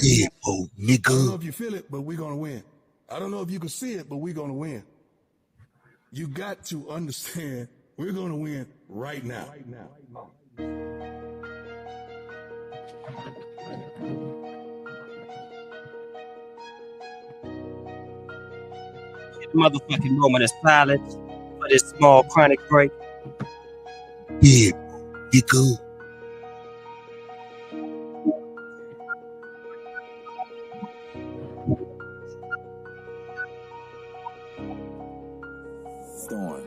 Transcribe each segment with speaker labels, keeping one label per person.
Speaker 1: win.
Speaker 2: Deadbolt, nigga.
Speaker 1: I don't know if you feel it, but we're gonna win. I don't know if you can see it, but we're gonna win. You got to understand, we're gonna win right now.
Speaker 3: Motherfucking moment of silence for this small chronic break.
Speaker 2: Deadbolt, nigga.
Speaker 4: Storm.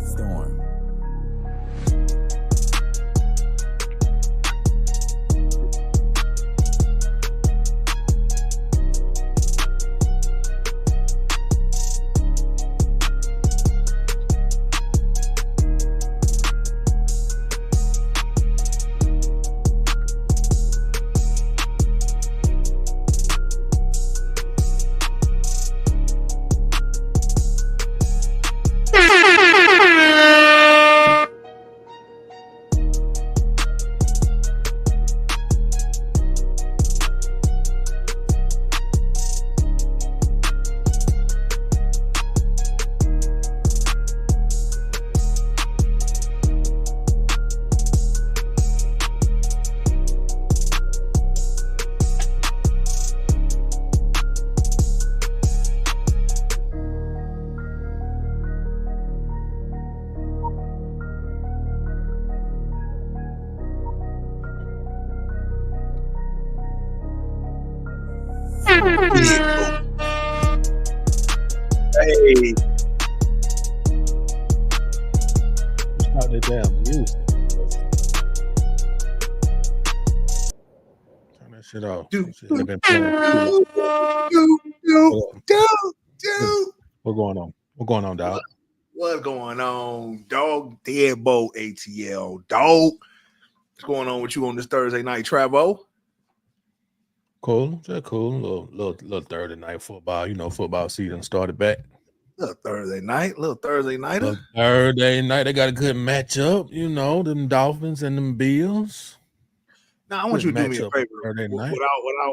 Speaker 4: Storm.
Speaker 2: Deadbolt.
Speaker 3: Hey,
Speaker 5: Stop that damn music. Turn that shit off. Shit, they've been playing too much.
Speaker 2: Dude.
Speaker 5: What's going on? What's going on, dog?
Speaker 2: What's going on, dog? Deadbolt ATL, dog. What's going on with you on this Thursday night, Travo?
Speaker 5: Cool. Just cool. Little Thursday night football. You know, football season started back.
Speaker 2: Little Thursday nighter.
Speaker 5: Little Thursday night, they got a good matchup. You know, them Dolphins and them Bills.
Speaker 2: Now I want you to do me a
Speaker 5: matchup
Speaker 2: favor
Speaker 5: Thursday night.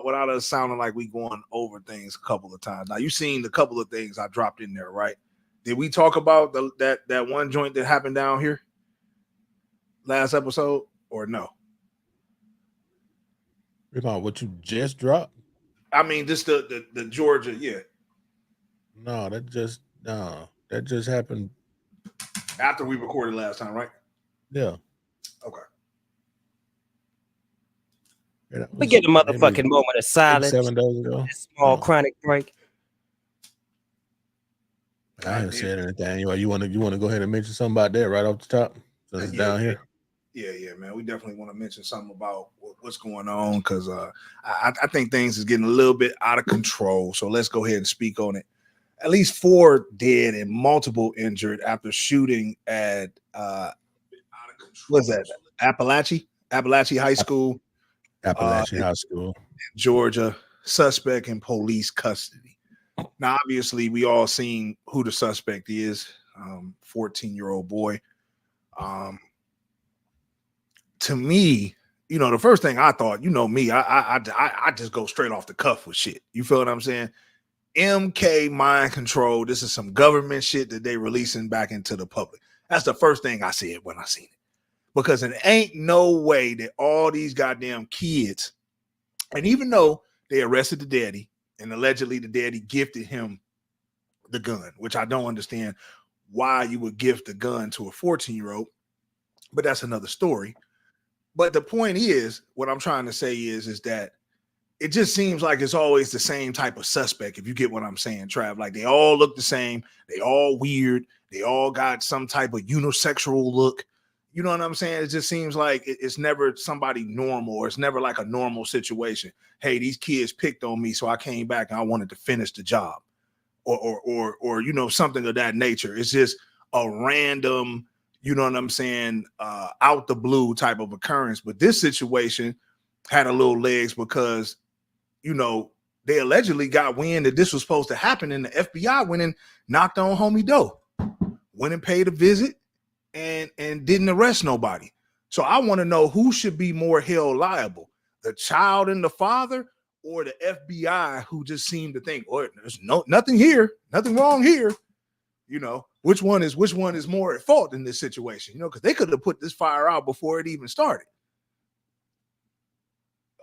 Speaker 2: without us sounding like we going over things a couple of times. Now you seen the couple of things I dropped in there, right? Did we talk about that one joint that happened down here last episode or no?
Speaker 5: About what you just dropped?
Speaker 2: I mean, just the Georgia, yeah.
Speaker 5: No, that just happened.
Speaker 2: After we recorded last time, right?
Speaker 5: Yeah.
Speaker 2: Okay.
Speaker 5: Yeah,
Speaker 3: we get a motherfucking moment of silence.
Speaker 5: 7 days ago.
Speaker 3: This small chronic break.
Speaker 5: I haven't said anything. You want to go ahead and mention something about that right off the top? So it's down here.
Speaker 2: Yeah, man. We definitely want to mention something about what's going on because I think things is getting a little bit out of control. So let's go ahead and speak on it. At least 4 dead and multiple injured after shooting at what's that? Appalachia High School.
Speaker 5: Appalachian High School,
Speaker 2: Georgia. Suspect in police custody. Now, obviously, we all seen who the suspect is. 14-year-old boy. To me, you know, the first thing I thought, you know me, I just go straight off the cuff with shit. You feel what I'm saying? MK mind control. This is some government shit that they releasing back into the public. That's the first thing I said when I seen it. Because it ain't no way that all these goddamn kids, and even though they arrested the daddy and allegedly the daddy gifted him the gun, which I don't understand why you would gift a gun to a 14-year-old, but that's another story. But the point is, what I'm trying to say is that it just seems like it's always the same type of suspect, if you get what I'm saying, Trav. Like they all look the same, they all weird, they all got some type of unisexual look. You know what I'm saying? It just seems like it's never somebody normal, or it's never like a normal situation. Hey, these kids picked on me, so I came back and I wanted to finish the job, or you know, something of that nature. It's just a random, you know what I'm saying, out the blue type of occurrence. But this situation had a little legs because, you know, they allegedly got wind that this was supposed to happen, and the FBI went and knocked on homie door, went and paid a visit, and didn't arrest nobody. So I want to know who should be more held liable, the child and the father, or the FBI, who just seemed to think, oh, there's nothing here, nothing wrong here. You know, which one is more at fault in this situation? You know, because they could have put this fire out before it even started.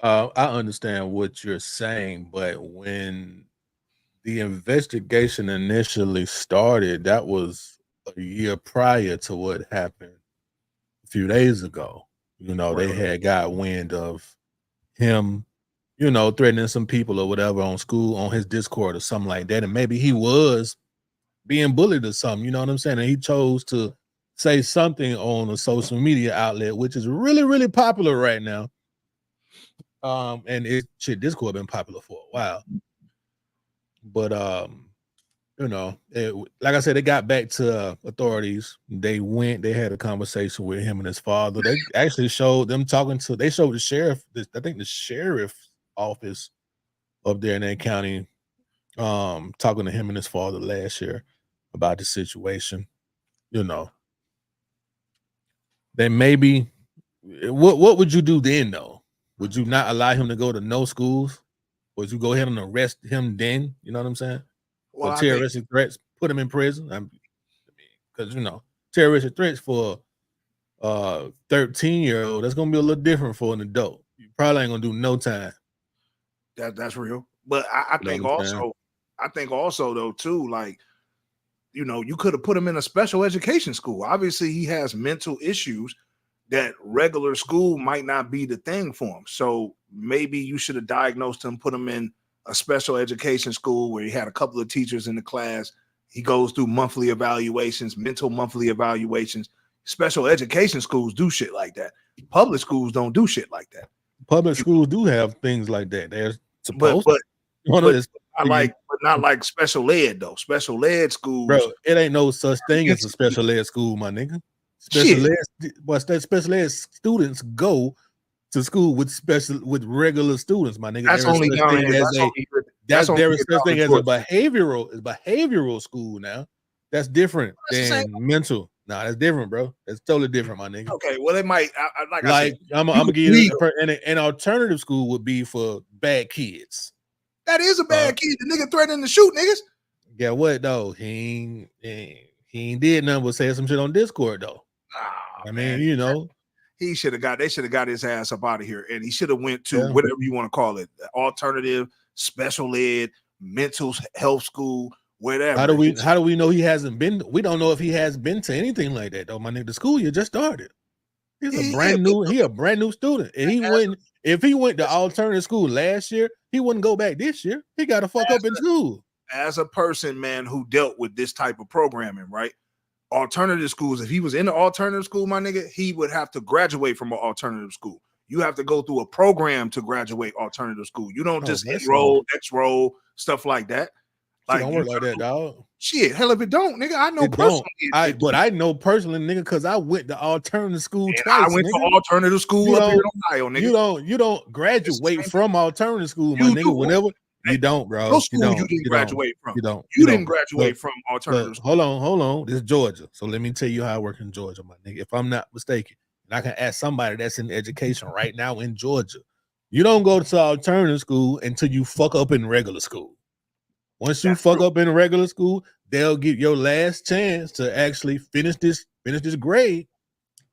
Speaker 5: I understand what you're saying, but when the investigation initially started, that was a year prior to what happened a few days ago. You know, they had got wind of him, you know, threatening some people or whatever on his Discord or something like that. And maybe he was being bullied or something, you know what I'm saying? And he chose to say something on a social media outlet, which is really, really popular right now. And Discord been popular for a while. But you know, like I said, they got back to authorities. They had a conversation with him and his father. They actually showed them they showed the sheriff, I think the sheriff's office up there in that county, talking to him and his father last year about the situation. You know, then maybe what would you do then though? Would you not allow him to go to no schools? Or would you go ahead and arrest him then? You know what I'm saying? Well, for terroristic threats, put him in prison. Because you know, terroristic threats for 13-year-old, that's gonna be a little different for an adult. You probably ain't gonna do no time.
Speaker 2: That's real. But I think also though too, like, you know, you could have put him in a special education school. Obviously, he has mental issues that regular school might not be the thing for him. So maybe you should have diagnosed him, put him in a special education school where he had a couple of teachers in the class. He goes through monthly evaluations, mental monthly evaluations. Special education schools do shit like that. Public schools don't do shit like that.
Speaker 5: Public schools do have things like that. They're supposed
Speaker 2: but not like special ed though. Special ed schools,
Speaker 5: bro, it ain't no such thing as a special ed school, my nigga. Special ed students go to school with regular students, my nigga.
Speaker 2: That's only down here.
Speaker 5: There is such thing as a behavioral school now. That's different than mental. Nah, that's different, bro. That's totally different, my nigga.
Speaker 2: Okay, well, it might.
Speaker 5: I'm gonna give you an alternative school would be for bad kids.
Speaker 2: That is a bad kid. The nigga threatening to shoot niggas.
Speaker 5: Yeah, what though? He ain't did nothing but say some shit on Discord though. I mean, you know,
Speaker 2: they should have got his ass up out of here, and he should have went to whatever you want to call it, alternative, special ed, mental health school, whatever.
Speaker 5: How do we know he hasn't been? We don't know if he has been to anything like that though, my nigga. The school year just started. He's a brand new student, and if he went to alternative school last year, he wouldn't go back this year. He got to fuck up in school.
Speaker 2: As a person, man, who dealt with this type of programming, right? Alternative schools, if he was in the alternative school, my nigga, he would have to graduate from an alternative school. You have to go through a program to graduate alternative school. You don't just enroll, X-roll, stuff like that.
Speaker 5: Like, don't work like that, dog.
Speaker 2: Shit, hell if it don't, nigga. I know personally.
Speaker 5: But I know personally, nigga, because I went to alternative school twice.
Speaker 2: I went to alternative school up here in Ohio, nigga.
Speaker 5: You don't graduate from alternative school, my nigga. Whenever you don't, bro.
Speaker 2: No school you didn't graduate from. You didn't graduate from alternative school.
Speaker 5: Hold on. This is Georgia. So let me tell you how I work in Georgia, my nigga. If I'm not mistaken, and I can ask somebody that's in education right now in Georgia. You don't go to alternative school until you fuck up in regular school. Once you fuck up in regular school, they'll get your last chance to actually finish this grade.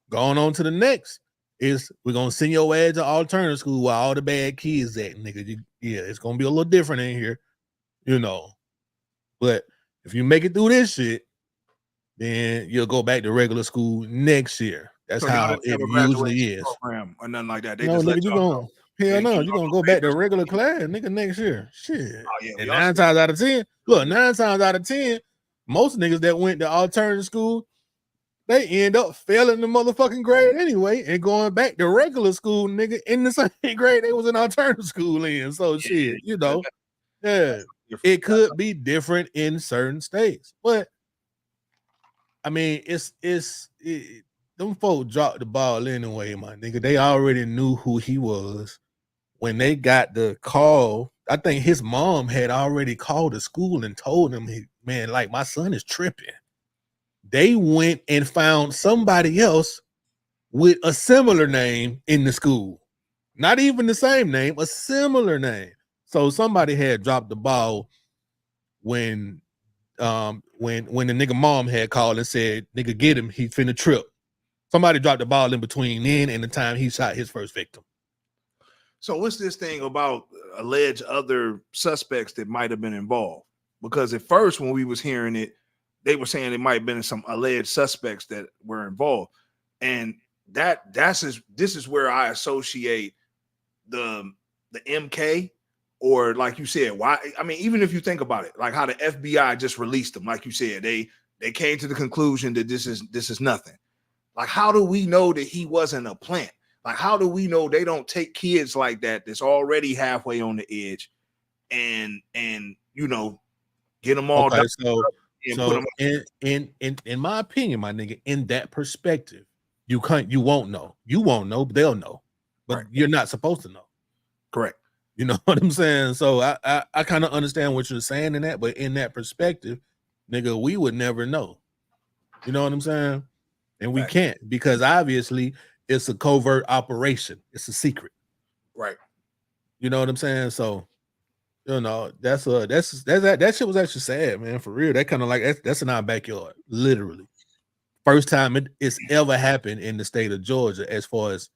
Speaker 5: Going on to the next is we're gonna send your ass to alternative school where all the bad kids at, nigga. Yeah, it's gonna be a little different in here, you know. But if you make it through this shit, then you'll go back to regular school next year. That's
Speaker 2: So y'all
Speaker 5: how
Speaker 2: didn't have
Speaker 5: it
Speaker 2: a
Speaker 5: usually
Speaker 2: graduation
Speaker 5: is.
Speaker 2: program or nothing like that. They
Speaker 5: No,
Speaker 2: just let
Speaker 5: nigga, you
Speaker 2: y'all
Speaker 5: gonna
Speaker 2: go.
Speaker 5: hell
Speaker 2: And
Speaker 5: no,
Speaker 2: keep
Speaker 5: you
Speaker 2: all
Speaker 5: gonna
Speaker 2: those
Speaker 5: go back to
Speaker 2: papers.
Speaker 5: regular class, nigga, next year. Shit.
Speaker 2: Oh, yeah,
Speaker 5: And
Speaker 2: y'all
Speaker 5: 9 times out of 10, look, 9 times out of 10, most niggas that went to alternative school, they end up failing the motherfucking grade anyway and going back to regular school, nigga, in the same grade they was in alternative school in. So shit, you know, yeah, it could be different in certain states, but I mean, them folks dropped the ball anyway, my nigga. They already knew who he was when they got the call. I think his mom had already called the school and told him, man, like my son is tripping. They went and found somebody else with a similar name in the school. Not even the same name, a similar name. So somebody had dropped the ball when the nigga mom had called and said, nigga, get him, he finna trip. Somebody dropped the ball in between then and the time he shot his first victim.
Speaker 2: So what's this thing about alleged other suspects that might have been involved? Because at first when we was hearing it, they were saying it might have been some alleged suspects that were involved. And this is where I associate the MK, or like you said, why? I mean, even if you think about it, like how the FBI just released them, like you said, they came to the conclusion that this is nothing. Like, how do we know that he wasn't a plant? Like, how do we know they don't take kids like that that's already halfway on the edge and you know, get them all
Speaker 5: okay,
Speaker 2: put them
Speaker 5: in my opinion, my nigga, in that perspective, you won't know. You won't know, but they'll know. But
Speaker 2: right.
Speaker 5: You're not supposed to know.
Speaker 2: Correct.
Speaker 5: You know what I'm saying? So I kind of understand what you're saying in that, but in that perspective, nigga, we would never know. You know what I'm saying? And we can't, because obviously it's a covert operation. It's a secret.
Speaker 2: Right.
Speaker 5: You know what I'm saying? So, you know, that shit was actually sad, man. For real. That kind of like that's in our backyard, literally. First time it's ever happened in the state of Georgia as far as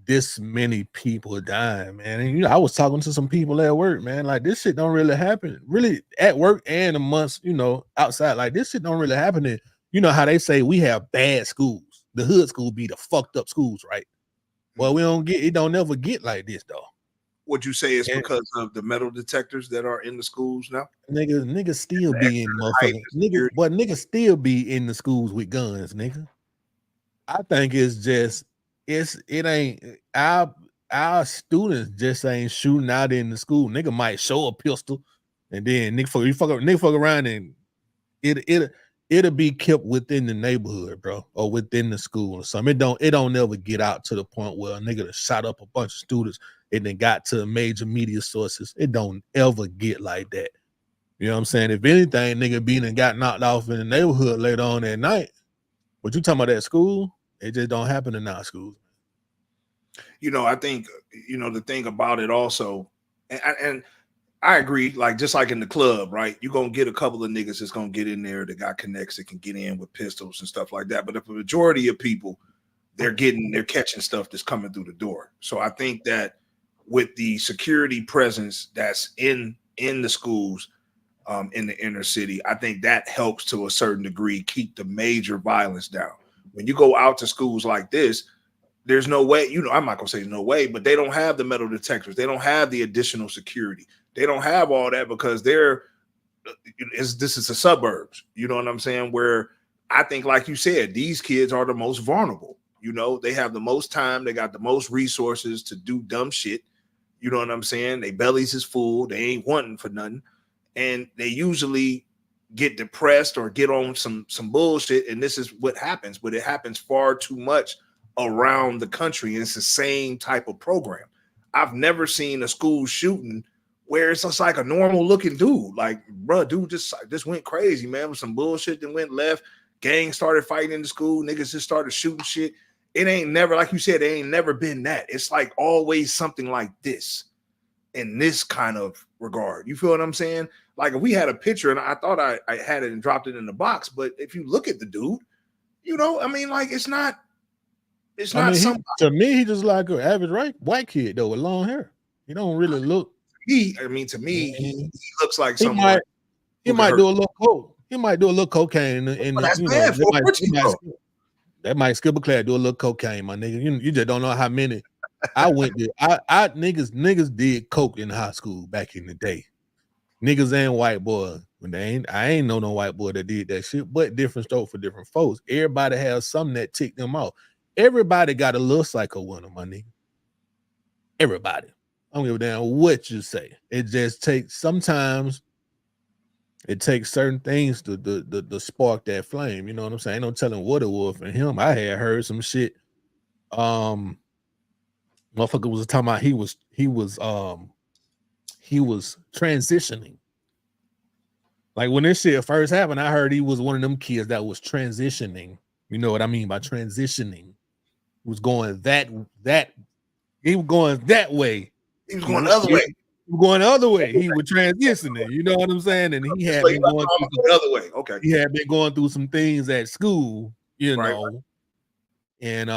Speaker 5: this many people dying, man. And you know, I was talking to some people at work, man. Like, this shit don't really happen, really, at work and amongst, you know, outside. Like, this shit don't really happen. You know how they say we have bad schools. The hood school be the fucked up schools, right? Well, it don't never get like this though.
Speaker 2: Would you say it's because of the metal detectors that are in the schools now?
Speaker 5: Niggas still be in motherfucking niggas still be in the schools with guns, nigga. I think it's just it ain't our students just ain't shooting out in the school. Nigga might show a pistol and then nigga fuck around and it'll be kept within the neighborhood, bro, or within the school or something. It don't never get out to the point where a nigga shot up a bunch of students and then got to major media sources. It don't ever get like that. You know what I'm saying? If anything, nigga being and got knocked off in the neighborhood later on that night. But you talking about that school? It just don't happen in our schools.
Speaker 2: You know, I think, you know, the thing about it also, and I agree, like just like in the club, right? You're gonna get a couple of niggas that's gonna get in there that got connects that can get in with pistols and stuff like that. But if the majority of people, they're catching stuff that's coming through the door. So I think that with the security presence that's in the schools, in the inner city, I think that helps to a certain degree keep the major violence down. When you go out to schools like this, there's no way, you know, I'm not gonna say no way, but they don't have the metal detectors. They don't have the additional security. They don't have all that because this is the suburbs. You know what I'm saying? Where I think, like you said, these kids are the most vulnerable. You know, they have the most time. They got the most resources to do dumb shit. You know what I'm saying? Their bellies is full. They ain't wanting for nothing. And they usually get depressed or get on some bullshit. And this is what happens, but it happens far too much around the country. And it's the same type of program. I've never seen a school shooting where it's just like a normal looking dude. Like, bro, dude just went crazy, man, with some bullshit that went left. Gangs started fighting in the school. Niggas just started shooting shit. It ain't never, like you said, it ain't never been that. It's like always something like this in this kind of regard. You feel what I'm saying? Like if we had a picture, and I thought I had it and dropped it in the box, but if you look at the dude, you know, I mean, like it's not somebody.
Speaker 5: To me, he just like an average white kid though with long hair. He don't really look.
Speaker 2: To me, he looks like
Speaker 5: he
Speaker 2: someone.
Speaker 5: He might do a little coke. He might do a little cocaine, and
Speaker 2: that's bad for a rich people.
Speaker 5: That might skip a class, do a little cocaine, my nigga. You just don't know how many. I went there. I niggas did coke in high school back in the day. Niggas and white boys. I ain't know no white boy that did that shit, but different stroke for different folks. Everybody has something that ticked them off. Everybody got a little psycho one of my nigga. Everybody. I don't give a damn what you say. It just takes sometimes. It takes certain things to spark that flame. You know what I'm saying? Ain't no telling what it was for him. I had heard some shit. Motherfucker was talking about he was transitioning. Like when this shit first happened, I heard he was one of them kids that was transitioning. You know what I mean by transitioning? He was going that he was going that way.
Speaker 2: He was going the other way.
Speaker 5: Going the other way, he was transitioning. You know what I'm saying? And he had been going
Speaker 2: the other way. Okay,
Speaker 5: he had been going through some things at school, you know, and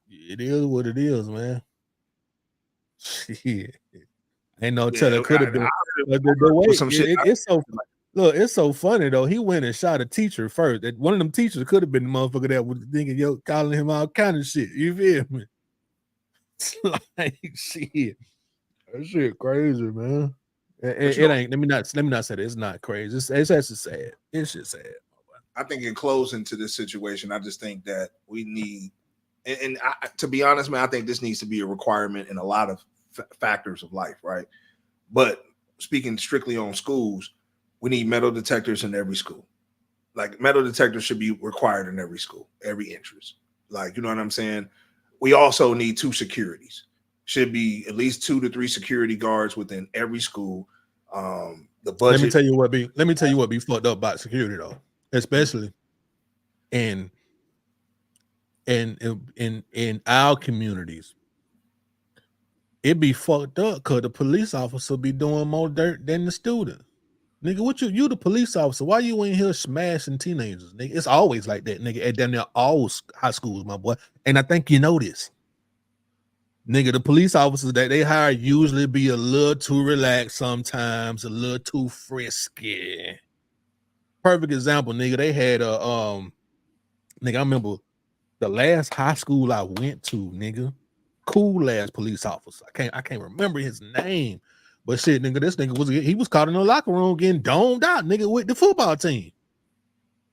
Speaker 5: it is what it is, man. Shit, ain't no telling. Could have been the way.
Speaker 2: Some shit.
Speaker 5: It's so look. It's so funny though. He went and shot a teacher first. One of them teachers could have been the motherfucker that was thinking, yo, calling him all kind of shit. You feel me? It's like shit. That shit crazy, man. It ain't. Let me not say that it's not crazy. It's actually sad. It's just sad.
Speaker 2: I think in closing to this situation, I just think that we need, and to be honest, man, I think this needs to be a requirement in a lot of factors of life, right? But speaking strictly on schools, we need metal detectors in every school. Like metal detectors should be required in every school, every entrance. Like, you know what I'm saying? We also need 2 securities. Should be at least 2 to 3 security guards within every school. The budget.
Speaker 5: Let me tell you what be fucked up about security though, especially in our communities. It be fucked up because the police officer be doing more dirt than the student. Nigga, what you the police officer? Why you in here smashing teenagers? Nigga, it's always like that, nigga. At damn near all high schools, my boy. And I think you know this. Nigga, the police officers that they hire usually be a little too relaxed sometimes, a little too frisky. Perfect example, nigga. They had a nigga, I remember the last high school I went to, nigga. Cool ass police officer. I can't remember his name. But shit, nigga, this nigga he was caught in the locker room getting domed out, nigga, with the football team.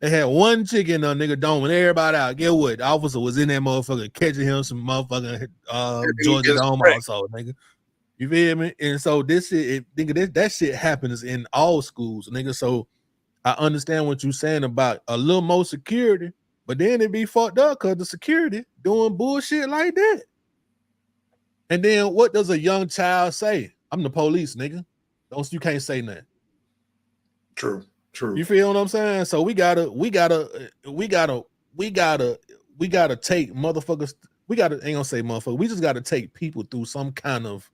Speaker 5: They had one chick in there, nigga, doming everybody out. Get what? The officer was in that motherfucker catching him some motherfucking Georgia Dome also, nigga. You feel me? And so this shit, nigga, that shit happens in all schools, nigga. So I understand what you're saying about a little more security, but then it be fucked up because the security doing bullshit like that. And then what does a young child say? I'm the police, nigga. You can't say nothing.
Speaker 2: True.
Speaker 5: You feel what I'm saying? So we gotta take motherfuckers. Ain't gonna say motherfucker. We just gotta take people through some kind of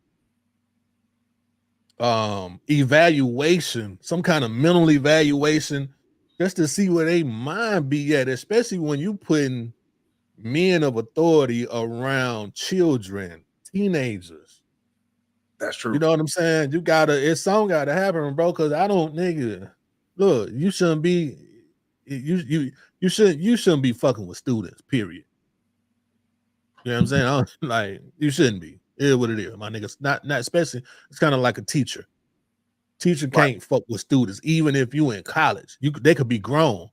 Speaker 5: evaluation, some kind of mental evaluation, just to see where they mind be at, especially when you putting men of authority around children, teenagers.
Speaker 2: That's true.
Speaker 5: You know what I'm saying? It's something gotta happen, bro. Cause I don't, nigga. Look, you shouldn't be you shouldn't be fucking with students, period. You know what I'm saying? Like, you shouldn't be. It is what it is, my niggas. Not especially, it's kind of like a teacher. Teacher can't fuck with students, even if you in college. They could be grown.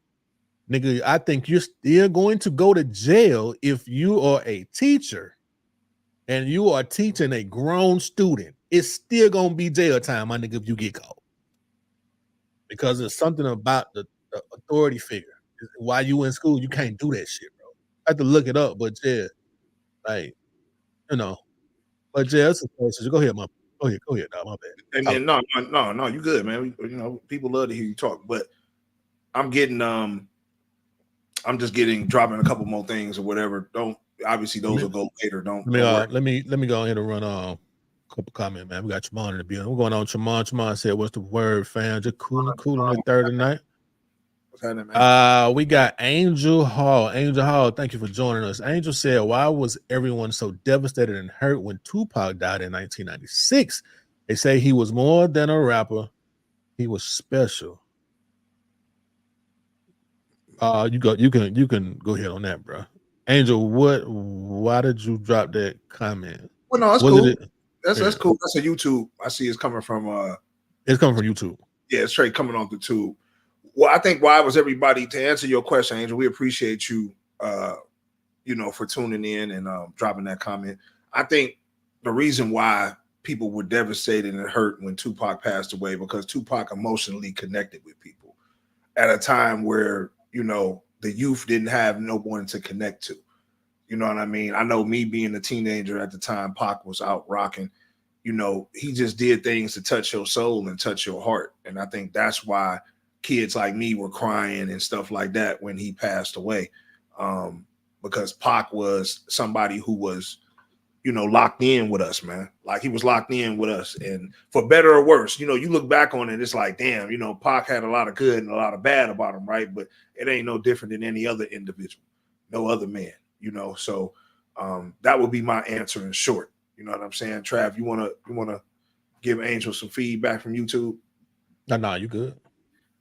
Speaker 5: Nigga, I think you're still going to go to jail if you are a teacher and you are teaching a grown student. It's still gonna be jail time, my nigga, if you get caught. Because there's something about the authority figure. While you in school, you can't do that shit, bro. I have to look it up, but yeah, like, you know. But yeah, that's a question. Go ahead, Go ahead, dog. My bad.
Speaker 2: And no, you good, man. You know, people love to hear you talk, but I'm just dropping a couple more things or whatever. Obviously those will go later. Let
Speaker 5: me go ahead and run couple comments, man. We got Chamon in the building. We're going on Chamon. Chamon said, "What's the word, fam? Just cool on the third night."
Speaker 2: What's happening, man?
Speaker 5: We got Angel Hall. Angel Hall, thank you for joining us. Angel said, "Why was everyone so devastated and hurt when Tupac died in 1996? They say he was more than a rapper. He was special." You can go ahead on that, bro. Angel, why did you drop that comment?
Speaker 2: Well, no, that's cool. That's cool. That's a YouTube. I see it's coming from
Speaker 5: it's coming from YouTube.
Speaker 2: Yeah, it's straight coming off the tube. Well, I think why was everybody, to answer your question, Angel, we appreciate you for tuning in and dropping that comment. I think the reason why people were devastated and hurt when Tupac passed away, because Tupac emotionally connected with people at a time where, the youth didn't have no one to connect to. You know what I mean? I know, me being a teenager at the time, Pac was out rocking. He just did things to touch your soul and touch your heart. And I think that's why kids like me were crying and stuff like that when he passed away. Because Pac was somebody who was, locked in with us, man. Like, he was locked in with us, and for better or worse, you look back on it, it's like, damn, Pac had a lot of good and a lot of bad about him, right? But it ain't no different than any other individual, no other man, So that would be my answer in short. You know what I'm saying? Trav, you wanna give Angel some feedback from YouTube?
Speaker 5: No, you good.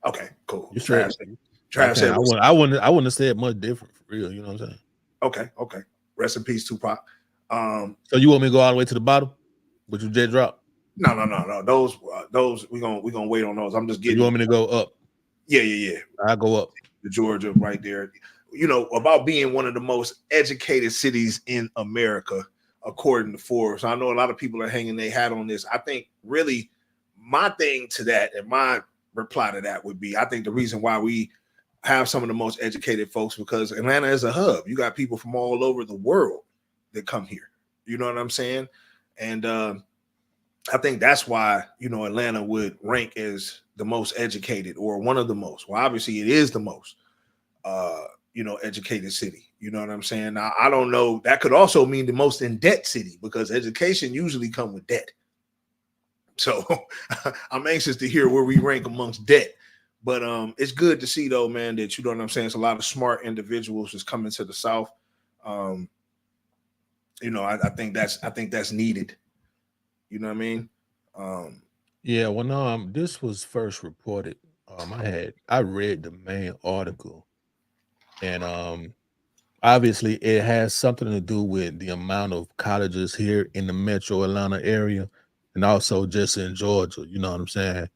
Speaker 2: Okay, cool.
Speaker 5: You Trav
Speaker 2: said
Speaker 5: I wouldn't have said much different for real. You know what I'm saying?
Speaker 2: Okay. Rest in peace, Tupac.
Speaker 5: So you want me to go all the way to the bottom? Would you jet drop?
Speaker 2: No. Those we gonna wait on those. I'm just getting.
Speaker 5: You want me to go up?
Speaker 2: Yeah.
Speaker 5: I go up.
Speaker 2: The Georgia right there. About being one of the most educated cities in America, according to Forbes. I know a lot of people are hanging their hat on this. I think really my thing to that, and my reply to that, would be, I think the reason why we have some of the most educated folks, because Atlanta is a hub. You got people from all over the world that come here. You know what I'm saying? And I think that's why, Atlanta would rank as the most educated, or one of the most. Well, obviously it is the most, educated city. You know what I'm saying? Now, I don't know. That could also mean the most in debt city, because education usually come with debt. So I'm anxious to hear where we rank amongst debt. But it's good to see, though, man, that, you know what I'm saying, it's a lot of smart individuals just coming to the South. I think that's needed. You know what I mean?
Speaker 5: Yeah, when this was first reported, I read the main article, and obviously it has something to do with the amount of colleges here in the metro Atlanta area, and also just in Georgia. You know what I'm saying?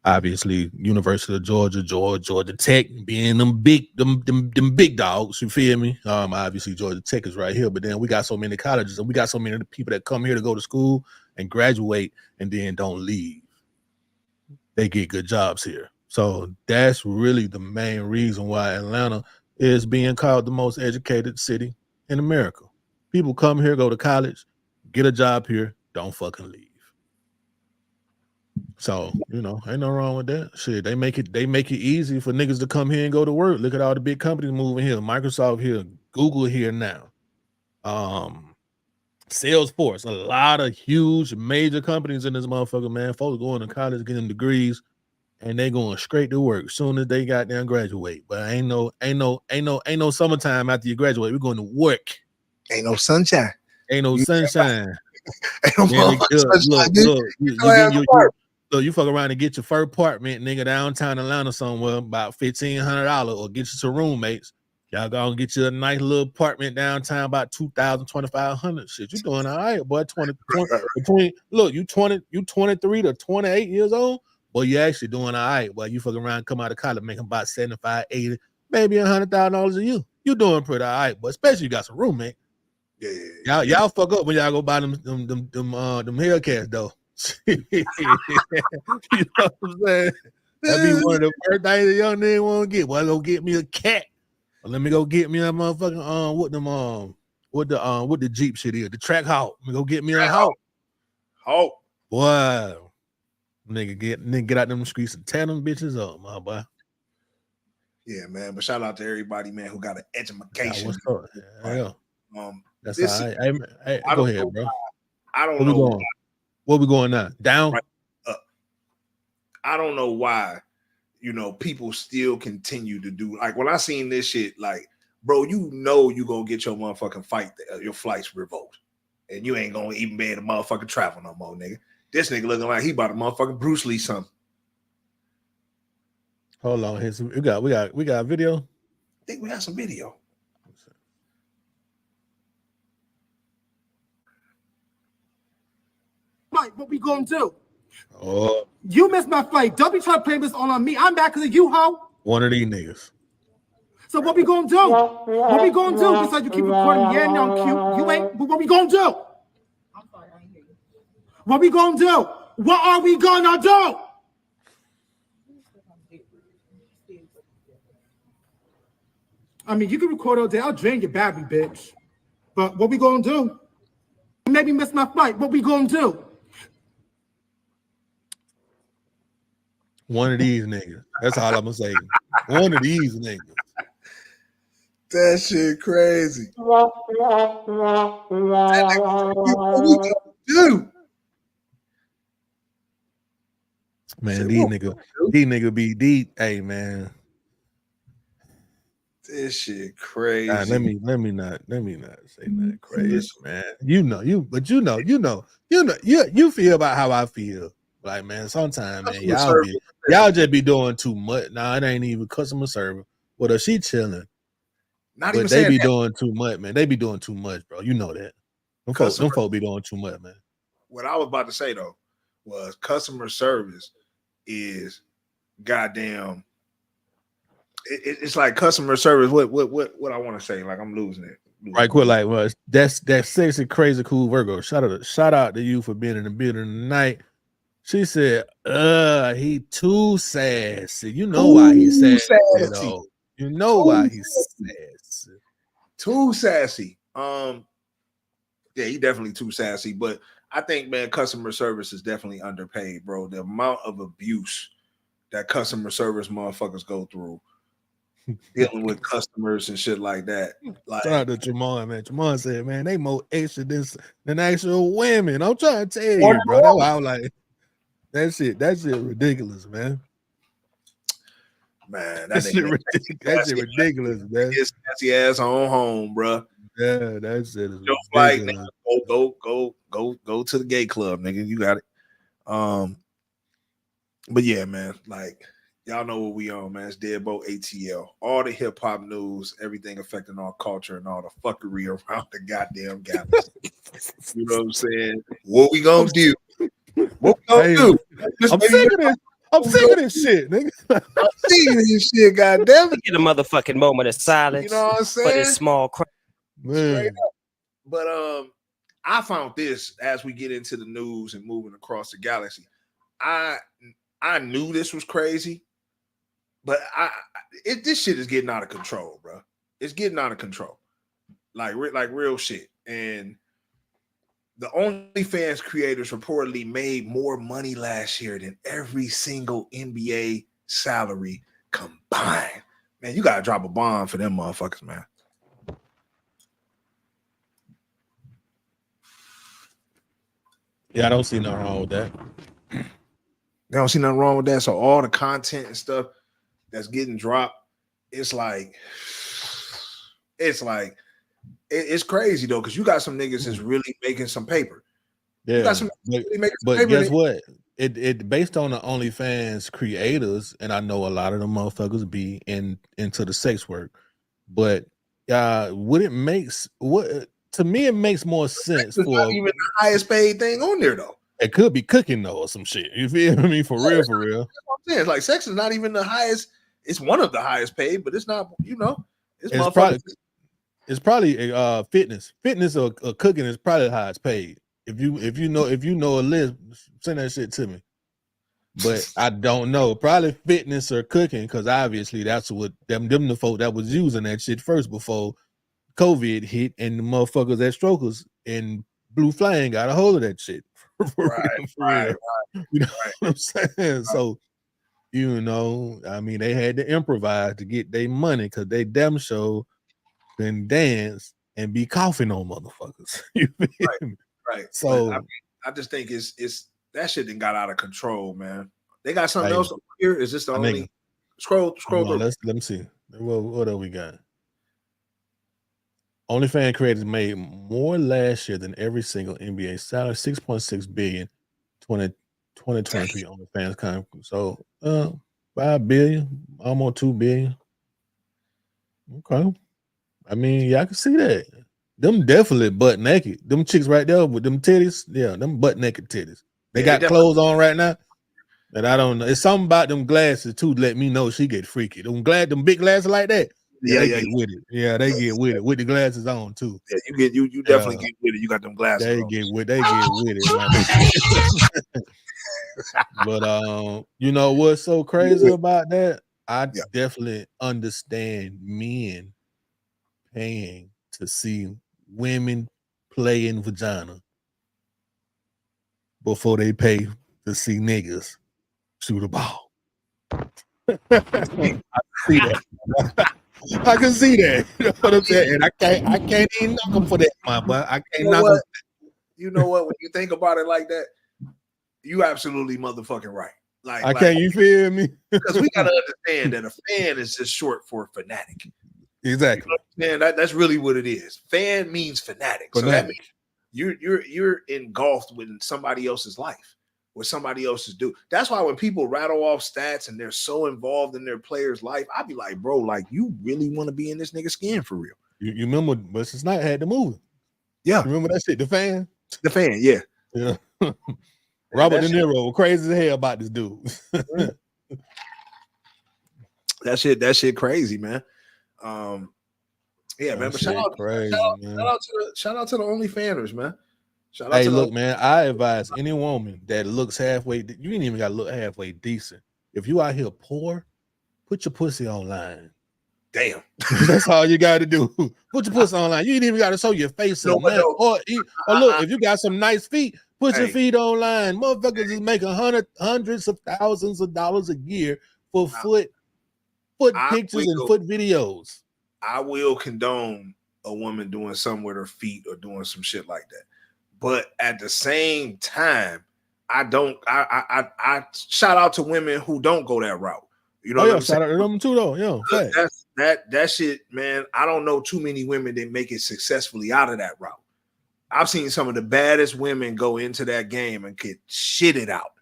Speaker 5: Obviously, University of Georgia Tech being them big dogs. You feel me? Obviously Georgia Tech is right here, but then we got so many colleges, and we got so many people that come here to go to school and graduate and then don't leave. They get good jobs here. So that's really the main reason why Atlanta is being called the most educated city in America. People come here, go to college, get a job here, don't fucking leave. So, ain't no wrong with that. Shit, they make it easy for niggas to come here and go to work. Look at all the big companies moving here. Microsoft here, Google here now. Salesforce, a lot of huge major companies in this motherfucker, man. Folks going to college, getting degrees, and they going straight to work soon as they got down graduate. But ain't no summertime after you graduate. We're going to work.
Speaker 2: Ain't no sunshine.
Speaker 5: Ain't no sunshine.
Speaker 2: Ain't no sunshine.
Speaker 5: Look, you fuck around and get your first apartment, nigga, downtown Atlanta somewhere, about $1,500, or get you some roommates. Y'all gonna get you a nice little apartment downtown, about $2,000, $2,500. Shit, you doing all right, boy. You 23 to 28 years old, boy, you actually doing all right. Boy, you fuck around, come out of college, making about 75, 80, maybe $100,000 a year. You doing pretty all right, but especially you got some roommate.
Speaker 2: Yeah.
Speaker 5: Y'all fuck up when y'all go buy them Hellcats though. You know what I'm saying? That'd be one of the first things a young nigga want to get. Well, go get me a cat. Or let me go get me a motherfucking what the Jeep shit is, the Track Hawk. Let me go get me a Hawk. Boy, nigga get out them streets and tear them bitches up, my boy.
Speaker 2: Yeah, man. But shout out to everybody, man, who got an education.
Speaker 5: What's up? Yeah. That's
Speaker 2: this,
Speaker 5: all right. Hey, go ahead, bro.
Speaker 2: I don't know.
Speaker 5: Where we going now? Down?
Speaker 2: Right up. I don't know why, people still continue to do, like, when I seen this shit, like, bro, you gonna get your motherfucking your flights revoked, and you ain't gonna even be able to motherfucking travel no more, nigga. This nigga looking like he about to motherfucking Bruce Lee something.
Speaker 5: Hold on, we got video.
Speaker 2: I think we got some video.
Speaker 4: Right, what we gonna do?
Speaker 5: Oh,
Speaker 4: you missed my flight. Don't be trying to play this all on me. I'm back because of you, ho.
Speaker 5: One of these niggas.
Speaker 4: So what we gonna do? What we gonna do? Besides you keep recording, yeah, no, cute. You ain't. But what we gonna do? I'm sorry, I ain't hear you. What we gonna do? What are we gonna do? I mean, you can record all day. I'll drain your battery, bitch. But what we gonna do? Maybe miss my flight. What we gonna do?
Speaker 5: One of these niggas. That's all I'm gonna say. One of these niggas.
Speaker 2: That shit crazy. What we gonna do?
Speaker 5: Man, these niggas be deep. Hey, man.
Speaker 2: This shit crazy.
Speaker 5: Nah, let me not say that crazy, man. You feel about how I feel. Like, man, sometimes, man, y'all just be doing too much. Nah, it ain't even customer service. Well, she chilling.
Speaker 2: Not
Speaker 5: but
Speaker 2: even
Speaker 5: they be
Speaker 2: that.
Speaker 5: doing too much, man. They be doing too much, bro. You know that. Them folk be doing too much, man.
Speaker 2: What I was about to say though was customer service is goddamn. It's like customer service. What I want to say? Like, I'm losing it.
Speaker 5: Right, quick, like, well, that's sexy, crazy, cool Virgo. Shout out to you for being in the building tonight. She said, he too sassy. You know why he's sassy, though. You know why he's sassy.
Speaker 2: Too sassy. Yeah, he definitely too sassy. But I think, man, customer service is definitely underpaid, bro. The amount of abuse that customer service motherfuckers go through dealing with customers and shit like that. Like,
Speaker 5: shout out to Jamon, man. Jamon said, man, they more extra than actual women. I'm trying to tell you, bro. That's why I was like, that shit ridiculous, man.
Speaker 2: Man,
Speaker 5: that shit ridiculous, man.
Speaker 2: His sassy ass on home, bro.
Speaker 5: Yeah, that shit is
Speaker 2: ridiculous. Like, nigga, go to the gay club, nigga. You got it. But yeah, man, like, y'all know what we on, man. It's Deadbolt ATL. All the hip hop news, everything affecting our culture and all the fuckery around the goddamn galaxy. You know what I'm saying? What we gonna do? What we gonna do?
Speaker 5: I'm sick of this shit, nigga.
Speaker 2: I'm sick of this shit, goddamn it.
Speaker 3: Get a motherfucking moment of silence.
Speaker 2: You know what I'm saying?
Speaker 3: For this small crowd.
Speaker 5: Man.
Speaker 2: But I found this as we get into the news and moving across the galaxy. I knew this was crazy, but this shit is getting out of control, bro. It's getting out of control, like real shit. And the OnlyFans creators reportedly made more money last year than every single NBA salary combined. Man, you gotta drop a bomb for them motherfuckers, man.
Speaker 5: Yeah, I don't see nothing wrong with that.
Speaker 2: They don't see nothing wrong with that. So all the content and stuff that's getting dropped, it's crazy though, because you got some niggas that's really making some paper.
Speaker 5: Yeah,
Speaker 2: you got some really making some
Speaker 5: but
Speaker 2: paper.
Speaker 5: Guess what? It based on the OnlyFans creators, and I know a lot of them motherfuckers be into the sex work, but to me it makes more sense for
Speaker 2: not even the highest paid thing on there though.
Speaker 5: It could be cooking though or some shit. You feel me? For real.
Speaker 2: That's what I'm saying. It's like sex is not even the highest. It's one of the highest paid, but it's not.
Speaker 5: It's probably fitness or cooking is probably the highest paid. If you know a list, send that shit to me. But I don't know. Probably fitness or cooking, because obviously that's what them the folk that was using that shit first before COVID hit, and the motherfuckers at Strokers and Blue Flame got a hold of that shit.
Speaker 2: Right.
Speaker 5: You know what I'm saying? So, I mean, they had to improvise to get their money, because they damn sure can dance and be coughing on motherfuckers. You feel me?
Speaker 2: Right.
Speaker 5: So
Speaker 2: I just think it's that shit done got out of control, man. They got something
Speaker 5: Hey,
Speaker 2: else over here. Is this the
Speaker 5: my
Speaker 2: only
Speaker 5: nigga.
Speaker 2: scroll
Speaker 5: Hold on,
Speaker 2: through?
Speaker 5: let me see. What do we got? OnlyFans creators made more last year than every single NBA salary, 6.6 billion, 2023 OnlyFans conference. So 5 billion, almost 2 billion. Okay. I mean, yeah, I can see that. Them definitely butt naked. Them chicks right there with them titties, yeah, them butt naked titties. They
Speaker 2: Yeah,
Speaker 5: got
Speaker 2: they
Speaker 5: clothes on right now. And I don't know. It's something about them glasses too. Let me know she get freaky. Them big glasses like that. Yeah, they get with it. Yeah, they get with it with the glasses on too.
Speaker 2: Yeah, you definitely get with it. You got them glasses
Speaker 5: They
Speaker 2: on.
Speaker 5: get with it, man. But you know what's so crazy about that? I definitely understand men paying to see women play in vagina before they pay to see niggas shoot a ball. I see that. I can see that. You know what I'm saying? And I can't even knock them for that, man. But I can't knock them.
Speaker 2: You know what? When you think about it like that, you absolutely motherfucking right.
Speaker 5: Like, can't you feel me?
Speaker 2: Because we gotta understand that a fan is just short for fanatic.
Speaker 5: Exactly.
Speaker 2: You know that's really what it is. Fan means fanatic. So that means you're engulfed with somebody else's life, what somebody else's do. That's why when people rattle off stats and they're so involved in their player's life, I'd be like, bro, like you really want to be in this nigga skin for real.
Speaker 5: You remember Bussin Snipes had the movie?
Speaker 2: Yeah.
Speaker 5: You remember that shit? The Fan?
Speaker 2: The Fan, yeah.
Speaker 5: Yeah. Robert De Niro crazy as hell about this dude.
Speaker 2: That shit crazy, man. Yeah, man. But shout out to the OnlyFanners, man.
Speaker 5: Hey, look, man, I advise any woman that looks halfway, you ain't even got to look halfway decent. If you out here poor, put your pussy online.
Speaker 2: Damn.
Speaker 5: That's all you got to do. Put your pussy online. You ain't even got to show your face. Or look, if you got some nice feet, put your feet online. Motherfuckers is making hundreds of thousands of dollars a year for foot pictures and foot videos.
Speaker 2: I will condone a woman doing something with her feet or doing some shit like that. But at the same time, I shout out to women who don't go that route. You know,
Speaker 5: shout out to them too, though. Yeah,
Speaker 2: that shit, man. I don't know too many women that make it successfully out of that route. I've seen some of the baddest women go into that game and get shitted out.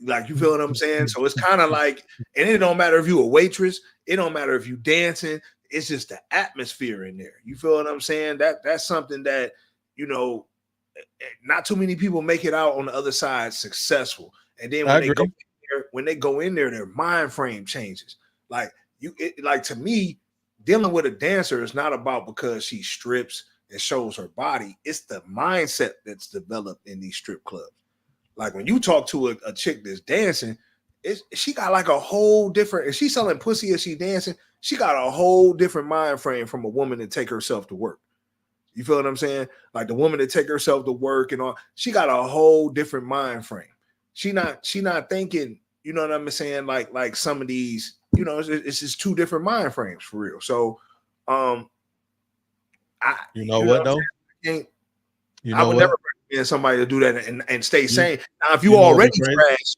Speaker 2: Like, you feel what I'm saying? So it's kind of like, and it don't matter if you a waitress, it don't matter if you dancing. It's just the atmosphere in there. You feel what I'm saying? That's something that, you know, not too many people make it out on the other side successful. And then when they go in there, their mind frame changes. Like to me, dealing with a dancer is not about because she strips and shows her body. It's the mindset that's developed in these strip clubs. Like when you talk to a chick that's dancing, she got like a whole different. If she's selling pussy as she dancing, she got a whole different mind frame from a woman that take herself to work. You feel what I'm saying? Like the woman that take herself to work and all, she got a whole different mind frame. She not thinking, you know what I'm saying? Like some of these, you know, it's just two different mind frames for real. So, I would never recommend somebody to do that and stay sane. Now, if you already trash,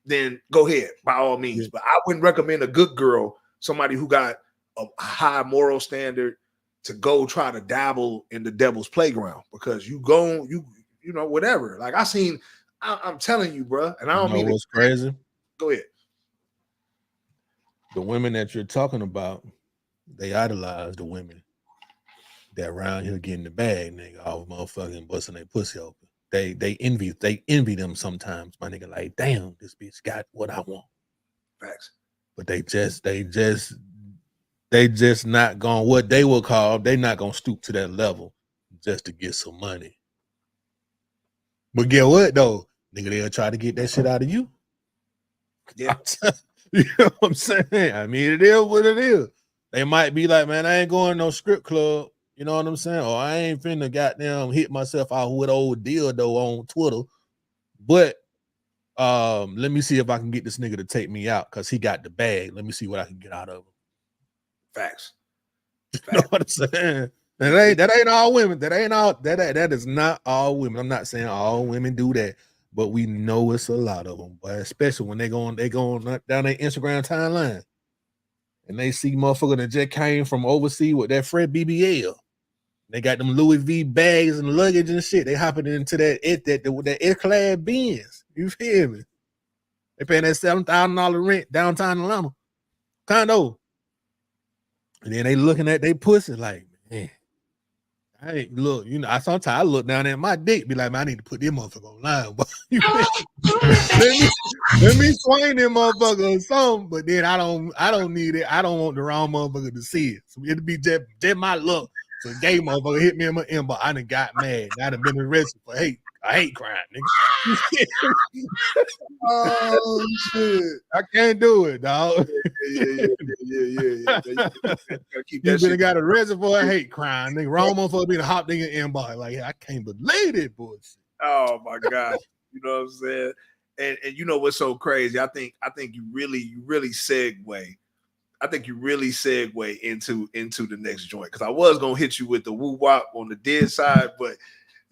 Speaker 2: then go ahead by all means. But I wouldn't recommend a good girl, somebody who got a high moral standard, to go try to dabble in the devil's playground, because you know, whatever. Like I'm telling you, bro, and I don't mean
Speaker 5: what's crazy.
Speaker 2: Go ahead.
Speaker 5: The women that you're talking about, they idolize the women that around here getting the bag, nigga, all motherfucking busting their pussy open. They envy them sometimes, my nigga. Like, damn, this bitch got what I want.
Speaker 2: Facts.
Speaker 5: But they just not going, what they will call, they not gonna stoop to that level just to get some money. But get what though, nigga, they'll try to get that shit out of you.
Speaker 2: Yeah.
Speaker 5: You know what I'm saying? I mean, it is what it is. They might be like, man, I ain't going no strip club. You know what I'm saying? Or I ain't finna goddamn hit myself out with old dildo on Twitter. But let me see if I can get this nigga to take me out because he got the bag. Let me see what I can get out of him.
Speaker 2: Facts.
Speaker 5: You know what I'm saying? That ain't all women. That is not all women. I'm not saying all women do that, but we know it's a lot of them, but especially when they go on down their Instagram timeline and they see motherfucker that just came from overseas with that Fred BBL. They got them Louis V bags and luggage and shit. They hopping into that S-Class Benz. You feel me? They paying that $7,000 rent downtown Atlanta. Condo. And then they looking at they pussy like, man, I ain't look, sometimes I look down at my dick, be like, man, I need to put this motherfucker online. But let me swing them motherfucker or something, but then I don't need it. I don't want the wrong motherfucker to see it. So it'll be just my luck. So a gay motherfucker hit me in my inbox. I done got mad. I done been arrested for hate crime, nigga.
Speaker 2: Oh shit!
Speaker 5: I can't do it, dog.
Speaker 2: Yeah.
Speaker 5: You been got arrested for a hate crime, nigga. Wrong motherfucker being a hot nigga inbox. Like, I can't believe it, bullshit.
Speaker 2: Oh my god, you know what I'm saying? And you know what's so crazy? I think you really segue. I think you really segue into the next joint, because I was gonna hit you with the woo wop on the dead side, but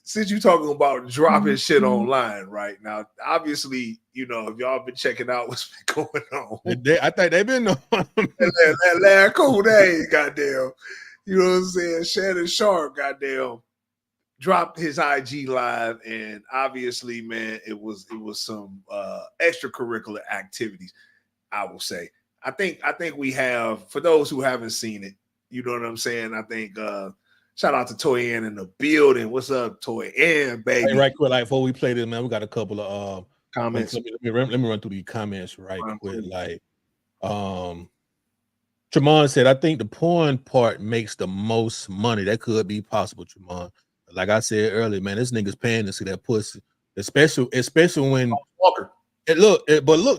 Speaker 2: since you're talking about dropping shit online right now, obviously, if y'all been checking out what's been going on,
Speaker 5: I think they've been on
Speaker 2: that last cool day, goddamn. You know what I'm saying? Shannon Sharpe, goddamn, dropped his IG live, and obviously, man, it was some extracurricular activities, I will say. I think we have, for those who haven't seen it, you know what I'm saying? I think shout out to Toy Ann in the building. What's up, Toy Ann, baby?
Speaker 5: Hey, right quick, like before we play this, man, we got a couple of
Speaker 2: comments.
Speaker 5: Let me run through these comments right quick. Like Tremont said, I think the porn part makes the most money. That could be possible, Tremont. Like I said earlier, man, this nigga's paying to see that pussy. Especially when
Speaker 2: Walker.
Speaker 5: But look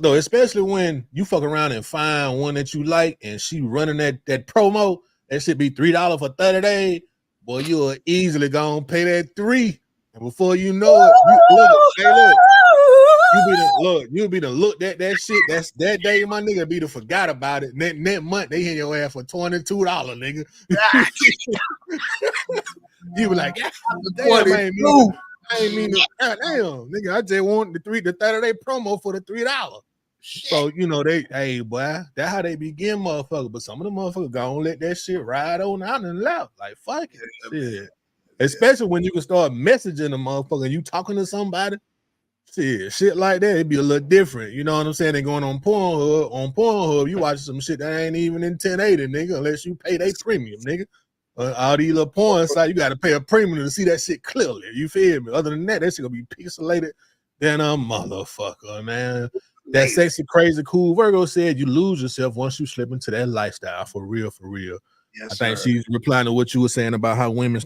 Speaker 5: though, especially when you fuck around and find one that you like and she running that promo, that should be $3 for 30 days. Boy, you'll easily gonna pay that $3. And before you know it, you'll be the look at that shit. That's that day, my nigga, be the forgot about it. That month they hit your ass for $22, nigga. You be like, damn, I ain't mean to, damn, nigga. I just want the 30-day promo for the $3. So hey boy, that's how they begin, motherfucker. But some of the motherfuckers gonna let that shit ride on out and left. Like fuck it, shit. Especially when you can start messaging the motherfucker, you talking to somebody. Shit like that, it'd be a little different. You know what I'm saying? They going on Pornhub. On Pornhub, you watch some shit that ain't even in 1080, nigga, unless you pay they premium, nigga. All these little porn sites, you got to pay a premium to see that shit clearly. You feel me? Other than that shit gonna be pixelated than a motherfucker, man. That sexy, crazy, cool Virgo said you lose yourself once you slip into that lifestyle. For real. Yes, I think she's replying to what you were saying about how women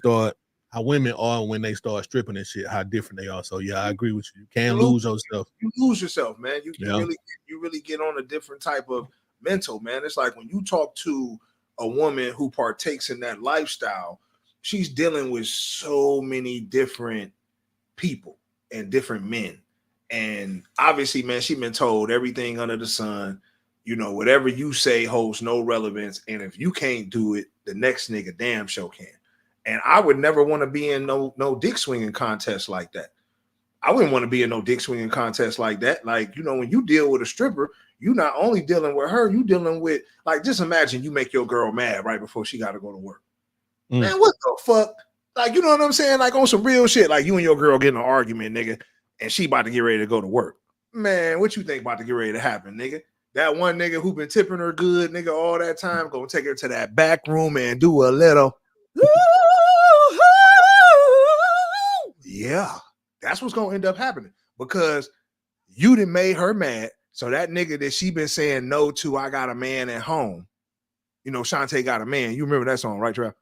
Speaker 5: are when they start stripping and shit, how different they are. So yeah, I agree with you. You can't lose yourself.
Speaker 2: You lose yourself, man. You really get on a different type of mental, man. It's like when you talk to a woman who partakes in that lifestyle, she's dealing with so many different people and different men. And obviously, man, she's been told everything under the sun. Whatever you say holds no relevance. And if you can't do it, the next nigga damn sure can. And I would never want to be in no dick swinging contest like that. I wouldn't want to be in no dick swinging contest like that. Like, when you deal with a stripper, you not only dealing with her, you dealing with, like, just imagine you make your girl mad right before she got to go to work. Man, what the fuck? Like, you know what I'm saying? Like on some real shit, like you and your girl getting an argument, nigga, and she about to get ready to go to work. Man, what you think about to get ready to happen, nigga? That one nigga who been tipping her good, nigga, all that time, gonna take her to that back room and do a little. Yeah, that's what's gonna end up happening because you done made her mad. So that nigga that she been saying no to, I got a man at home. Shantae got a man. You remember that song, right, Trav?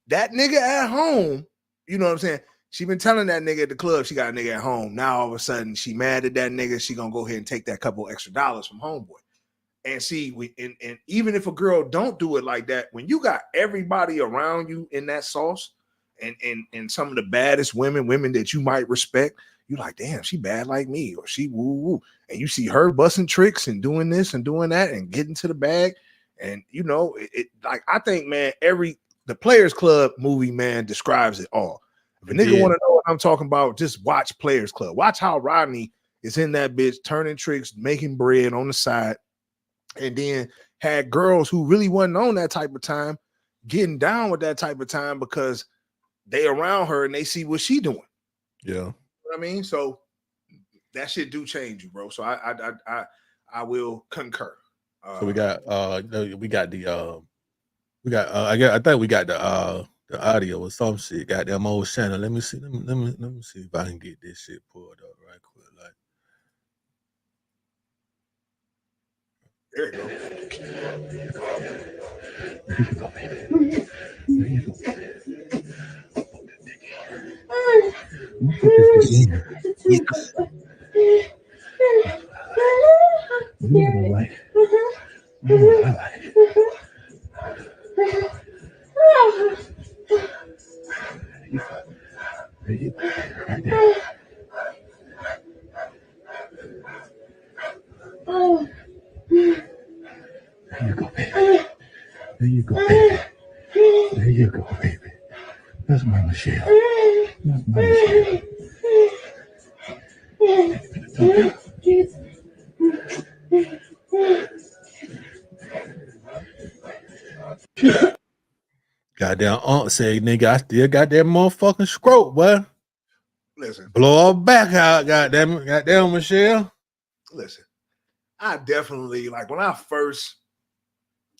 Speaker 2: That nigga at home, you know what I'm saying? She been telling that nigga at the club she got a nigga at home. Now all of a sudden she mad at that nigga. She gonna go ahead and take that couple extra dollars from homeboy. And see, and even if a girl don't do it like that, when you got everybody around you in that sauce, and some of the baddest women that you might respect, you like, damn, she bad like me, or she woo woo. And you see her busting tricks and doing this and doing that and getting to the bag. And like I think, man, the Players Club movie, man, describes it all. If a nigga want to know what I'm talking about, just watch Players Club. Watch how Rodney is in that bitch, turning tricks, making bread on the side, and then had girls who really wasn't on that type of time getting down with that type of time because they around her and they see what she doing.
Speaker 5: Yeah.
Speaker 2: You know what I mean? So that shit do change you, bro. So I will concur.
Speaker 5: So we got I think we got the audio or some shit. Goddamn old Shannon. Let me see if I can get this shit pulled up right quick. Like,
Speaker 2: there you go.
Speaker 6: There you go, baby. There you go, baby. That's my Michelle. That's my Michelle.
Speaker 5: goddamn aunt said, nigga, I still got that motherfucking scrote, boy.
Speaker 2: Listen,
Speaker 5: blow her back out, goddamn Michelle.
Speaker 2: Listen, I definitely like when I first,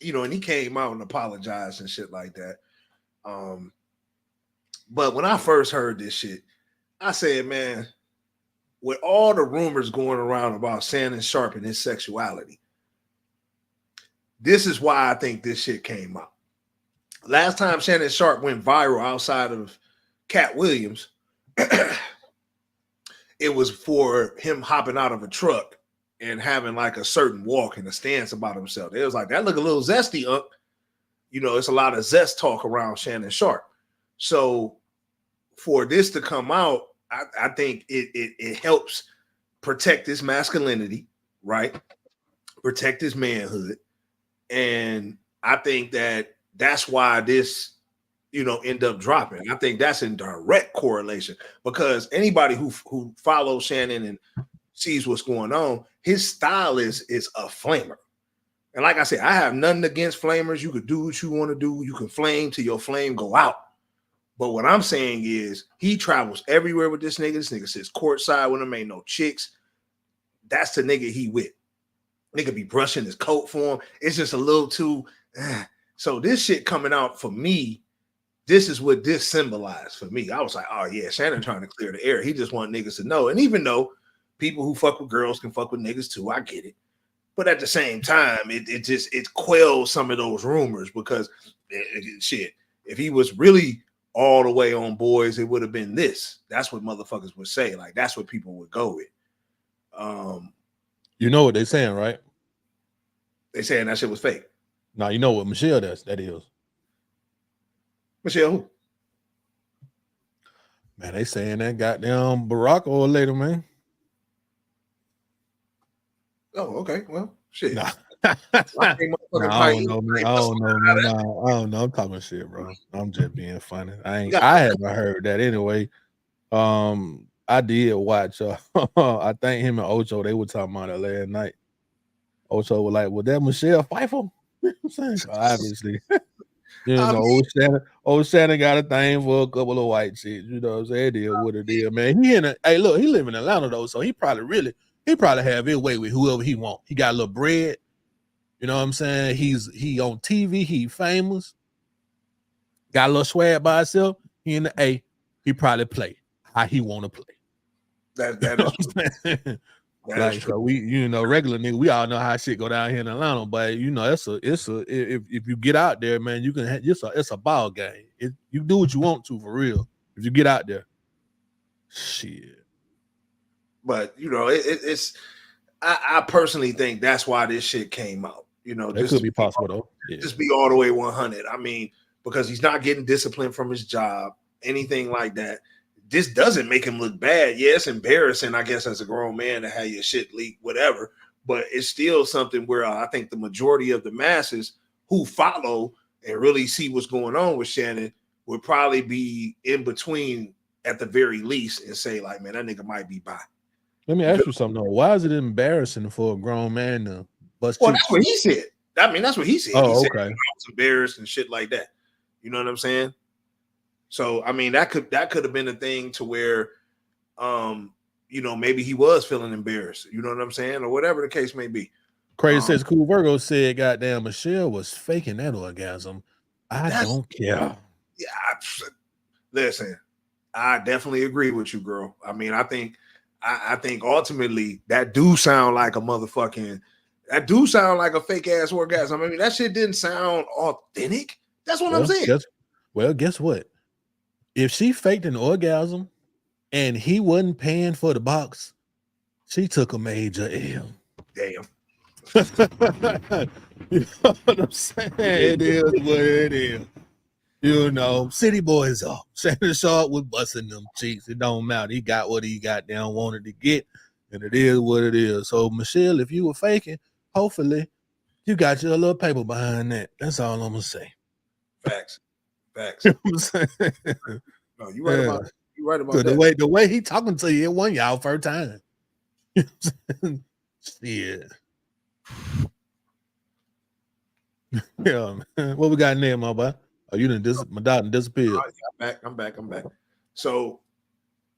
Speaker 2: and he came out and apologized and shit like that. But when I first heard this shit, I said, man, with all the rumors going around about Shannon Sharpe and his sexuality, this is why I think this shit came out. Last time Shannon Sharpe went viral outside of Cat Williams, it was for him hopping out of a truck and having like a certain walk and a stance about himself. It was like, that look a little zesty, it's a lot of zest talk around Shannon Sharpe. So for this to come out, I think it helps protect his masculinity, right? Protect his manhood. And I think that's why this, end up dropping. I think that's in direct correlation because anybody who follows Shannon and sees what's going on, his style is a flamer. And like I said, I have nothing against flamers. You could do what you want to do. You can flame till your flame go out. But what I'm saying is he travels everywhere with this nigga. This nigga sits courtside with him, ain't no chicks. That's the nigga he with. Nigga be brushing his coat for him. It's just a little too. So this shit coming out for me, this is what this symbolized for me. I was like, oh yeah, Shannon trying to clear the air. He just want niggas to know. And even though people who fuck with girls can fuck with niggas too, I get it. But at the same time, it quells some of those rumors because shit, if he was really all the way on boys, it would have been this. That's what motherfuckers would say. Like that's what people would go with.
Speaker 5: You know what they saying, right?
Speaker 2: They saying that shit was fake.
Speaker 5: Now you know what Michelle that is.
Speaker 2: Michelle who?
Speaker 5: Man, they saying that goddamn Barack old lady, man.
Speaker 2: Oh, okay. Well, shit.
Speaker 5: Nah. I don't know, man. I don't know. I'm talking shit, bro. I'm just being funny. I haven't heard that anyway. I did watch. I think him and Ocho, they were talking about it last night. Ocho was like, "Was that Michelle Pfeiffer?" I'm saying, obviously. Old Shannon got a thing for a couple of white chicks. You know what I'm saying? It is what it is, man. He live in Atlanta though, so he probably have his way with whoever he want. He got a little bread. You know what I'm saying? He on TV. He famous. Got a little swag by himself. He in the A. He probably play how he want to play.
Speaker 2: That is true.
Speaker 5: Like so we, regular nigga, we all know how shit go down here in Atlanta. But if you get out there, man, you can. It's a ball game. You do what you want to for real. If you get out there, shit.
Speaker 2: But it's. I personally think that's why this shit came out.
Speaker 5: It could be possible though. Yeah.
Speaker 2: Just be all the way 100. I mean, because he's not getting disciplined from his job, anything like that. This doesn't make him look bad. Yeah, it's embarrassing, I guess, as a grown man to have your shit leak, whatever. But it's still something where I think the majority of the masses who follow and really see what's going on with Shannon would probably be in between at the very least and say, like, man, that nigga might be bi.
Speaker 5: Let me ask you something though. Why is it embarrassing for a grown man to bust
Speaker 2: Well,
Speaker 5: cheeks?
Speaker 2: that's what he said. I mean, that's what he said.
Speaker 5: Oh,
Speaker 2: he said,
Speaker 5: okay.
Speaker 2: I was embarrassed and shit like that. You know what I'm saying? So, I mean, that could have been a thing to where, you know, maybe he was feeling embarrassed. You know what I'm saying? Or whatever the case may be.
Speaker 5: Crazy says Cool Virgo said, goddamn, Michelle was faking that orgasm. I don't care.
Speaker 2: Yeah, listen, I definitely agree with you, girl. I mean, I think ultimately that do sound like a motherfucking, that do sound like a fake ass orgasm. I mean, that shit didn't sound authentic. That's what I'm saying.
Speaker 5: Guess what? If she faked an orgasm and he wasn't paying for the box, she took a major L.
Speaker 2: Damn.
Speaker 5: You know what I'm saying? It is what it is. You know, city boys up. Shannon Sharpe was busting them cheeks. It don't matter. He got what he got down wanted to get, and it is what it is. So, Michelle, if you were faking, hopefully you got your little paper behind that. That's all I'm gonna say.
Speaker 2: Facts.
Speaker 5: You know what I'm saying?
Speaker 2: No, you right about you right about
Speaker 5: so
Speaker 2: that.
Speaker 5: The way he talking to you, it wasn't y'all first time. You know what I'm saying? Shit. Yeah, man. What we got in there, my boy? Oh, you didn't my dad disappeared.
Speaker 2: I'm back. So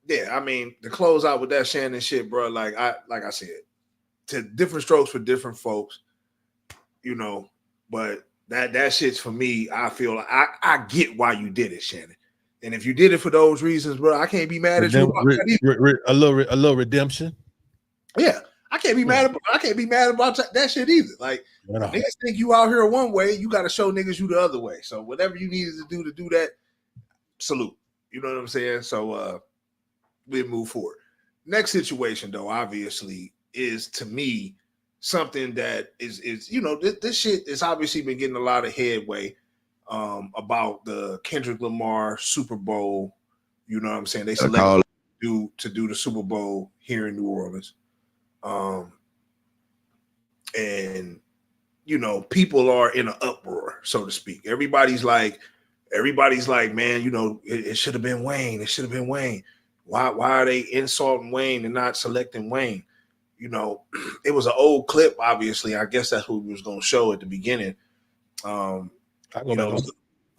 Speaker 2: yeah, I mean, to close out with that Shannon shit, bro, like I said, to different strokes for different folks, you know, but that shit's for me. I feel like I get why you did it, Shannon. And if you did it for those reasons, bro, I can't be mad at you.
Speaker 5: A little redemption.
Speaker 2: Yeah, I can't be mad about that shit either. Like, niggas think you out here one way, you got to show niggas you the other way. So whatever you needed to do that, salute. You know what I'm saying? So we'll move forward. Next situation, though, obviously, is to me something that is you know, this shit has obviously been getting a lot of headway about the Kendrick Lamar Super Bowl. You know what I'm saying? They selected to do the Super Bowl here in New Orleans. And you know, people are in an uproar, so to speak. Everybody's like, man, you know, it should have been Wayne. It should have been Wayne. Why are they insulting Wayne and not selecting Wayne? You know, it was an old clip, obviously. I guess that's what we was going to show at the beginning. You know,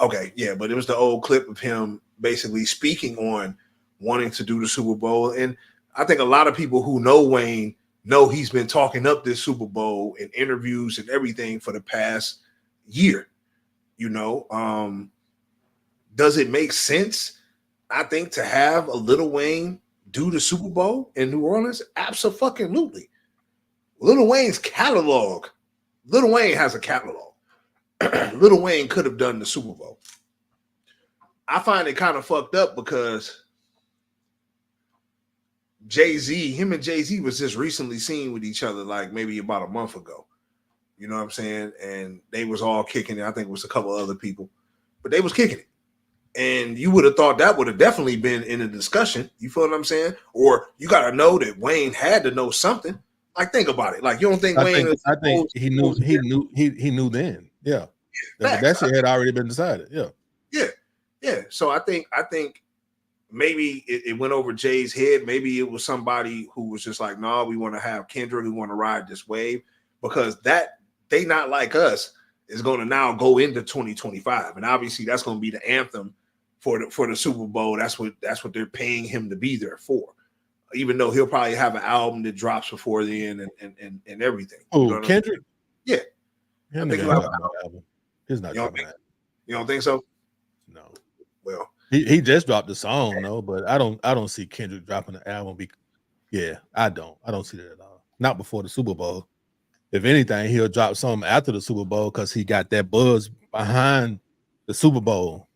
Speaker 2: okay, yeah, but it was the old clip of him basically speaking on wanting to do the Super Bowl. And I think a lot of people who know Wayne know he's been talking up this Super Bowl in interviews and everything for the past year. You know, does it make sense, I think, to have a Lil Wayne do the Super Bowl in New Orleans? Abso-fucking-lutely. Lil Wayne's catalog. Lil Wayne has a catalog. Lil Wayne could have done the Super Bowl. I find it kind of fucked up because him and Jay-Z was just recently seen with each other like maybe about a month ago. You know what I'm saying? And they was all kicking it. I think it was a couple other people, but they was kicking it. And you would have thought that would have definitely been in a discussion. You feel what I'm saying? Or you got to know that Wayne had to know something. Like, think about it. Like, you don't think Wayne?
Speaker 5: I think he knew then. Yeah, that shit had already been decided. Yeah.
Speaker 2: So I think maybe it went over Jay's head. Maybe it was somebody who was just like, "No, we want to have Kendrick. We want to ride this wave," because that They Not Like Us is going to now go into 2025, and obviously that's going to be the anthem for the Super Bowl. That's what they're paying him to be there for. Even though he'll probably have an album that drops before then and everything.
Speaker 5: Oh,
Speaker 2: you know
Speaker 5: Kendrick?
Speaker 2: Yeah.
Speaker 5: I think he'll have an album. He's not dropping that.
Speaker 2: You don't think so?
Speaker 5: No.
Speaker 2: Well,
Speaker 5: he just dropped the song, though, but I don't see Kendrick dropping the album. I don't see that at all. Not before the Super Bowl. If anything, he'll drop something after the Super Bowl because he got that buzz behind the Super Bowl.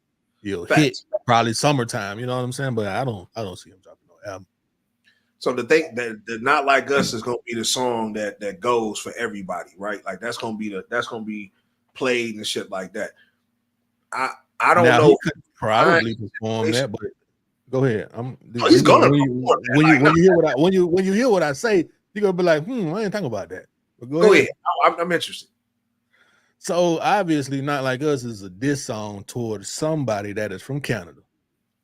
Speaker 5: He'll hit probably summertime, you know what I'm saying? But I don't see him dropping no album.
Speaker 2: So the thing that Not Like Us is going to be the song that goes for everybody, right? Like that's going to be played and shit like that. I don't know.
Speaker 5: He could probably perform that, but go ahead.
Speaker 2: He's gonna
Speaker 5: when you hear what I say, you're gonna be like, I ain't talking about that. But go ahead.
Speaker 2: I'm interested.
Speaker 5: So obviously, Not Like Us is a diss song towards somebody that is from Canada.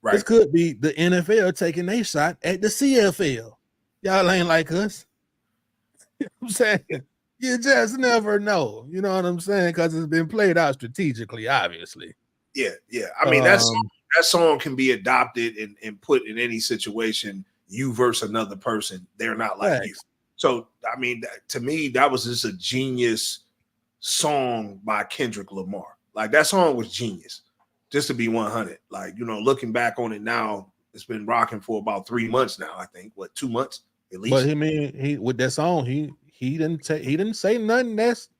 Speaker 2: Right.
Speaker 5: This could be the NFL taking a shot at the CFL. Y'all ain't like us. You know what I'm saying? You just never know. You know what I'm saying? Because it's been played out strategically, obviously.
Speaker 2: Yeah. I mean, that song can be adopted and put in any situation. You versus another person, they're not like you. So, I mean, to me, that was just a genius song by Kendrick Lamar. Like, that song was genius, just to be 100. Like, you know, looking back on it now, it's been rocking for about 3 months now, I think. What, 2 months at least?
Speaker 5: But I mean, he with that song, he didn't say nothing that's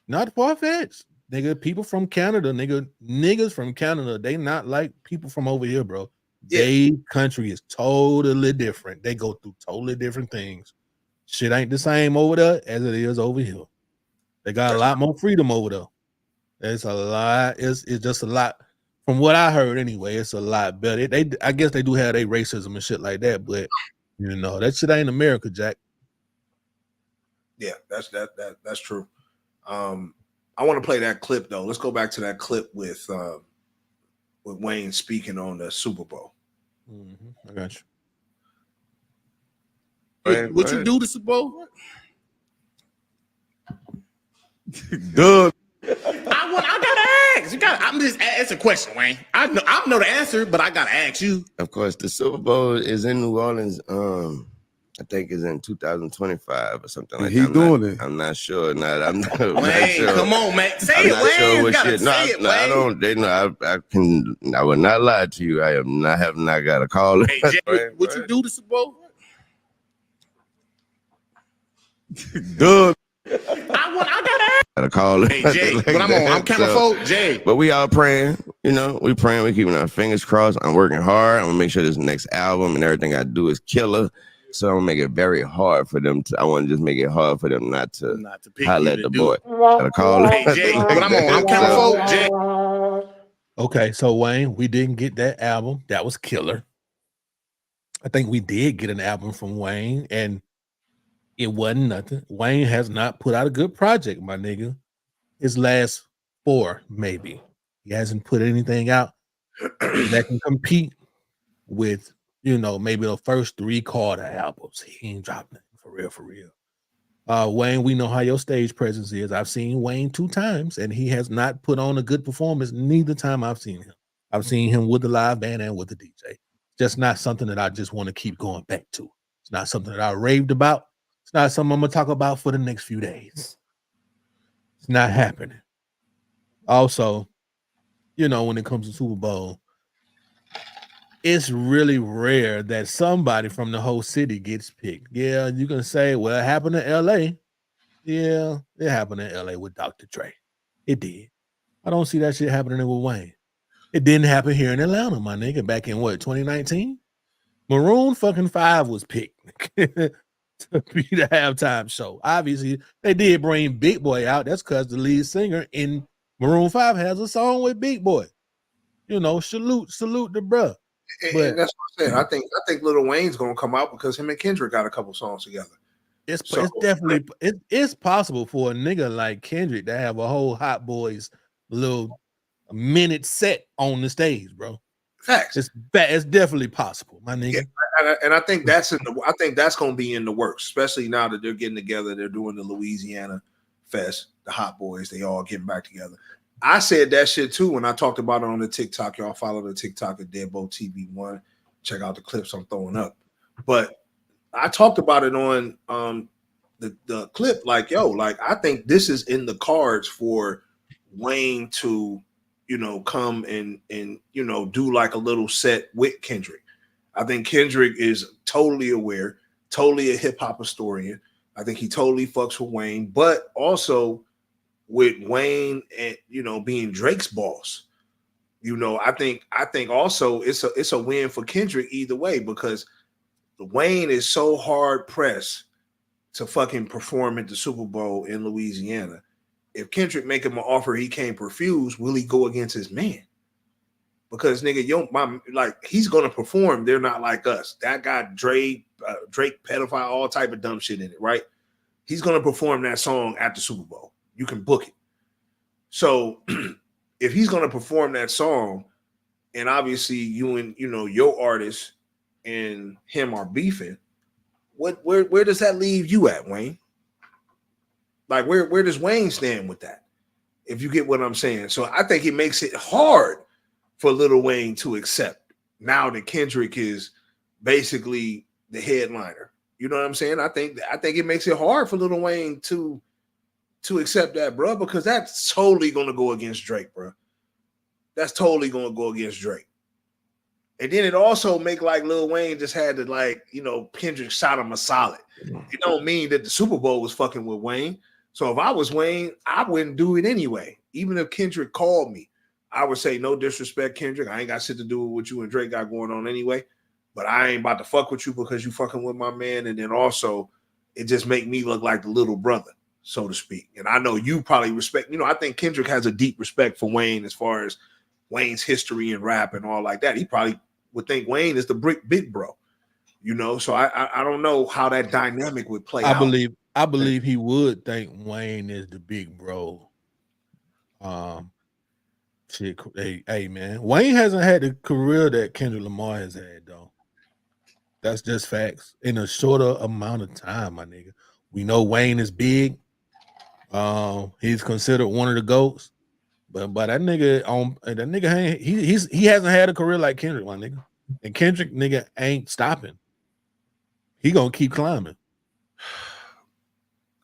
Speaker 5: not far-fetched. Nigga, people from Canada, niggas from Canada, they not like people from over here, bro.
Speaker 2: Yeah.
Speaker 5: They country is totally different. They go through totally different things. Shit ain't the same over there as it is over here. They got a lot more freedom over there. It's a lot. It's just a lot. From what I heard, anyway, it's a lot better. I guess they do have their racism and shit like that, but you know that shit ain't America, Jack.
Speaker 2: Yeah, that's true. I want to play that clip though. Let's go back to that clip with Wayne speaking on the Super Bowl.
Speaker 5: Mm-hmm. I got you.
Speaker 7: What you do to Super Bowl?
Speaker 6: Good.
Speaker 7: I gotta ask. I'm just asking a question, Wayne. I know the answer, but I gotta ask you.
Speaker 8: Of course, the Super Bowl is in New Orleans. I think it's in 2025 or something like that.
Speaker 6: He's doing it.
Speaker 8: I'm not sure. I'm not
Speaker 7: Wayne,
Speaker 8: sure.
Speaker 7: come on, man. Say
Speaker 8: I'm
Speaker 7: it,
Speaker 8: not
Speaker 7: Wayne.
Speaker 8: sure what
Speaker 7: Gotta
Speaker 8: shit.
Speaker 7: say it, Wayne.
Speaker 8: I don't. They know. I will not lie to you. I have not got a call.
Speaker 7: Hey, Jay, what you do to Super Bowl?
Speaker 6: Good.
Speaker 7: I
Speaker 8: Got a call.
Speaker 7: Hey, Jay,
Speaker 8: like
Speaker 7: but I'm camera folk, Jay.
Speaker 8: But we all praying. You know, we praying. We keeping our fingers crossed. I'm working hard. I'm gonna make sure this next album and everything I do is killer. So I'm gonna make it very hard for them to. I want to just make it hard for them not to holler at the boy. Got a call.
Speaker 7: Hey, Jay, but I'm camera folk, Jay.
Speaker 5: Okay, so Wayne, we didn't get that album. That was killer. I think we did get an album from Wayne, and it wasn't nothing. Wayne has not put out a good project, my nigga. His last 4, maybe. He hasn't put anything out that can compete with, you know, maybe the first 3 Carter albums. He ain't dropped nothing for real. Wayne, we know how your stage presence is. I've seen Wayne 2 times, and he has not put on a good performance neither time I've seen him. I've seen him with the live band and with the DJ. Just not something that I just want to keep going back to. It's not something that I raved about. It's not something I'm going to talk about for the next few days. It's not happening. Also, you know, when it comes to Super Bowl, it's really rare that somebody from the whole city gets picked. Yeah, you can say, well, it happened in L.A. Yeah, it happened in L.A. with Dr. Dre. It did. I don't see that shit happening with Wayne. It didn't happen here in Atlanta, my nigga, back in, 2019? Maroon fucking 5 was picked to be the halftime show. Obviously, they did bring Big Boy out. That's because the lead singer in Maroon 5 has a song with Big Boy. You know, salute the bruh.
Speaker 2: And that's what I said. I think Lil Wayne's gonna come out because him and Kendrick got a couple songs together.
Speaker 5: It's definitely it's possible for a nigga like Kendrick to have a whole Hot Boys little minute set on the stage, bro.
Speaker 2: Facts.
Speaker 5: It's definitely possible, my nigga.
Speaker 2: Yeah, and I think that's going to be in the works, especially now that they're getting together. They're doing the Louisiana Fest, the Hot Boys. They all getting back together. I said that shit too when I talked about it on the TikTok. Y'all follow the TikTok at Deadbolt TV1. Check out the clips I'm throwing up. But I talked about it on the clip. Like, yo, like I think this is in the cards for Wayne to, you know, come and you know, do like a little set with Kendrick. I think Kendrick is totally aware, totally a hip hop historian. I think he totally fucks with Wayne, but also with Wayne and, you know, being Drake's boss. You know, I think also it's a win for Kendrick either way, because Wayne is so hard pressed to fucking perform at the Super Bowl in Louisiana. If Kendrick make him an offer he can't refuse, will he go against his man? Because nigga, he's gonna perform. They're not like us. That got Drake pedophile, all type of dumb shit in it, right? He's gonna perform that song at the Super Bowl. You can book it. So if he's gonna perform that song, and obviously you and your artist and him are beefing, where does that leave you at, Wayne? Like where does Wayne stand with that? If you get what I'm saying. So I think it makes it hard for Lil Wayne to accept now that Kendrick is basically the headliner. You know what I'm saying? I think it makes it hard for Lil Wayne to accept that, bro, because that's totally gonna go against Drake, bro. That's totally gonna go against Drake. And then it also make like Lil Wayne just had to Kendrick shot him a solid. It don't mean that the Super Bowl was fucking with Wayne. So if I was Wayne, I wouldn't do it anyway. Even if Kendrick called me, I would say no disrespect, Kendrick. I ain't got shit to do with what you and Drake got going on anyway. But I ain't about to fuck with you because you fucking with my man. And then also, it just make me look like the little brother, so to speak. And I know you probably respect. I think Kendrick has a deep respect for Wayne as far as Wayne's history and rap and all like that. He probably would think Wayne is the big bro. So I don't know how that dynamic would play out.
Speaker 5: I believe he would think Wayne is the big bro. Hey man, Wayne hasn't had the career that Kendrick Lamar has had though. That's just facts. In a shorter amount of time, my nigga. We know Wayne is big. He's considered one of the GOATs. But that nigga he hasn't had a career like Kendrick, my nigga. And Kendrick nigga ain't stopping. He gonna keep climbing.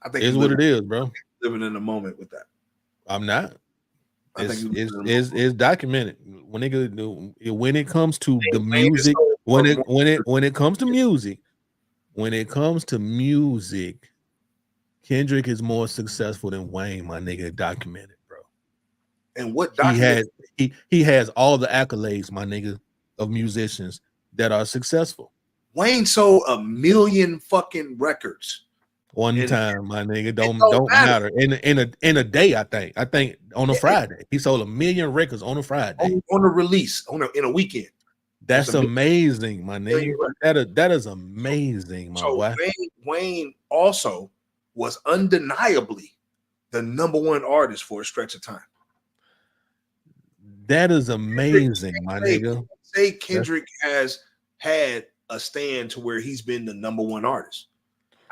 Speaker 2: I think
Speaker 5: it's what it is, bro.
Speaker 2: Living in the moment with that.
Speaker 5: I'm not. It's documented. When it comes to the music, when it comes to music, Kendrick is more successful than Wayne, my nigga. Documented, bro.
Speaker 2: And what
Speaker 5: he has all the accolades, my nigga, of musicians that are successful.
Speaker 2: Wayne sold 1 million fucking records.
Speaker 5: One time, my nigga, don't matter. In a day, I think on a Friday, he sold 1 million records on a Friday.
Speaker 2: On a release, in a weekend.
Speaker 5: That's amazing, my nigga. That is amazing, my boy.
Speaker 2: Wayne also was undeniably the #1 artist for a stretch of time.
Speaker 5: That is amazing, my nigga.
Speaker 2: Say Kendrick has had a stand to where he's been the #1 artist.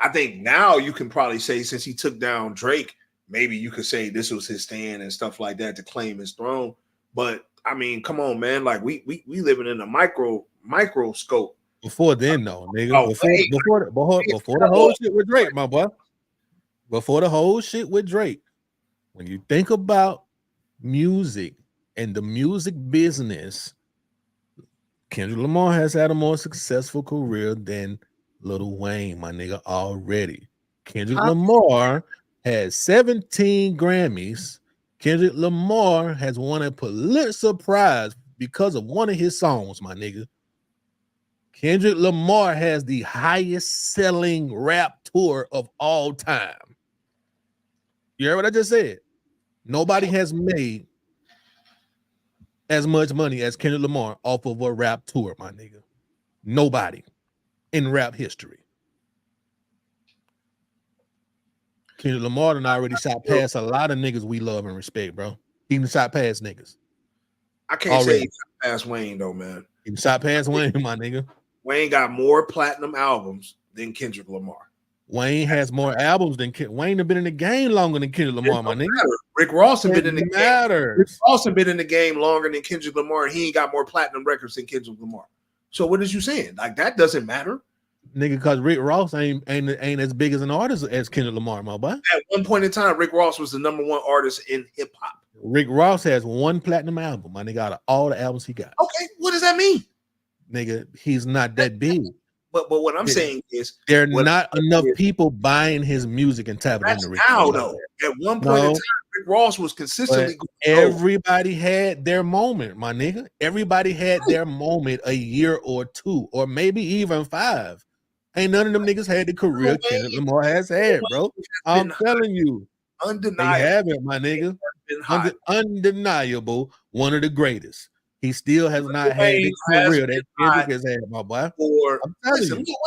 Speaker 2: I think now you can probably say, since he took down Drake, maybe you could say this was his stand and stuff like that to claim his throne. But I mean, come on, man. Like we living in a microscope.
Speaker 5: Before then, though, nigga. Before the whole shit with Drake, my boy. Before the whole shit with Drake. When you think about music and the music business, Kendrick Lamar has had a more successful career than Lil Wayne, my nigga, already. Kendrick Lamar has 17 Grammys. Kendrick Lamar has won a Pulitzer Prize because of one of his songs, my nigga. Kendrick Lamar has the highest selling rap tour of all time. You heard what I just said? Nobody has made as much money as Kendrick Lamar off of a rap tour, my nigga. Nobody in rap history. Kendrick Lamar done already shot past a lot of niggas we love and respect, bro. He done shot past niggas.
Speaker 2: I can't say he shot past Wayne, though, man.
Speaker 5: He done shot past Wayne, my nigga.
Speaker 2: Wayne got more platinum albums than Kendrick Lamar.
Speaker 5: Wayne has more albums than Wayne have been in the game longer than Kendrick Lamar, my nigga.
Speaker 2: Rick Ross has been in the game. Rick Ross has been in the game longer than Kendrick Lamar, and he ain't got more platinum records than Kendrick Lamar. So what is you saying? Like, that doesn't matter,
Speaker 5: nigga, because Rick Ross ain't as big as an artist as Kendrick Lamar, my boy.
Speaker 2: At one point in time, Rick Ross was the #1 artist in hip hop.
Speaker 5: Rick Ross has 1 platinum album, my nigga, out of all the albums he got.
Speaker 2: Okay, what does that mean?
Speaker 5: Nigga, he's not that big.
Speaker 2: But what I'm saying is
Speaker 5: there are not enough people buying his music and tapping into Rick
Speaker 2: now,
Speaker 5: Ross.
Speaker 2: Though. At one point in time, Rick Ross was consistently
Speaker 5: everybody had their moment, my nigga. Everybody had their moment a year or 2, or maybe even 5. Ain't none of them niggas had the career Kendrick Lamar has had, bro. I'm telling you.
Speaker 2: Undeniable.
Speaker 5: They haven't, my nigga. Undeniable. One of the greatest. He still has not had the career that Kendrick has had, my boy.
Speaker 2: Lil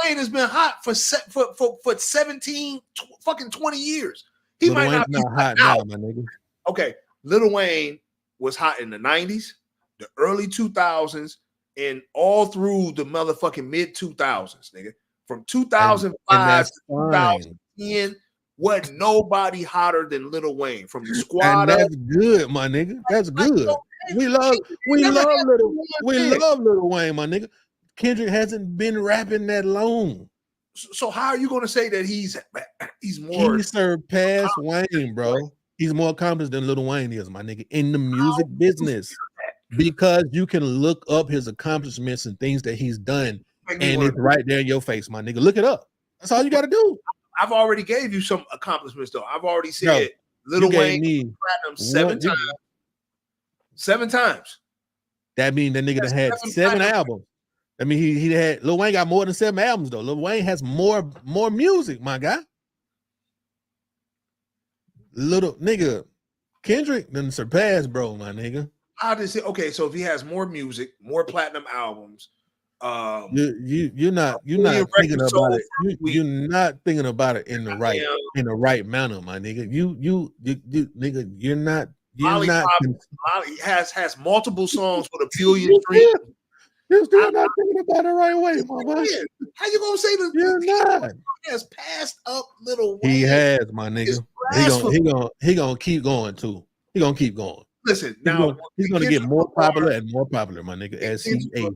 Speaker 2: Wayne has been hot for 17 fucking 20 years. He might not be
Speaker 5: hot now, my nigga.
Speaker 2: Okay, Lil Wayne was hot in the 90s, the early 2000s, and all through the motherfucking mid 2000s, nigga. From 2005
Speaker 5: that's
Speaker 2: to
Speaker 5: fine.
Speaker 2: 2010, wasn't nobody hotter than Lil Wayne. From the
Speaker 5: And
Speaker 2: squad up.
Speaker 5: that's good, my nigga. That's good. We love
Speaker 2: never had
Speaker 5: Little
Speaker 2: one
Speaker 5: Lil Wayne, my nigga. Kendrick hasn't been rapping that long.
Speaker 2: So how are you going to say that he's more?
Speaker 5: He surpassed Wayne, bro. He's more accomplished than Lil Wayne is, my nigga, in the music business. Because you can look up his accomplishments and things that he's done, and it's right there in your face, my nigga. Look it up. That's all you got to do.
Speaker 2: I've already gave you some accomplishments, though. I've already said Lil Wayne platinum 7 times. 7 times.
Speaker 5: That means that nigga that had 7 albums. I mean, he had Lil Wayne got more than 7 albums though. Lil Wayne has more music, my guy. Little nigga, Kendrick done surpassed, bro, my nigga.
Speaker 2: How does it? Okay, so if he has more music, more platinum albums,
Speaker 5: you're not thinking about it. You're not thinking about it in the right manner, my nigga. You nigga, you're not.
Speaker 2: Molly has multiple songs with a billion streams.
Speaker 5: You're still not thinking about it the right way, my boy.
Speaker 2: How you gonna say that?
Speaker 5: You're not.
Speaker 2: Has passed up Lil Wayne.
Speaker 5: He has, my nigga. He gonna keep going too. He gonna keep going.
Speaker 2: Listen,
Speaker 5: he's gonna get more popular and more popular, my nigga, as he ages.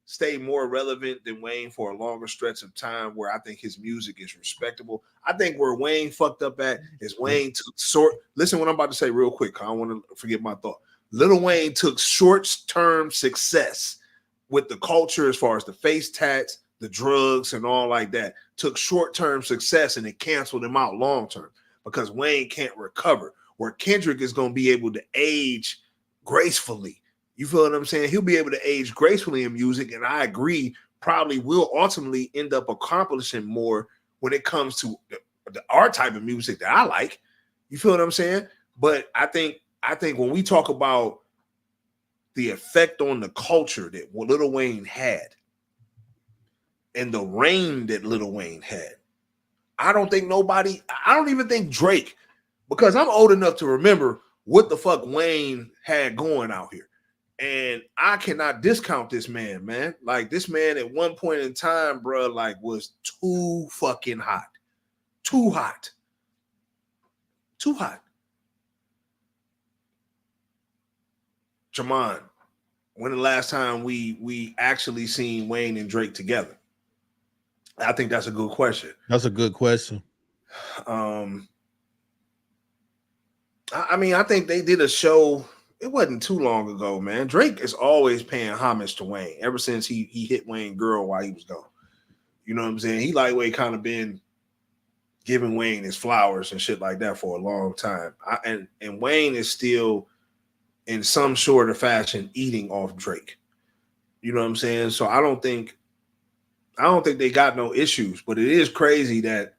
Speaker 2: Stay more relevant than Wayne for a longer stretch of time, where I think his music is respectable. I think where Wayne fucked up at is Wayne took listen what I'm about to say real quick. I don't want to forget my thought. Lil Wayne took short-term success with the culture as far as the face tats, the drugs, and all like that. Took short-term success and it canceled him out long-term because Wayne can't recover. Where Kendrick is going to be able to age gracefully. You feel what I'm saying? He'll be able to age gracefully in music, and I agree, probably will ultimately end up accomplishing more when it comes to our type of music that I like. You feel what I'm saying? But I think when we talk about the effect on the culture that Lil Wayne had and the reign that Lil Wayne had, I don't even think Drake, because I'm old enough to remember what the fuck Wayne had going out here. And I cannot discount this man, man. Like, this man at one point in time, bro, like, was too fucking hot. Too hot. Too hot. Jamon, when the last time we actually seen Wayne and Drake together? I think that's a good question.
Speaker 5: That's a good question.
Speaker 2: I mean, I think they did a show. It wasn't too long ago, man. Drake is always paying homage to Wayne ever since he hit Wayne girl while he was gone. You know what I'm saying? He lightweight kind of been giving Wayne his flowers and shit like that for a long time. And Wayne is still in some sort of fashion eating off Drake. You know what I'm saying? So I don't think they got no issues, but it is crazy that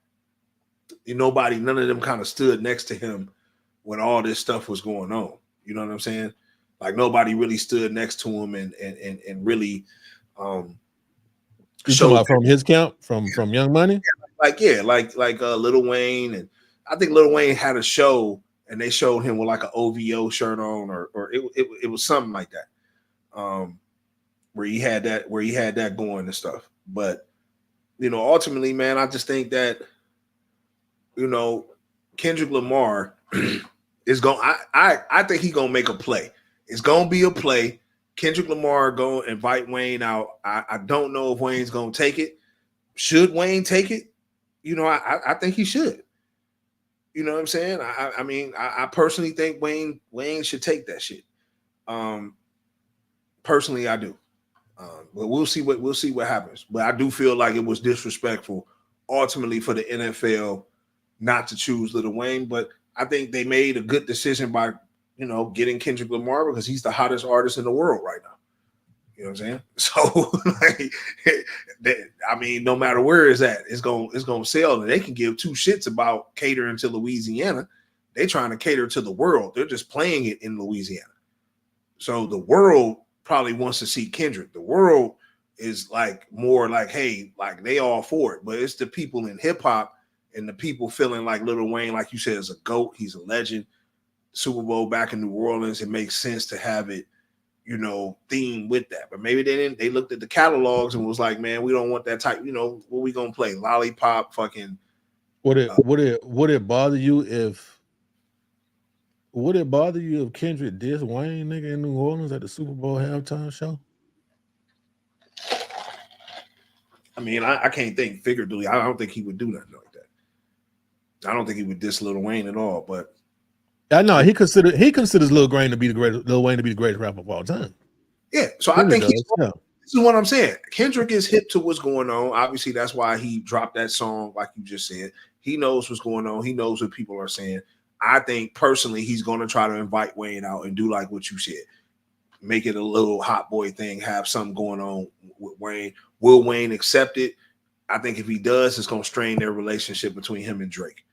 Speaker 2: none of them kind of stood next to him when all this stuff was going on. You know what I'm saying? Like, nobody really stood next to him and really
Speaker 5: you talking about from his camp, from Young Money?
Speaker 2: Like Lil Wayne, and I think Lil Wayne had a show and they showed him with like an OVO shirt on, or it was something like that. Where he had that going and stuff. But ultimately, man, I just think that Kendrick Lamar is going. I think he's gonna make a play. It's gonna be a play. Kendrick Lamar go invite Wayne out. I don't know if Wayne's gonna take it. Should Wayne take it? I think he should. You know what I'm saying? I mean, I personally think Wayne should take that shit. Personally, I do. But we'll see what happens. But I do feel like it was disrespectful ultimately for the NFL not to choose Lil Wayne. But I think they made a good decision by, getting Kendrick Lamar because he's the hottest artist in the world right now. You know what I'm saying? So, I mean, no matter where it's at, it's gonna sell. And they can give two shits about catering to Louisiana. They're trying to cater to the world. They're just playing it in Louisiana. So the world probably wants to see Kendrick. The world is like more like, hey, like they all for it. But it's the people in hip hop and the people feeling like Lil Wayne, like you said, is a GOAT. He's a legend. Super Bowl back in New Orleans, it makes sense to have it, you know, themed with that. But maybe they didn't. They looked at the catalogs and was like, man, we don't want that type. You know, what we gonna play? Lollipop, fucking.
Speaker 5: Would it bother you if? Would it bother you if Kendrick dissed Wayne nigga in New Orleans at the Super Bowl halftime show?
Speaker 2: I mean, I can't think figuratively. I don't think he would do nothing like that. I don't think he would diss Lil Wayne at all. But
Speaker 5: I know he considers Lil Wayne to be the greatest rapper of all time.
Speaker 2: Yeah, so I think this is what I'm saying. Kendrick is hip to what's going on. Obviously, that's why he dropped that song, like you just said. He knows what's going on. He knows what people are saying. I think personally, he's going to try to invite Wayne out and do like what you said. Make it a little hot boy thing, have something going on with Wayne. Will Wayne accept it? I think if he does, it's going to strain their relationship between him and Drake.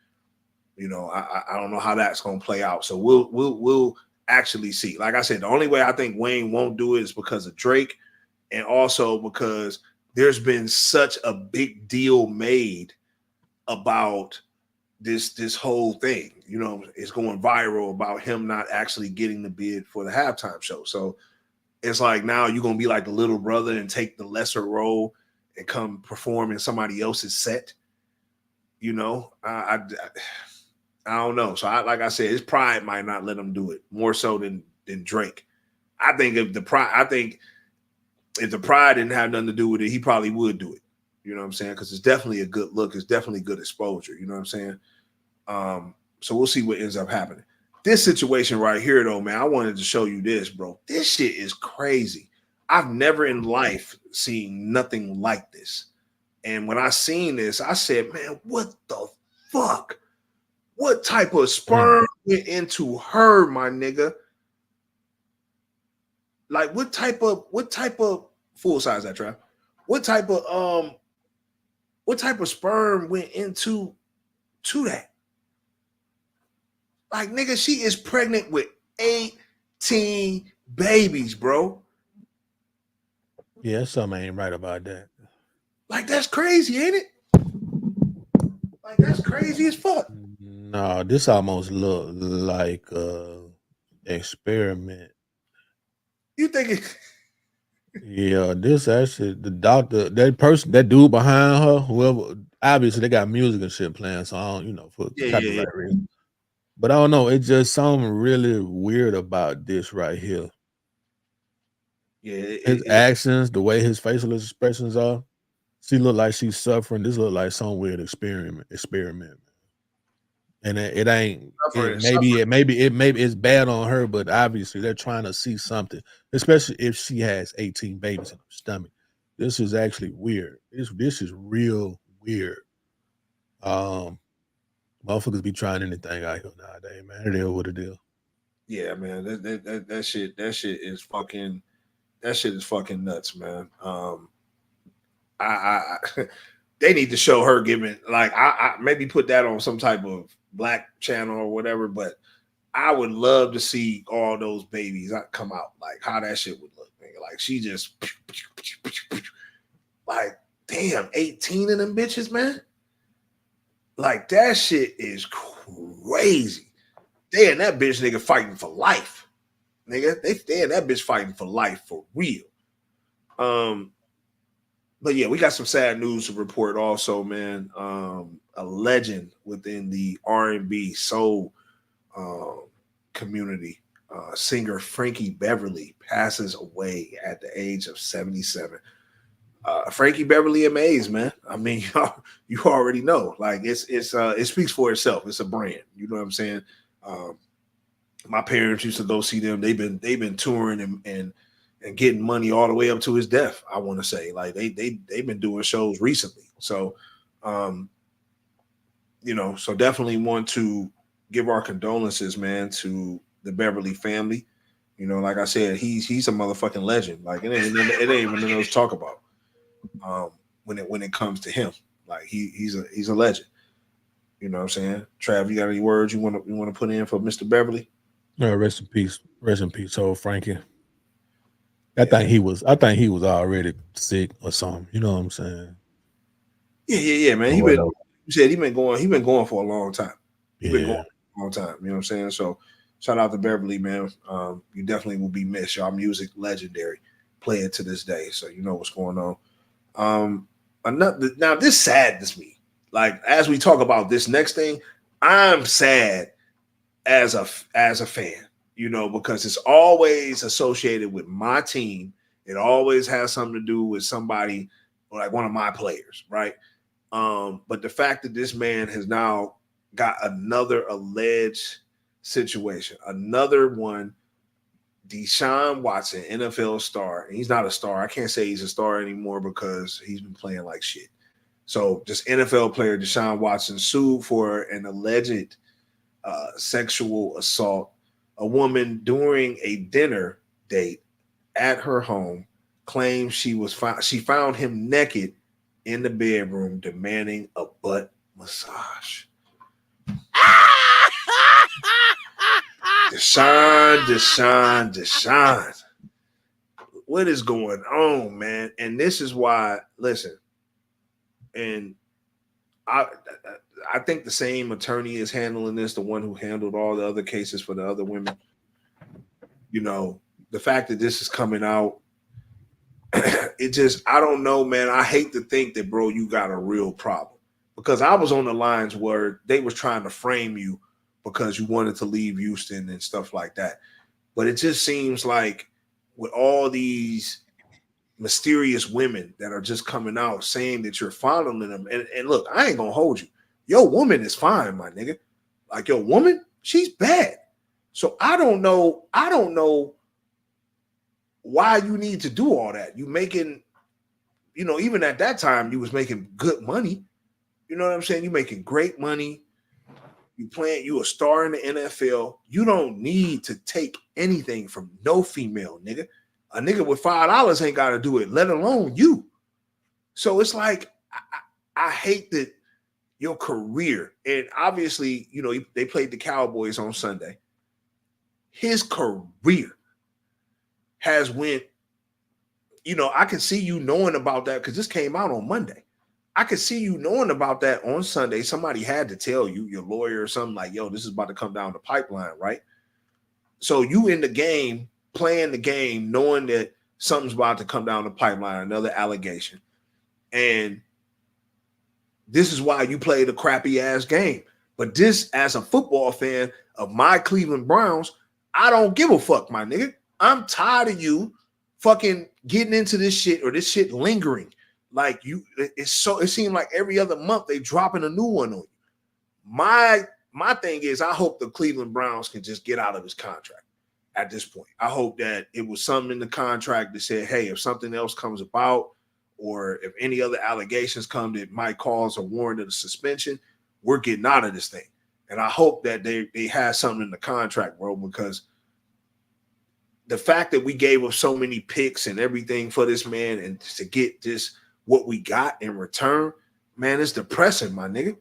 Speaker 2: You know, I don't know how that's going to play out. So we'll actually see. Like I said, the only way I think Wayne won't do it is because of Drake, and also because there's been such a big deal made about this whole thing. You know, it's going viral about him not actually getting the bid for the halftime show. So it's like now you're gonna be like the little brother and take the lesser role and come perform in somebody else's set. You know, I don't know. So like I said, his pride might not let him do it more so than Drake. I think if the pride didn't have nothing to do with it, he probably would do it. You know what I'm saying? Because it's definitely a good look. It's definitely good exposure. You know what I'm saying? So we'll see what ends up happening. This situation right here, though, man, I wanted to show you this, bro. This shit is crazy. I've never in life seen nothing like this. And when I seen this, I said, man, what the fuck? What type of sperm went into her, my nigga? Like, what type of full size that trap? What type of sperm went into that? Like, nigga, she is pregnant with 18 babies, bro.
Speaker 5: Yeah, something ain't right about that.
Speaker 2: Like, that's crazy, ain't it? Like, that's crazy as fuck.
Speaker 5: No, this almost look like experiment.
Speaker 2: You think it?
Speaker 5: Yeah, this actually the doctor, that dude behind her, whoever, obviously they got music and shit playing, so I don't, you know, for copyright reasons. But I don't know, it's just something really weird about this right here.
Speaker 2: Yeah,
Speaker 5: his actions, the way his facial expressions are. She look like she's suffering. This look like some weird experiment. And it ain't. Maybe it's bad on her, but obviously they're trying to see something, especially if she has 18 babies in her stomach. This is actually weird. This is real weird. Motherfuckers be trying anything out here nowadays, man. It is what it is.
Speaker 2: Yeah, man. That shit is fucking. That shit is fucking nuts, man. They need to show her giving, like, I maybe put that on some type of black channel or whatever, but I would love to see all those babies come out, like how that shit would look, nigga. Like, she just like, damn, 18 of them bitches, man. Like, that shit is crazy. They and that bitch nigga fighting for life. Nigga, they and that bitch fighting for life for real. But yeah, we got some sad news to report also, man. A legend within the R&B soul community, singer Frankie Beverly passes away at the age of 77. Frankie Beverly and Maze, man. I mean, you already know. Like, it speaks for itself. It's a brand. You know what I'm saying? My parents used to go see them. They've been touring and getting money all the way up to his death. I want to say, like, they've been doing shows recently. So, you know, so definitely want to give our condolences, man, to the Beverly family. You know, like I said, he's a motherfucking legend. Like, it ain't even nothing else to talk about. When it comes to him, like, he's a legend. You know what I'm saying? Trav, you got any words you want to put in for Mr. Beverly?
Speaker 5: No, rest in peace, old Frankie. I think he was already sick or something. You know what I'm saying?
Speaker 2: Yeah, man. He been going for a long time. He's been going for a long time. You know what I'm saying? So Shout out to Beverly, man. You definitely will be missed. Y'all music legendary. Play it to this day, so you know what's going on. Another now this saddens me. Like as we talk about this next thing, I'm sad as a fan, you know, because it's always associated with my team. It always has something to do with somebody like one of my players, right? But the fact that this man has now got another alleged situation, another one, Deshaun Watson, NFL star, and he's not a star. I can't say he's a star anymore because he's been playing like shit. So just NFL player Deshaun Watson sued for an alleged sexual assault. A woman during a dinner date at her home claims she found him naked in the bedroom demanding a butt massage. Deshaun. What is going on, man? And this is why, listen, and I think the same attorney is handling this, the one who handled all the other cases for the other women. You know, the fact that this is coming out, it just, I don't know, man. I hate to think that, bro, you got a real problem. Because I was on the lines where they was trying to frame you because you wanted to leave Houston and stuff like that. But it just seems like with all these mysterious women that are just coming out saying that you're following them. And look, I ain't going to hold you. Your woman is fine, my nigga. Like your woman, she's bad. So I don't know why you need to do all that. You making, you know, even at that time, you was making good money. You know what I'm saying? You making great money. You a star in the NFL. You don't need to take anything from no female, nigga. A nigga with $5 ain't got to do it, let alone you. So it's like, I hate that your career, and obviously, you know, they played the Cowboys on Sunday. His career has went, you know, I can see you knowing about that because this came out on Monday. I could see you knowing about that on Sunday. Somebody had to tell you, your lawyer or something like, yo, this is about to come down the pipeline, right? So you in the game, playing the game, knowing that something's about to come down the pipeline, another allegation. And this is why you played a crappy ass game. But this, as a football fan of my Cleveland Browns, I don't give a fuck, my nigga. I'm tired of you fucking getting into this shit or this shit lingering. Like it seemed like every other month they dropping a new one on you. My thing is, I hope the Cleveland Browns can just get out of his contract at this point. I hope that it was something in the contract that said, hey, if something else comes about or if any other allegations come that might cause a warrant of suspension, we're getting out of this thing. And I hope that they have something in the contract, bro, because the fact that we gave up so many picks and everything for this man and to get this, what we got in return, man, it's depressing, my nigga.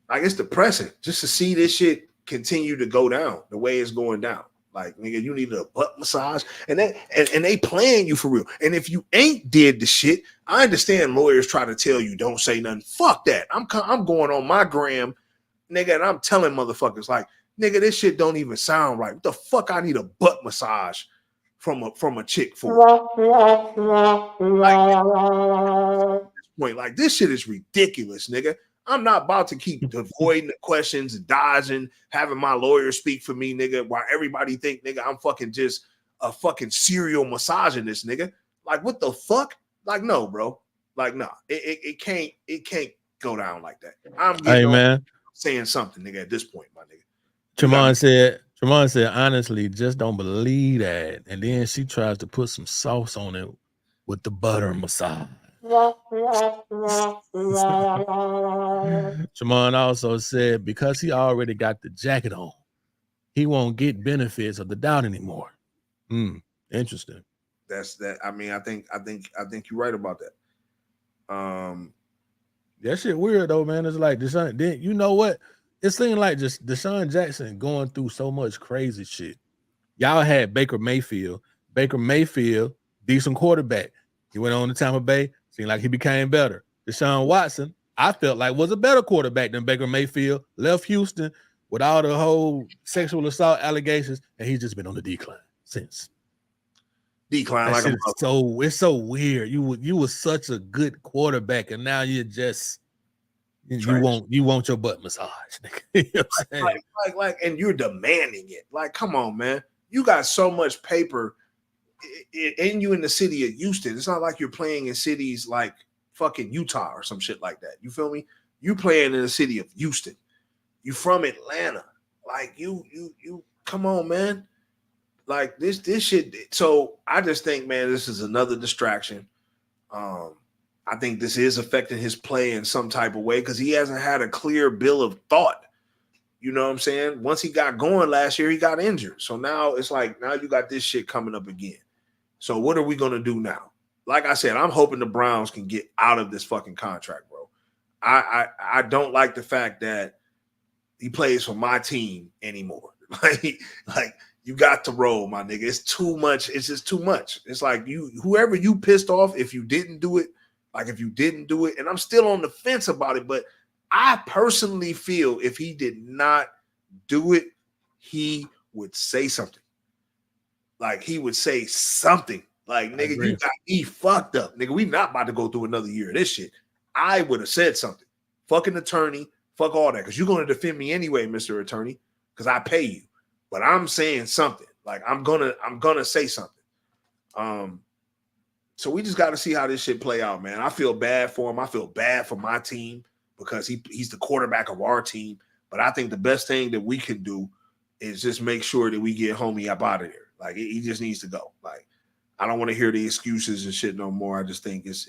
Speaker 2: Like, it's depressing just to see this shit continue to go down the way it's going down. Like, nigga, you need a butt massage, and they playing you for real. And if you ain't did the shit, I understand lawyers try to tell you don't say nothing. Fuck that. I'm going on my gram, nigga, and I'm telling motherfuckers like, nigga, this shit don't even sound right. What the fuck? I need a butt massage from a chick for? Like this shit is ridiculous, nigga. I'm not about to keep avoiding the questions and dodging, having my lawyer speak for me, nigga, while everybody think, nigga, I'm fucking just a fucking serial misogynist, nigga. Like, what the fuck? Like, no, bro. Like, no, it can't go down like that. I'm saying something, nigga, at this point, my nigga.
Speaker 5: Tremont said, honestly, just don't believe that. And then she tries to put some sauce on it with the butter massage. Tremont also said, because he already got the jacket on, he won't get benefits of the doubt anymore. Interesting.
Speaker 2: That's that. I mean, I think you're right about that.
Speaker 5: That shit weird though, man. It's like Deshaun. Then you know what? It seemed like just Deshaun Jackson going through so much crazy shit. Y'all had Baker Mayfield, decent quarterback. He went on to Tampa Bay. Seemed like he became better. Deshaun Watson, I felt like was a better quarterback than Baker Mayfield. Left Houston, with all the whole sexual assault allegations, and he's just been on the decline since.
Speaker 2: Decline
Speaker 5: That
Speaker 2: like
Speaker 5: shit it's so weird. You were such a good quarterback, and now you're just you want your butt massage, nigga. You know what I'm saying?
Speaker 2: Like, and you're demanding it. Like, come on, man. You got so much paper, and you in the city of Houston. It's not like you're playing in cities like fucking Utah or some shit like that. You feel me? You playing in the city of Houston. You from Atlanta. Like, you come on, man. Like this shit. So I just think, man, this is another distraction. I think this is affecting his play in some type of way because he hasn't had a clear bill of thought. You know what I'm saying? Once he got going last year, he got injured. So now it's like, now you got this shit coming up again. So what are we going to do now? Like I said, I'm hoping the Browns can get out of this fucking contract, bro. I don't like the fact that he plays for my team anymore. Like you got to roll, my nigga. It's too much. It's just too much. It's like whoever you pissed off, if you didn't do it, and I'm still on the fence about it, but I personally feel if he did not do it, he would say something. Like he would say something. Like, nigga, you got me fucked up. Nigga, we not about to go through another year of this shit. I would have said something. Fucking attorney, fuck all that. Because you're going to defend me anyway, Mr. Attorney, because I pay you. But I'm saying something. Like, I'm gonna say something. So we just got to see how this shit play out, man. I feel bad for him. I feel bad for my team because he's the quarterback of our team. But I think the best thing that we can do is just make sure that we get homie up out of there. Like, he just needs to go. Like, I don't want to hear the excuses and shit no more. I just think it's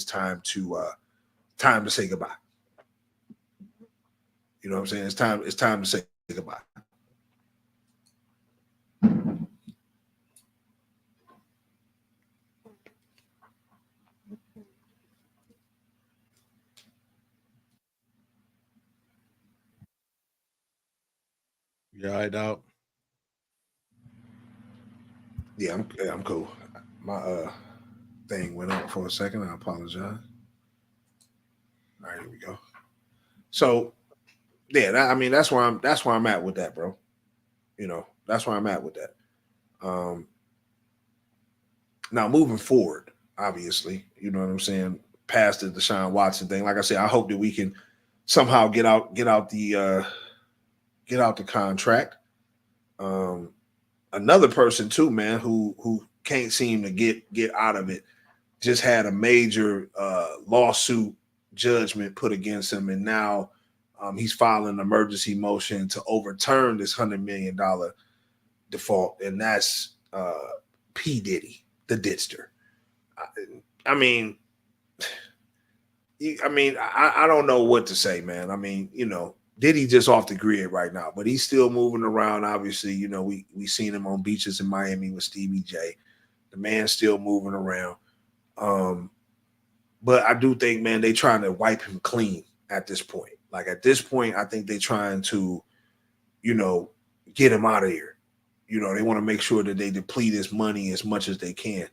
Speaker 2: time to say goodbye. You know what I'm saying? It's time to say goodbye.
Speaker 5: You all right, dog?
Speaker 2: Yeah, I'm cool. My thing went up for a second. I apologize. All right, here we go. So, yeah, that's where I'm at with that, bro. You know, that's where I'm at with that. Now moving forward, obviously, you know what I'm saying, past the Deshaun Watson thing. Like I said, I hope that we can somehow get out the contract. Another person too, man, who can't seem to get out of it, just had a major lawsuit judgment put against him, and now he's filing an emergency motion to overturn this $100 million default, and that's P. Diddy, the Didster. I don't know what to say, man. I mean, you know, Diddy just off the grid right now, but he's still moving around. Obviously, you know, we seen him on beaches in Miami with Stevie J. The man's still moving around. But I do think, man, they trying to wipe him clean at this point. Like at this point, I think they trying to, you know, get him out of here. You know, they want to make sure that they deplete his money as much as they can.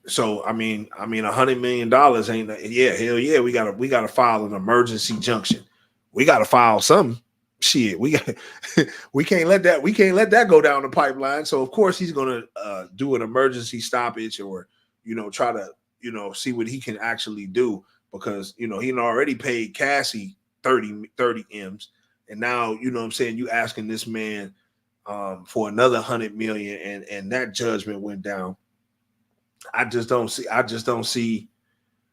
Speaker 2: So I mean, $100 million ain't. Yeah, hell yeah, we gotta file an emergency junction. We gotta file something. Shit, we can't let that go down the pipeline. So of course he's gonna do an emergency stoppage, or you know, try to, you know, see what he can actually do, because you know he already paid Cassie 30 M's, and now, you know what I'm saying, you asking this man for another $100 million, and that judgment went down. I just don't see.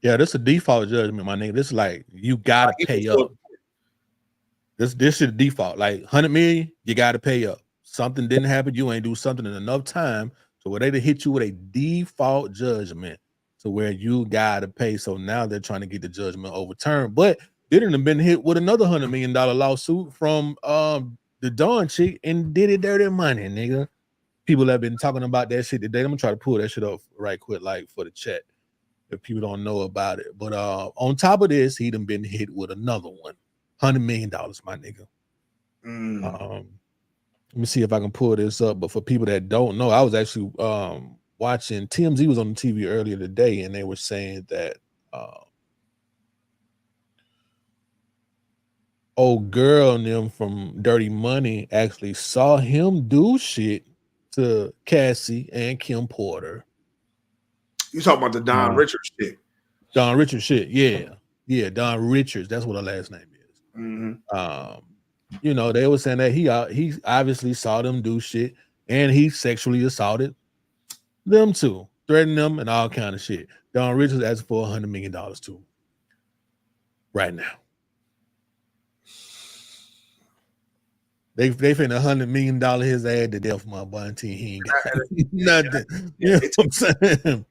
Speaker 5: Yeah, this is a default judgment, my nigga. This is like, you gotta pay up. This is default. Like $100 million, you gotta pay up. Something didn't happen, you ain't do something in enough time, so where they hit you with a default judgment to where you gotta pay. So now they're trying to get the judgment overturned. But Diddy have been hit with another $100 million lawsuit from the Dawn chick and Diddy Dirty Money, nigga. People have been talking about that shit today. I'm gonna try to pull that shit up right quick, like for the chat, if people don't know about it. But on top of this, he done been hit with another one, $100 million, my nigga. Let me see if I can pull this up. But for people that don't know, I was actually watching TMZ was on the TV earlier today, and they were saying that old girl and them from Dirty Money actually saw him do shit to Cassie and Kim Porter.
Speaker 2: You talking about the Don Richards shit?
Speaker 5: Don Richards shit, yeah, Don Richards. That's what her last name is.
Speaker 2: Mm-hmm.
Speaker 5: You know, they were saying that he obviously saw them do shit, and he sexually assaulted them too, threatened them, and all kind of shit. Don Richards asked for $100 million too, right now. They finna $100 million his ass to death, my boy, until he ain't got nothing. You know what I'm saying?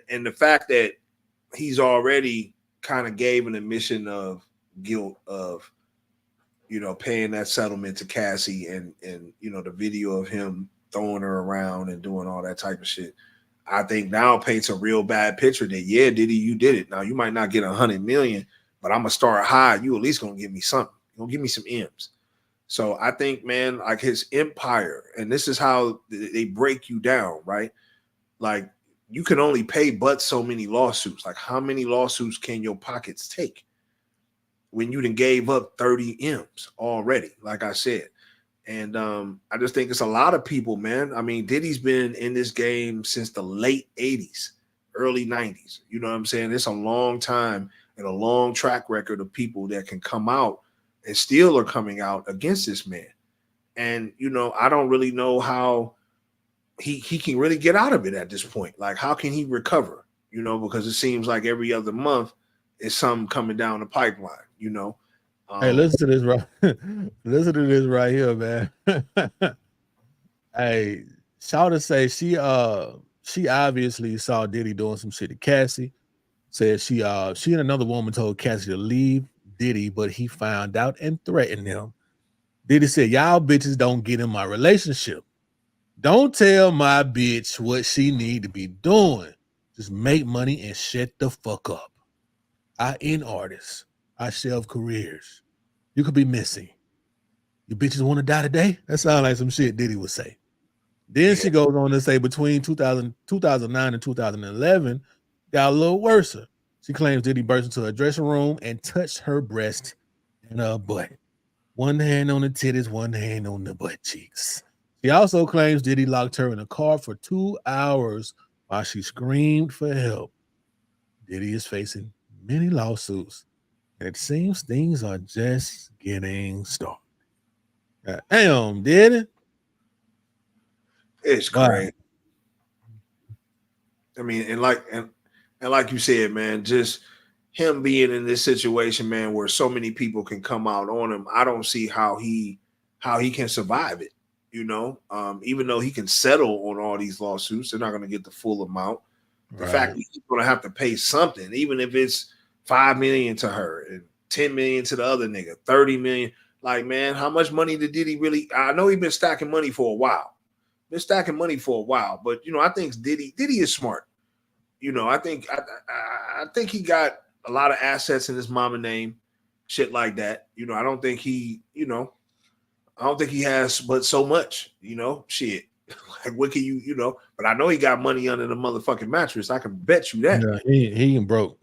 Speaker 2: And the fact that he's already kind of gave an admission of guilt of, you know, paying that settlement to Cassie and you know, the video of him throwing her around and doing all that type of shit, I think now paints a real bad picture that, yeah, Diddy, you did it. Now you might not get $100 million, but I'm gonna start high. You at least gonna give me something. You're gonna give me some M's. So I think, man, like his empire, and this is how they break you down, right? Like you can only pay but so many lawsuits. Like how many lawsuits can your pockets take when you done gave up 30 M's already, like I said? And I just think it's a lot of people, man. I mean, Diddy's been in this game since the late 80s, early 90s. You know what I'm saying? It's a long time and a long track record of people that can come out and still are coming out against this man. And, you know, I don't really know how he can really get out of it at this point. Like, how can he recover? You know, because it seems like every other month is something coming down the pipeline, you know.
Speaker 5: Hey, listen to this listen to this right here, man. Hey, Shawty say she obviously saw Diddy doing some shit to Cassie. Said she and another woman told Cassie to leave Diddy, but he found out and threatened him. Diddy said, y'all bitches don't get in my relationship. Don't tell my bitch what she need to be doing. Just make money and shut the fuck up. I end artists. I shelve careers. You could be missing. You bitches want to die today? That sounds like some shit Diddy would say. Then she goes on to say between 2009 and 2011, got a little worse. She claims Diddy burst into her dressing room and touched her breast and her butt. One hand on the titties, one hand on the butt cheeks. She also claims Diddy locked her in a car for 2 hours while she screamed for help. Diddy is facing many lawsuits, and it seems things are just getting started. Damn, Diddy.
Speaker 2: It's great. I mean, and like you said, man, just him being in this situation, man, where so many people can come out on him. I don't see how he can survive it. You know, even though he can settle on all these lawsuits, they're not going to get the full amount. The fact that he's going to have to pay something, even if it's $5 million to her and $10 million to the other nigga, $30 million. Like, man, how much money did Diddy really? I know he's been stacking money for a while. But you know, I think Diddy is smart. You know, I think he got a lot of assets in his mama name, shit like that. You know, I don't think he has but so much, you know, shit. Like, what can you know? But I know he got money under the motherfucking mattress. I can bet you that.
Speaker 5: Yeah, he ain't broke.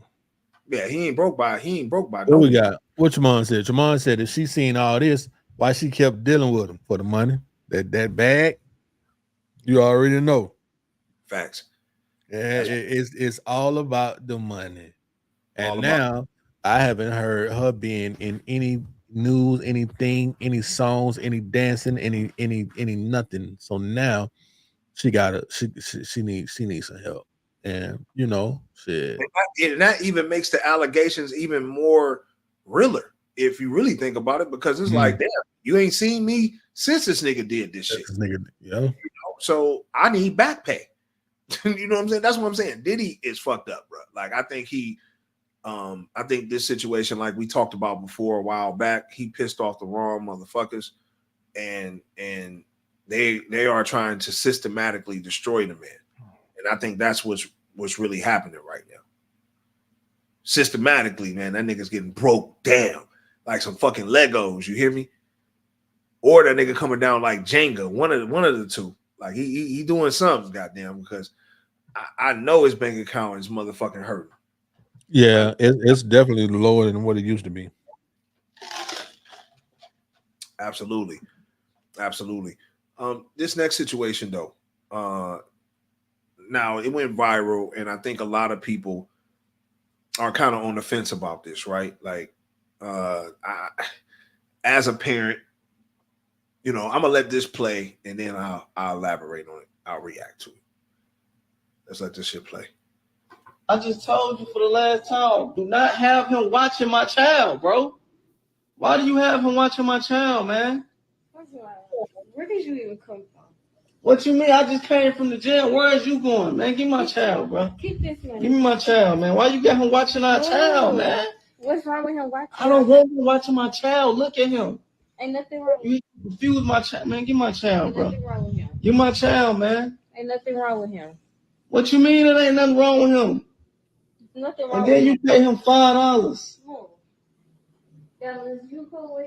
Speaker 2: Yeah, he ain't broke by.
Speaker 5: What we got? What Jamon said? Jamon said that she seen all this, why she kept dealing with him for the money. That bag, you already know.
Speaker 2: Facts.
Speaker 5: Yeah, it's all about the money. And now I haven't heard her being in any news, anything, any songs, any dancing, any nothing. So now she needs some help. And you know, shit.
Speaker 2: And that even makes the allegations even more realer if you really think about it, because it's like, damn, you ain't seen me since this nigga did this shit.
Speaker 5: Yeah.
Speaker 2: You know? So I need back pay. You know what I'm saying? That's what I'm saying. Diddy is fucked up, bro. Like, I think I think this situation, like we talked about before a while back, he pissed off the wrong motherfuckers, and they are trying to systematically destroy the man. And I think that's what's really happening right now. Systematically, man, that nigga's getting broke down like some fucking Legos. You hear me? Or that nigga coming down like Jenga. One of the two. Like he doing something, goddamn, because I know his bank account is motherfucking hurting.
Speaker 5: Yeah, it's definitely lower than what it used to be.
Speaker 2: Absolutely. This next situation though, now it went viral, and I think a lot of people are kind of on the fence about this, right? Like, as a parent, I'm gonna let this play, and then I'll elaborate on it. I'll react to it. Let's let this shit play.
Speaker 9: I just told you for the last time, do not have him watching my child, bro. Why do you have him watching my child, man?
Speaker 10: Where did you even come from?
Speaker 9: What you mean? I just came from the jail. Where is you going, man? Give me my child, bro.
Speaker 10: Keep this man.
Speaker 9: Give me my child, man. Why you got him watching our child, man?
Speaker 10: What's wrong with him watching?
Speaker 9: I don't want him watching my child. Look at him.
Speaker 10: Ain't nothing wrong.
Speaker 9: You confuse my child, man. Give my child, bro.
Speaker 10: Ain't nothing wrong with him.
Speaker 9: Give my child, man.
Speaker 10: Ain't nothing wrong with him.
Speaker 9: What you mean? It ain't nothing wrong with him.
Speaker 10: Nothing wrong.
Speaker 9: And then you pay him $5.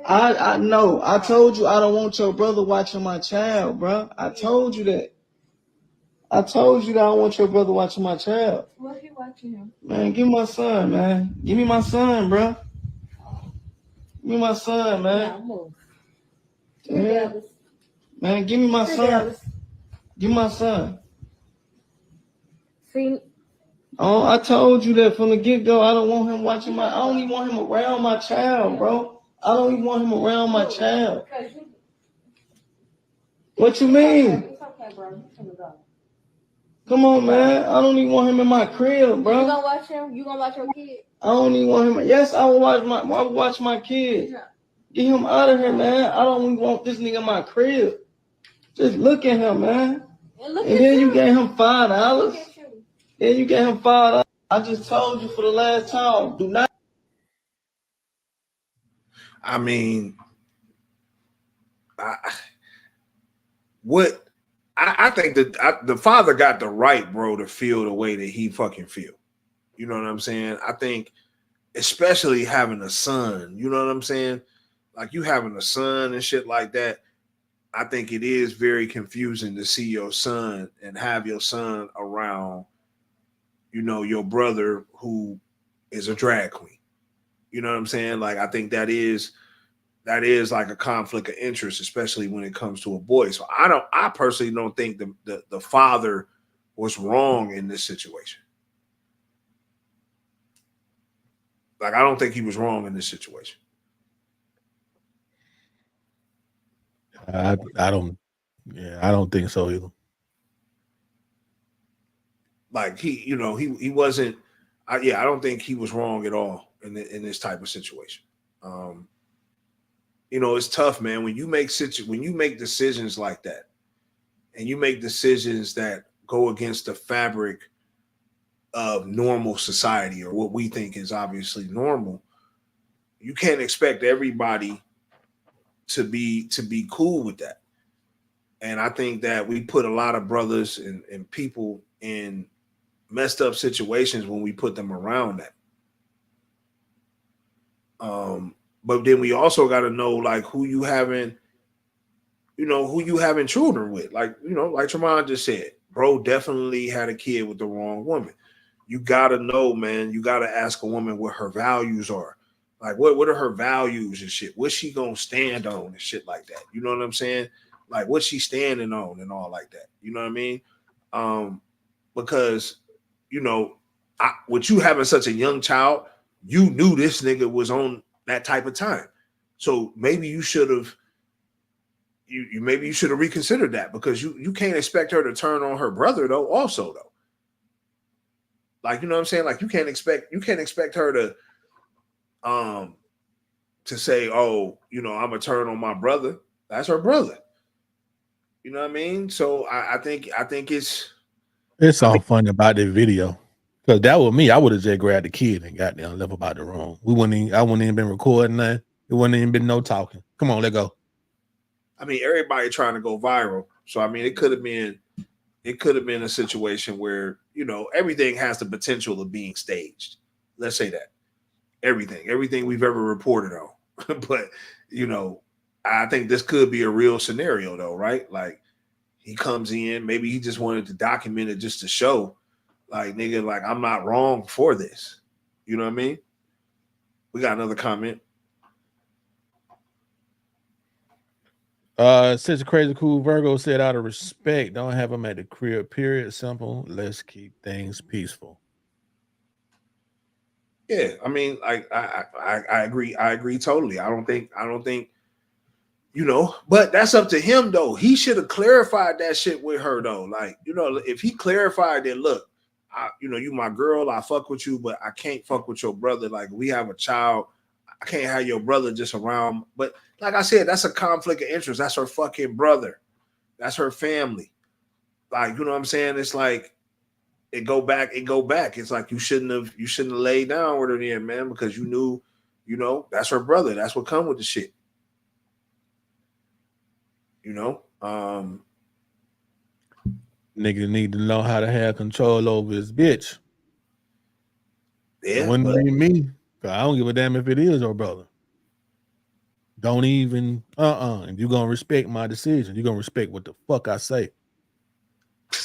Speaker 9: I know. I told you I don't want your brother watching my child, bro. I told you that. I told you that I don't want your brother watching my child.
Speaker 10: What he watching him?
Speaker 9: Man, give me my son, man. Give me my son, bro. Give me my son, man. Yeah. Man, give me my son. Give me my son.
Speaker 10: See.
Speaker 9: Oh, I told you that from the get-go. I don't want him watching I don't even want him around my child, bro. I don't even want him around my child. What you mean?
Speaker 10: It's okay, bro. You finna go.
Speaker 9: Come on, man. I don't even want him in my crib, bro.
Speaker 10: You gonna watch him? You gonna watch your kid?
Speaker 9: I don't even want him. Yes, I will watch my kid. Get him out of here, man. I don't even want this nigga in my crib. Just look at him, man. And then you gave him $5. Then you gave him $5. I just told you for the last time. Do not.
Speaker 2: I mean, I think that the father got the right, bro, to feel the way that he fucking feel. You know what I'm saying? I think, especially having a son, you know what I'm saying? Like you having a son and shit like that. I think it is very confusing to see your son and have your son around, your brother who is a drag queen. You know what I'm saying? Like, I think that is like a conflict of interest, especially when it comes to a boy. So I personally don't think the father was wrong in this situation. Like, I don't think he was wrong in this situation.
Speaker 5: I don't think so either. Like
Speaker 2: he wasn't. I don't think he was wrong at all in this type of situation. It's tough, man. When you make decisions like that, and you make decisions that go against the fabric of normal society, or what we think is obviously normal, you can't expect everybody to be cool with that. And I think that we put a lot of brothers and people in messed up situations when we put them around that. But then we also got to know, like, who you having children with. Like, like Tremont just said, bro definitely had a kid with the wrong woman. You got to know, man, you got to ask a woman what her values are. Like, what are her values and shit? What's she going to stand on and shit like that? You know what I'm saying? Like, what's she standing on and all like that? You know what I mean? Because, with you having such a young child, you knew this nigga was on that type of time. So maybe you should have reconsidered that, because you can't expect her to turn on her brother though. Like, you know what I'm saying? Like, you can't expect her to say, oh, I'm gonna turn on my brother. That's her brother. You know what I mean? So I think it's
Speaker 5: all fun about the video. Because that was me. I would have just grabbed the kid and got down, left about the room. I wouldn't even been recording that. It wouldn't even been no talking. Come on, let go.
Speaker 2: I mean, everybody trying to go viral. So I mean, it could have been a situation where, everything has the potential of being staged. Let's say that. Everything we've ever reported on. But, I think this could be a real scenario though, right? Like, he comes in, maybe he just wanted to document it just to show, like, nigga, like, I'm not wrong for this. You know what I mean? We got another comment.
Speaker 5: Such a crazy cool Virgo said, out of respect, don't have him at the crib. Period. Simple. Let's keep things peaceful.
Speaker 2: Yeah, I mean, like I agree. I agree totally. I don't think but that's up to him though. He should have clarified that shit with her though. Like, if he clarified that, look, you my girl, I fuck with you, but I can't fuck with your brother. Like, we have a child, I can't have your brother just around. But like I said, that's a conflict of interest. That's her fucking brother. That's her family. Like, you know what I'm saying? It's like it go back. It's like you shouldn't have laid down with her then, man, because you knew, that's her brother. That's what come with the shit. Nigga
Speaker 5: need to know how to have control over his bitch.
Speaker 2: Yeah,
Speaker 5: it wouldn't be me. I don't give a damn if it is your brother. Don't even if you're gonna respect my decision, you're gonna respect what the fuck I say.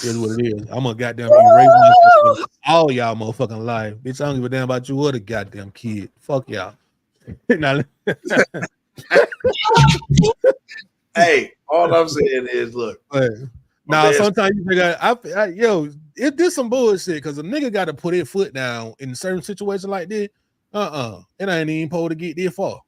Speaker 5: Here's what it is. I'm gonna goddamn erase all y'all motherfucking life. Bitch, I don't give a damn about you or the goddamn kid. Fuck y'all. Now,
Speaker 2: hey, all I'm saying is, look.
Speaker 5: Now, sometimes you think, it did some bullshit because a nigga got to put his foot down in certain situations like this. It ain't even supposed to get this far.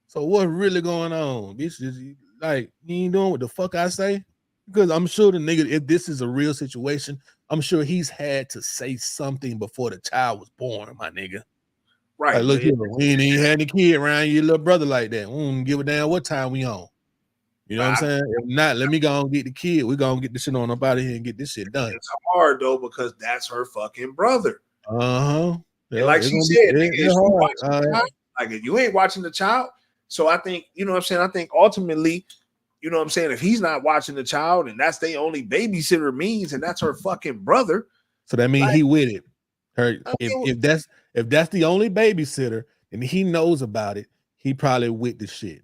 Speaker 5: So what's really going on? Bitch, like, you ain't doing what the fuck I say? Because I'm sure the nigga, if this is a real situation, I'm sure he's had to say something before the child was born, my nigga.
Speaker 2: Right.
Speaker 5: Like, look here, we ain't even had any kid around your little brother like that. We don't give a damn what time we on. You know what I'm saying? If not, let me go and get the kid. We're going to get this shit on up out of here and get this shit done.
Speaker 2: It's hard, though, because that's her fucking brother.
Speaker 5: Uh-huh.
Speaker 2: Yeah, like she said, if you ain't watching the child. So I think, you know what I'm saying? I think ultimately, you know what I'm saying? If he's not watching the child and that's the only babysitter means, and that's her fucking brother.
Speaker 5: So that means he with it. If that's the only babysitter and he knows about it, he probably with the shit.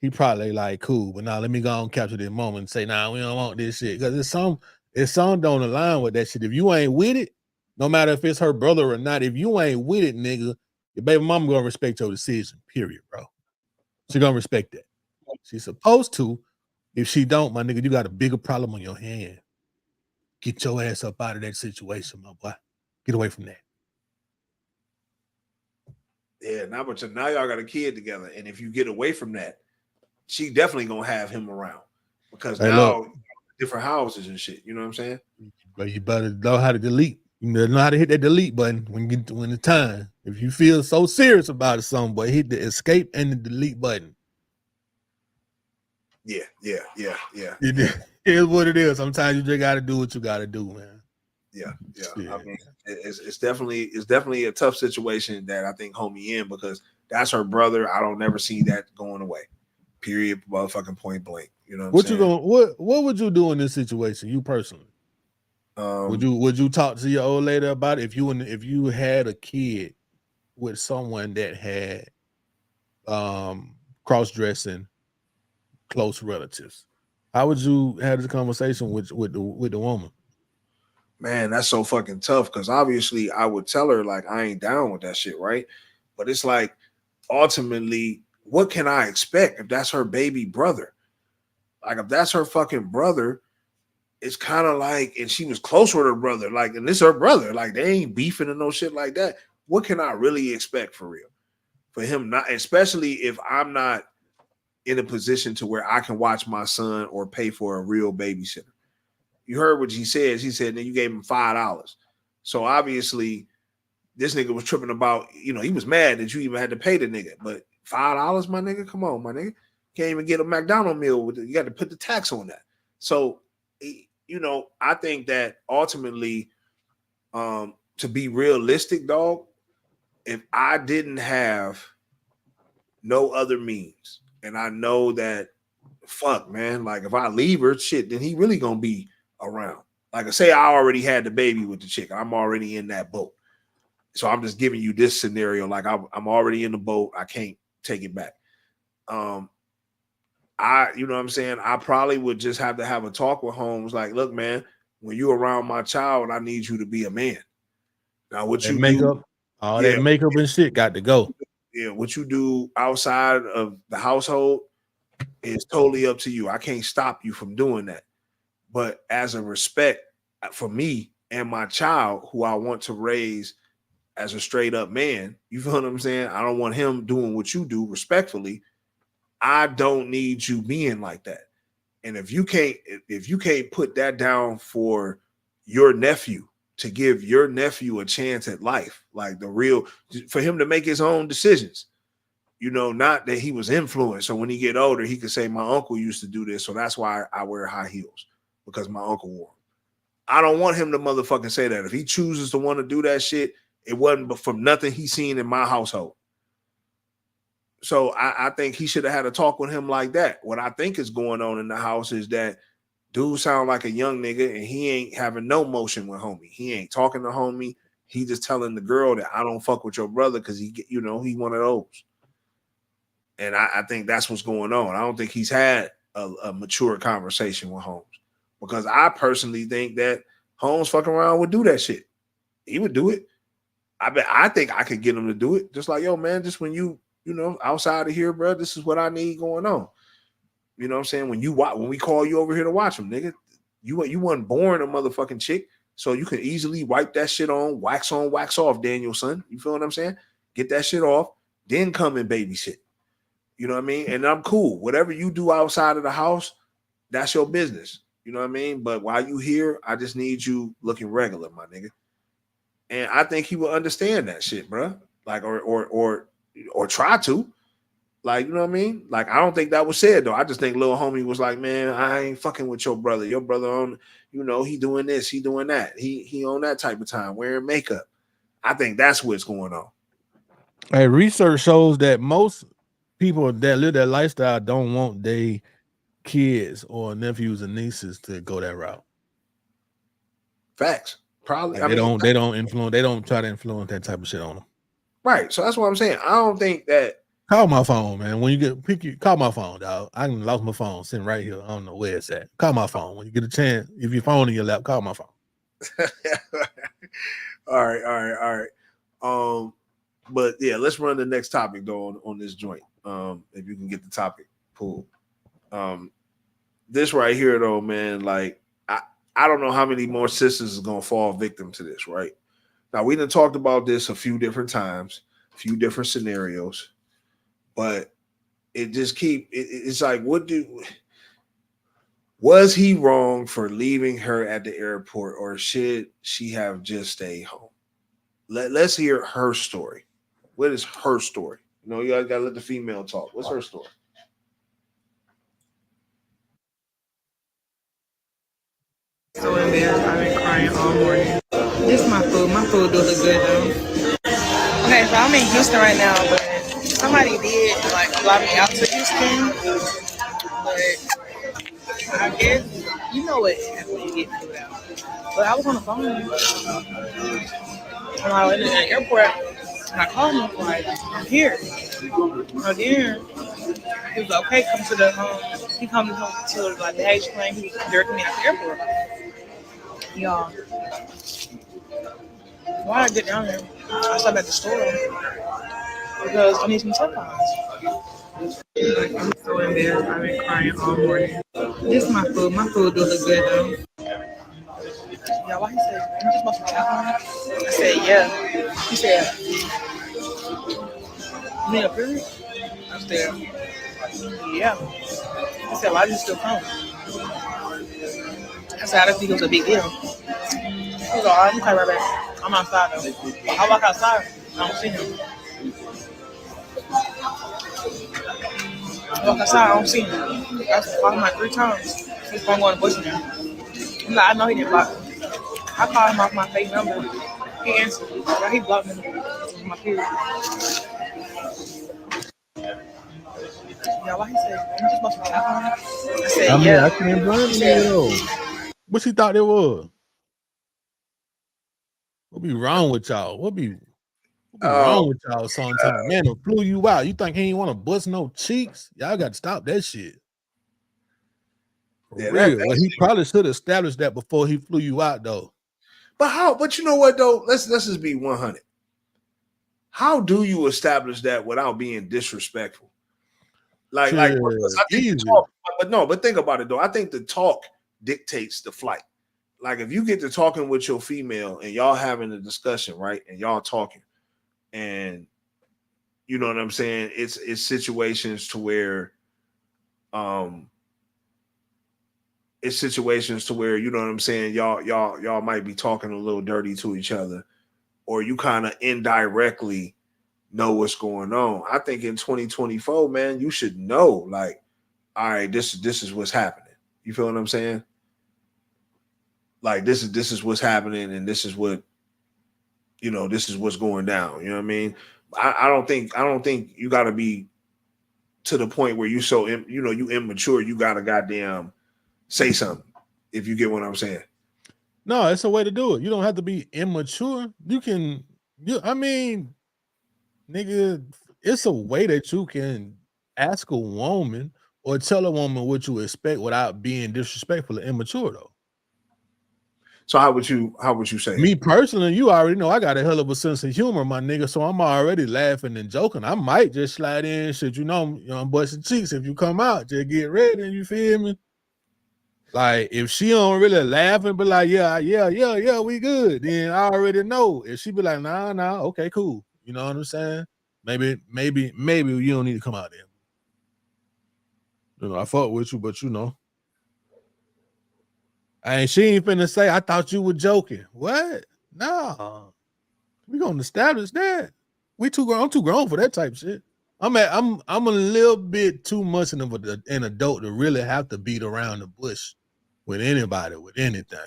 Speaker 5: He probably like, cool, but now let me go and capture this moment and say, nah, we don't want this shit. Because it's some don't align with that shit. If you ain't with it, no matter if it's her brother or not, if you ain't with it, nigga, your baby mama gonna respect your decision, period, bro. She gonna respect that. She's supposed to. If she don't, my nigga, you got a bigger problem on your hand. Get your ass up out of that situation, my boy. Get away from that.
Speaker 2: Yeah, now y'all got a kid together. And if you get away from that, she definitely gonna have him around because now different houses and shit. You know what I'm saying?
Speaker 5: But you better know how to delete. You better know how to hit that delete button when it's time. If you feel so serious about it, some boy, hit the escape and the delete button.
Speaker 2: Yeah.
Speaker 5: It is what it is. Sometimes you just got to do what you got to do, man.
Speaker 2: Yeah. I mean, it's definitely a tough situation that I think homie in because that's her brother. I don't never see that going away. Period. Motherfucking point blank. You know what
Speaker 5: would you do in this situation? You personally, would you talk to your old lady about it if you had a kid with someone that had cross-dressing close relatives? How would you have this conversation with the woman?
Speaker 2: Man, that's so fucking tough because obviously I would tell her like I ain't down with that shit, right? But it's like ultimately, what can I expect if that's her baby brother? Like if that's her fucking brother, it's kind of like, and she was close with her brother, like, and this is her brother, like they ain't beefing and no shit like that. What can I really expect for real? For him not, especially if I'm not in a position to where I can watch my son or pay for a real babysitter. You heard what he said. He said that you gave him $5. So obviously this nigga was tripping about, he was mad that you even had to pay the nigga, but $5, my nigga, come on, my nigga. Can't even get a McDonald's meal. You got to put the tax on that. So, I think that ultimately, to be realistic, dog, if I didn't have no other means, and I know that, fuck, man, like if I leave her, shit, then he really gonna be around. Like I say, I already had the baby with the chick. I'm already in that boat. So I'm just giving you this scenario. Like I'm already in the boat. I can't take it back. You know what I'm saying? I probably would just have to have a talk with Holmes. Like, look, man, when you're around my child, I need you to be a man. Now, what you
Speaker 5: makeup, all that makeup and shit got to go.
Speaker 2: Yeah, what you do outside of the household, It's totally up to you. I can't stop you from doing that. But as a respect for me and my child, who I want to raise as a straight up man, you feel what I'm saying? I don't want him doing what you do respectfully. I don't need you being like that. And if you can't put that down for your nephew, to give your nephew a chance at life, like for him to make his own decisions, not that he was influenced. So when he get older, he could say, my uncle used to do this, so that's why I wear high heels, because my uncle wore them. I don't want him to motherfucking say that. If he chooses to want to do that shit, it wasn't from nothing he's seen in my household. So I think he should have had a talk with him like that. What I think is going on in the house is that dude sound like a young nigga, and he ain't having no motion with homie. He ain't talking to homie. He just telling the girl that I don't fuck with your brother because he one of those. And I think that's what's going on. I don't think he's had a mature conversation with Holmes, because I personally think that Holmes fucking around would do that shit. He would do it. I think I could get him to do it. Just like, yo, man, just when you outside of here, bro, this is what I need going on. You know what I'm saying? When we call you over here to watch him, nigga, you wasn't born a motherfucking chick, so you can easily wipe that shit on, wax off, Daniel, son. You feel what I'm saying? Get that shit off, then come and babysit. You know what I mean? And I'm cool. Whatever you do outside of the house, that's your business. You know what I mean? But while you here, I just need you looking regular, my nigga. And I think he will understand that shit, bro. Like, or try to. Like, you know what I mean? Like, I don't think that was said, though. I just think little homie was like, man, I ain't fucking with your brother. Your brother on, he doing this, he doing that. He on that type of time, wearing makeup. I think that's what's going on.
Speaker 5: Hey, research shows that most people that live that lifestyle don't want their kids or nephews and nieces to go that route.
Speaker 2: Facts. Probably.
Speaker 5: Like they don't try to influence that type of shit on them.
Speaker 2: Right. So that's what I'm saying. I don't think that.
Speaker 5: Call my phone, man. When you call my phone, dog. I lost my phone sitting right here. I don't know where it's at. Call my phone when you get a chance. If your phone in your lap, call my phone.
Speaker 2: All right. But yeah, let's run the next topic though on this joint. If you can get the topic pulled. This right here though, man, like I don't know how many more sisters is gonna fall victim to this, right? Now we done talked about this a few different times, a few different scenarios, but it just it's like, was he wrong for leaving her at the airport, or should she have just stayed home? Let's hear her story. What is her story? You guys gotta let the female talk. What's her story?
Speaker 11: So embarrassed. I've been crying all morning. This is my food. My food do look good though. Okay, so I'm in Houston right now, but somebody did fly me out to Houston. But I guess you know what happens when you get food out. But I was on the phone when I was in the airport, and I called him like, I'm here. So then he was like, okay, come to the he come to the baggage claim. He was directing me at the airport. Y'all, why I get down there? I stopped at the store because I need some supplies. I'm so embarrassed. I've been crying all morning. This is my food. My food do look good though. Yeah, why he said, you just want some alcohol? I said, yeah. He said, you need a period? I said, yeah. He said, why are you still calling? I said, I don't think it was a big deal. He was like, all right, you come right back. I'm outside though. I walk outside, I don't see him. I walk outside, I don't see him. I called him like 3 times. His phone going to Bussin now. I'm like, I know he didn't block me. I called him off my fake number. He answered. Like, he blocked me with my period. Yeah, why he said, you just must be alcohol? I said, yeah.
Speaker 5: I can't blame you. What she thought it was? What be wrong with y'all? What be wrong with y'all sometimes? Man, it flew you out. You think he ain't want to bust no cheeks? Y'all got to stop that shit. For real. Well, he probably should have established that before he flew you out, though.
Speaker 2: But how? But you know what, though? Let's just be 100. How do you establish that without being disrespectful? Like,
Speaker 5: Shit,
Speaker 2: because I think the
Speaker 5: easy.
Speaker 2: talk, but think about it though. I think the talk dictates the flight. Like, if you get to talking with your female and y'all having a discussion, right? And y'all talking, and you know what I'm saying? It's situations to where, it's situations to where, you know what I'm saying, y'all might be talking a little dirty to each other, or you kind of indirectly know what's going on. I think in 2024, man, you should know, like, all right, this is what's happening. You feel what I'm saying? Like, this is what's happening, and this is what, you know, this is what's going down. You know what I mean? I don't think you got to be to the point where you so you immature. You got to goddamn say something, if you get what I'm saying.
Speaker 5: No, it's a way to do it. You don't have to be immature. I mean, nigga, it's a way that you can ask a woman or tell a woman what you expect without being disrespectful and immature, though.
Speaker 2: So how would you say?
Speaker 5: Me personally, you already know I got a hell of a sense of humor, my nigga. So I'm already laughing and joking. I might just slide in shit, you know, I'm busting cheeks. If you come out, just get ready. You feel me? Like, if she don't really laugh and be like, yeah, we good, then I already know. If she be like, nah, okay, cool. You know what I'm saying? Maybe you don't need to come out there. You know, I fuck with you, but you know. She ain't finna say, I thought you were joking. What? No. We gonna establish that. I'm too grown for that type of shit. I'm a little bit too much of an adult to really have to beat around the bush with anybody, with anything.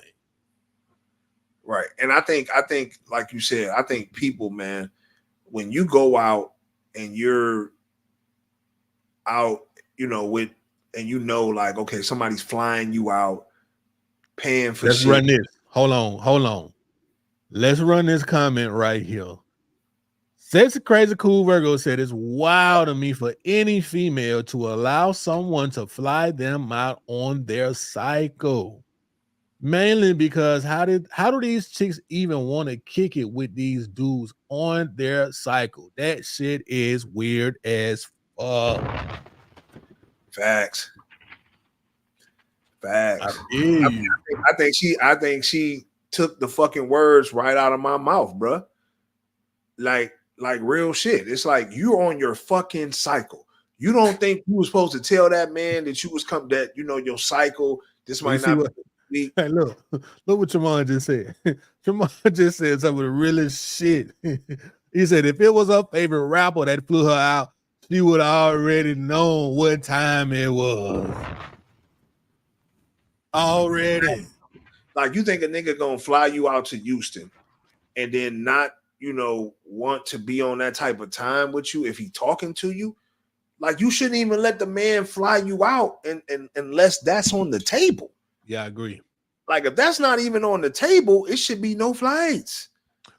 Speaker 2: Right. And I think, like you said, I think people, man, when you go out and you're out, you know, like, okay, somebody's flying you out, paying for
Speaker 5: Let's
Speaker 2: shit.
Speaker 5: run this. Hold on. Let's run this comment right here. Sexy Crazy Cool Virgo said, it's wild to me for any female to allow someone to fly them out on their cycle. Mainly because how do these chicks even want to kick it with these dudes on their cycle? That shit is weird as fuck.
Speaker 2: Facts.
Speaker 5: I
Speaker 2: think she took the fucking words right out of my mouth, bro. Like real shit. It's like, you're on your fucking cycle. You don't think you were supposed to tell that man that you was your cycle. This might not be.
Speaker 5: Hey, look what Jamon just said. Jamon just said some of the realest shit. He said if it was her favorite rapper that flew her out, she would have already known what time it was. Already.
Speaker 2: Like, you think a nigga gonna fly you out to Houston and then not, want to be on that type of time with you if he talking to you? Like, you shouldn't even let the man fly you out and unless that's on the table.
Speaker 5: Yeah, I agree.
Speaker 2: Like, if that's not even on the table, it should be no flights.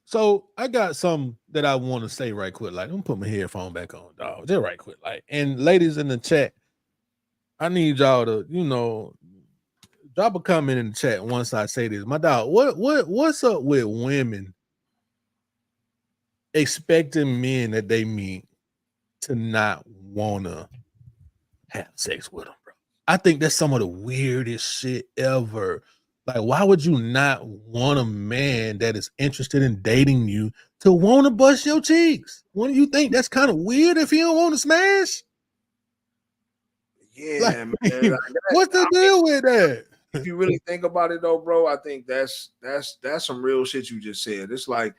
Speaker 5: So I got something that I want to say right quick. Like, I'm gonna put my headphone back on, dog. Just right quick. Like, and ladies in the chat, I need y'all to, drop a comment in the chat once I say this. My dog, what's up with women expecting men that they meet to not wanna have sex with them, bro? I think that's some of the weirdest shit ever. Like, why would you not want a man that is interested in dating you to want to bust your cheeks? Wouldn't you think that's kind of weird if he don't want to smash?
Speaker 2: Yeah,
Speaker 5: like,
Speaker 2: man.
Speaker 5: What's the deal with that?
Speaker 2: If you really think about it though, bro, I think that's some real shit you just said. It's like,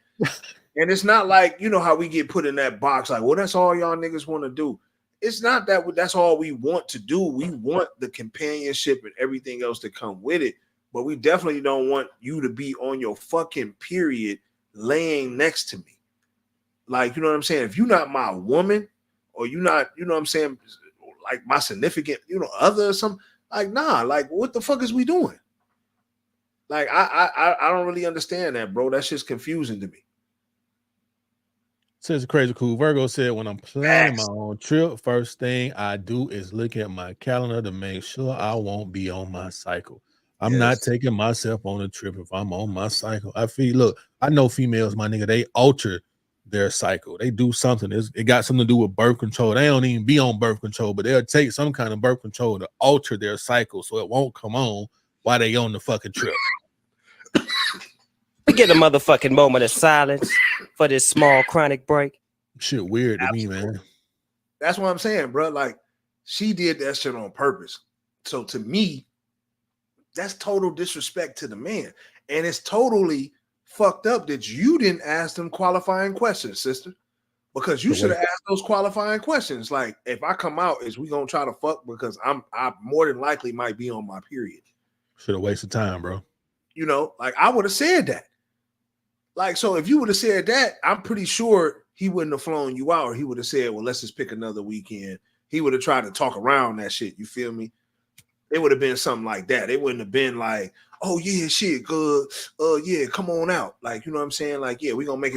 Speaker 2: and it's not like, how we get put in that box, like, well, that's all y'all niggas want to do. It's not that that's all we want to do. We want the companionship and everything else to come with it, but we definitely don't want you to be on your fucking period laying next to me. Like, you know what I'm saying? If you're not my woman, or you're not, you know what I'm saying, like my significant, other or something, like, nah, like, what the fuck is we doing? Like, I don't really understand that, bro. That's just confusing to me.
Speaker 5: Says Crazy Cool Virgo said, when I'm planning my own trip, first thing I do is look at my calendar to make sure I won't be on my cycle. I'm not taking myself on a trip if I'm on my cycle. I know females, my nigga, they alter their cycle. They do something. It got something to do with birth control. They don't even be on birth control, but they'll take some kind of birth control to alter their cycle so it won't come on while they on the fucking trip.
Speaker 3: We get a motherfucking moment of silence for this small chronic break.
Speaker 5: Shit weird to me, man.
Speaker 2: That's what I'm saying, bro. Like, she did that shit on purpose. So to me, that's total disrespect to the man. And it's totally fucked up that you didn't ask them qualifying questions, sister. Because you should have asked those qualifying questions. Like, if I come out, is we gonna try to fuck? Because I more than likely might be on my period.
Speaker 5: Should have wasted time, bro.
Speaker 2: You know, like I would have said that. Like, so if you would have said that, I'm pretty sure he wouldn't have flown you out, or he would have said, well, let's just pick another weekend. He would have tried to talk around that shit. You feel me? It would have been something like that. It wouldn't have been like, oh yeah, shit, good. Yeah, come on out. Like, you know what I'm saying? Like, yeah, we're gonna make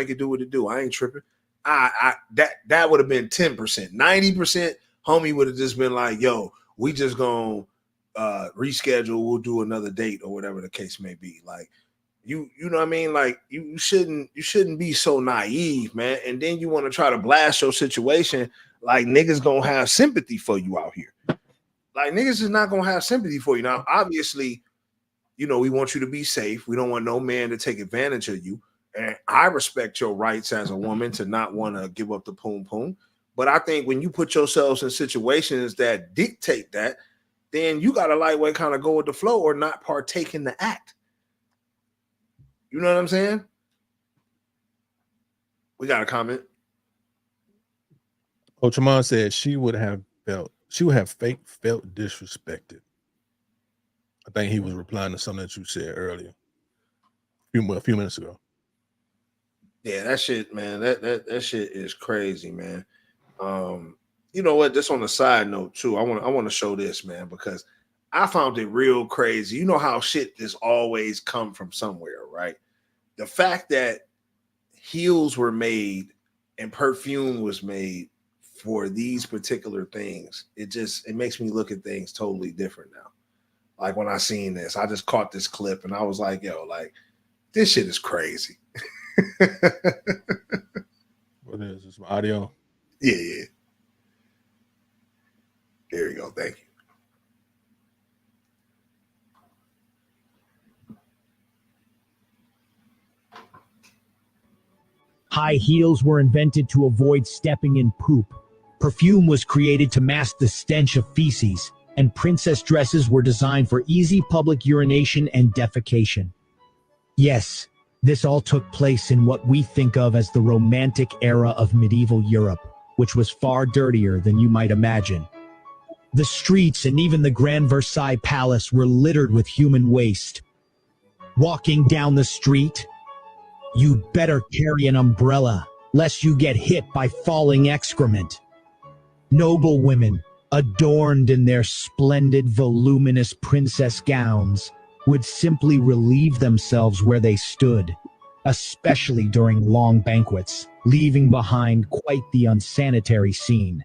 Speaker 2: it do what it do. I ain't tripping. That would have been 10%. 90%, homie would have just been like, yo, we just gonna reschedule, we'll do another date or whatever the case may be. Like, you know what I mean? Like, you shouldn't be so naive, man. And then you want to try to blast your situation like niggas gonna have sympathy for you out here. Like, niggas is not gonna have sympathy for you. Now, obviously, you know, we want you to be safe. We don't want no man to take advantage of you. And I respect your rights as a woman to not want to give up the poom poom. But I think when you put yourselves in situations that dictate that, then you got to lightweight kind of go with the flow or not partake in the act. You know what I'm saying? We got a comment.
Speaker 5: Coach Amon said she would have felt disrespected. I think he was replying to something that you said earlier, a few minutes ago.
Speaker 2: Yeah, that shit, man. That shit is crazy, man. You know what? Just on a side note too, I want to show this, man, because I found it real crazy. You know how shit just always come from somewhere, right? The fact that heels were made and perfume was made for these particular things, it makes me look at things totally different now. Like, when I seen this, I just caught this clip and I was like, yo, like, this shit is crazy.
Speaker 5: What is this? Audio?
Speaker 2: Yeah. Here we go. Thank you.
Speaker 12: High heels were invented to avoid stepping in poop. Perfume was created to mask the stench of feces, and princess dresses were designed for easy public urination and defecation. Yes, this all took place in what we think of as the Romantic era of medieval Europe, which was far dirtier than you might imagine. The streets and even the Grand Versailles Palace were littered with human waste. Walking down the street, you'd better carry an umbrella, lest you get hit by falling excrement. Noble women, adorned in their splendid, voluminous princess gowns, would simply relieve themselves where they stood, especially during long banquets, leaving behind quite the unsanitary scene.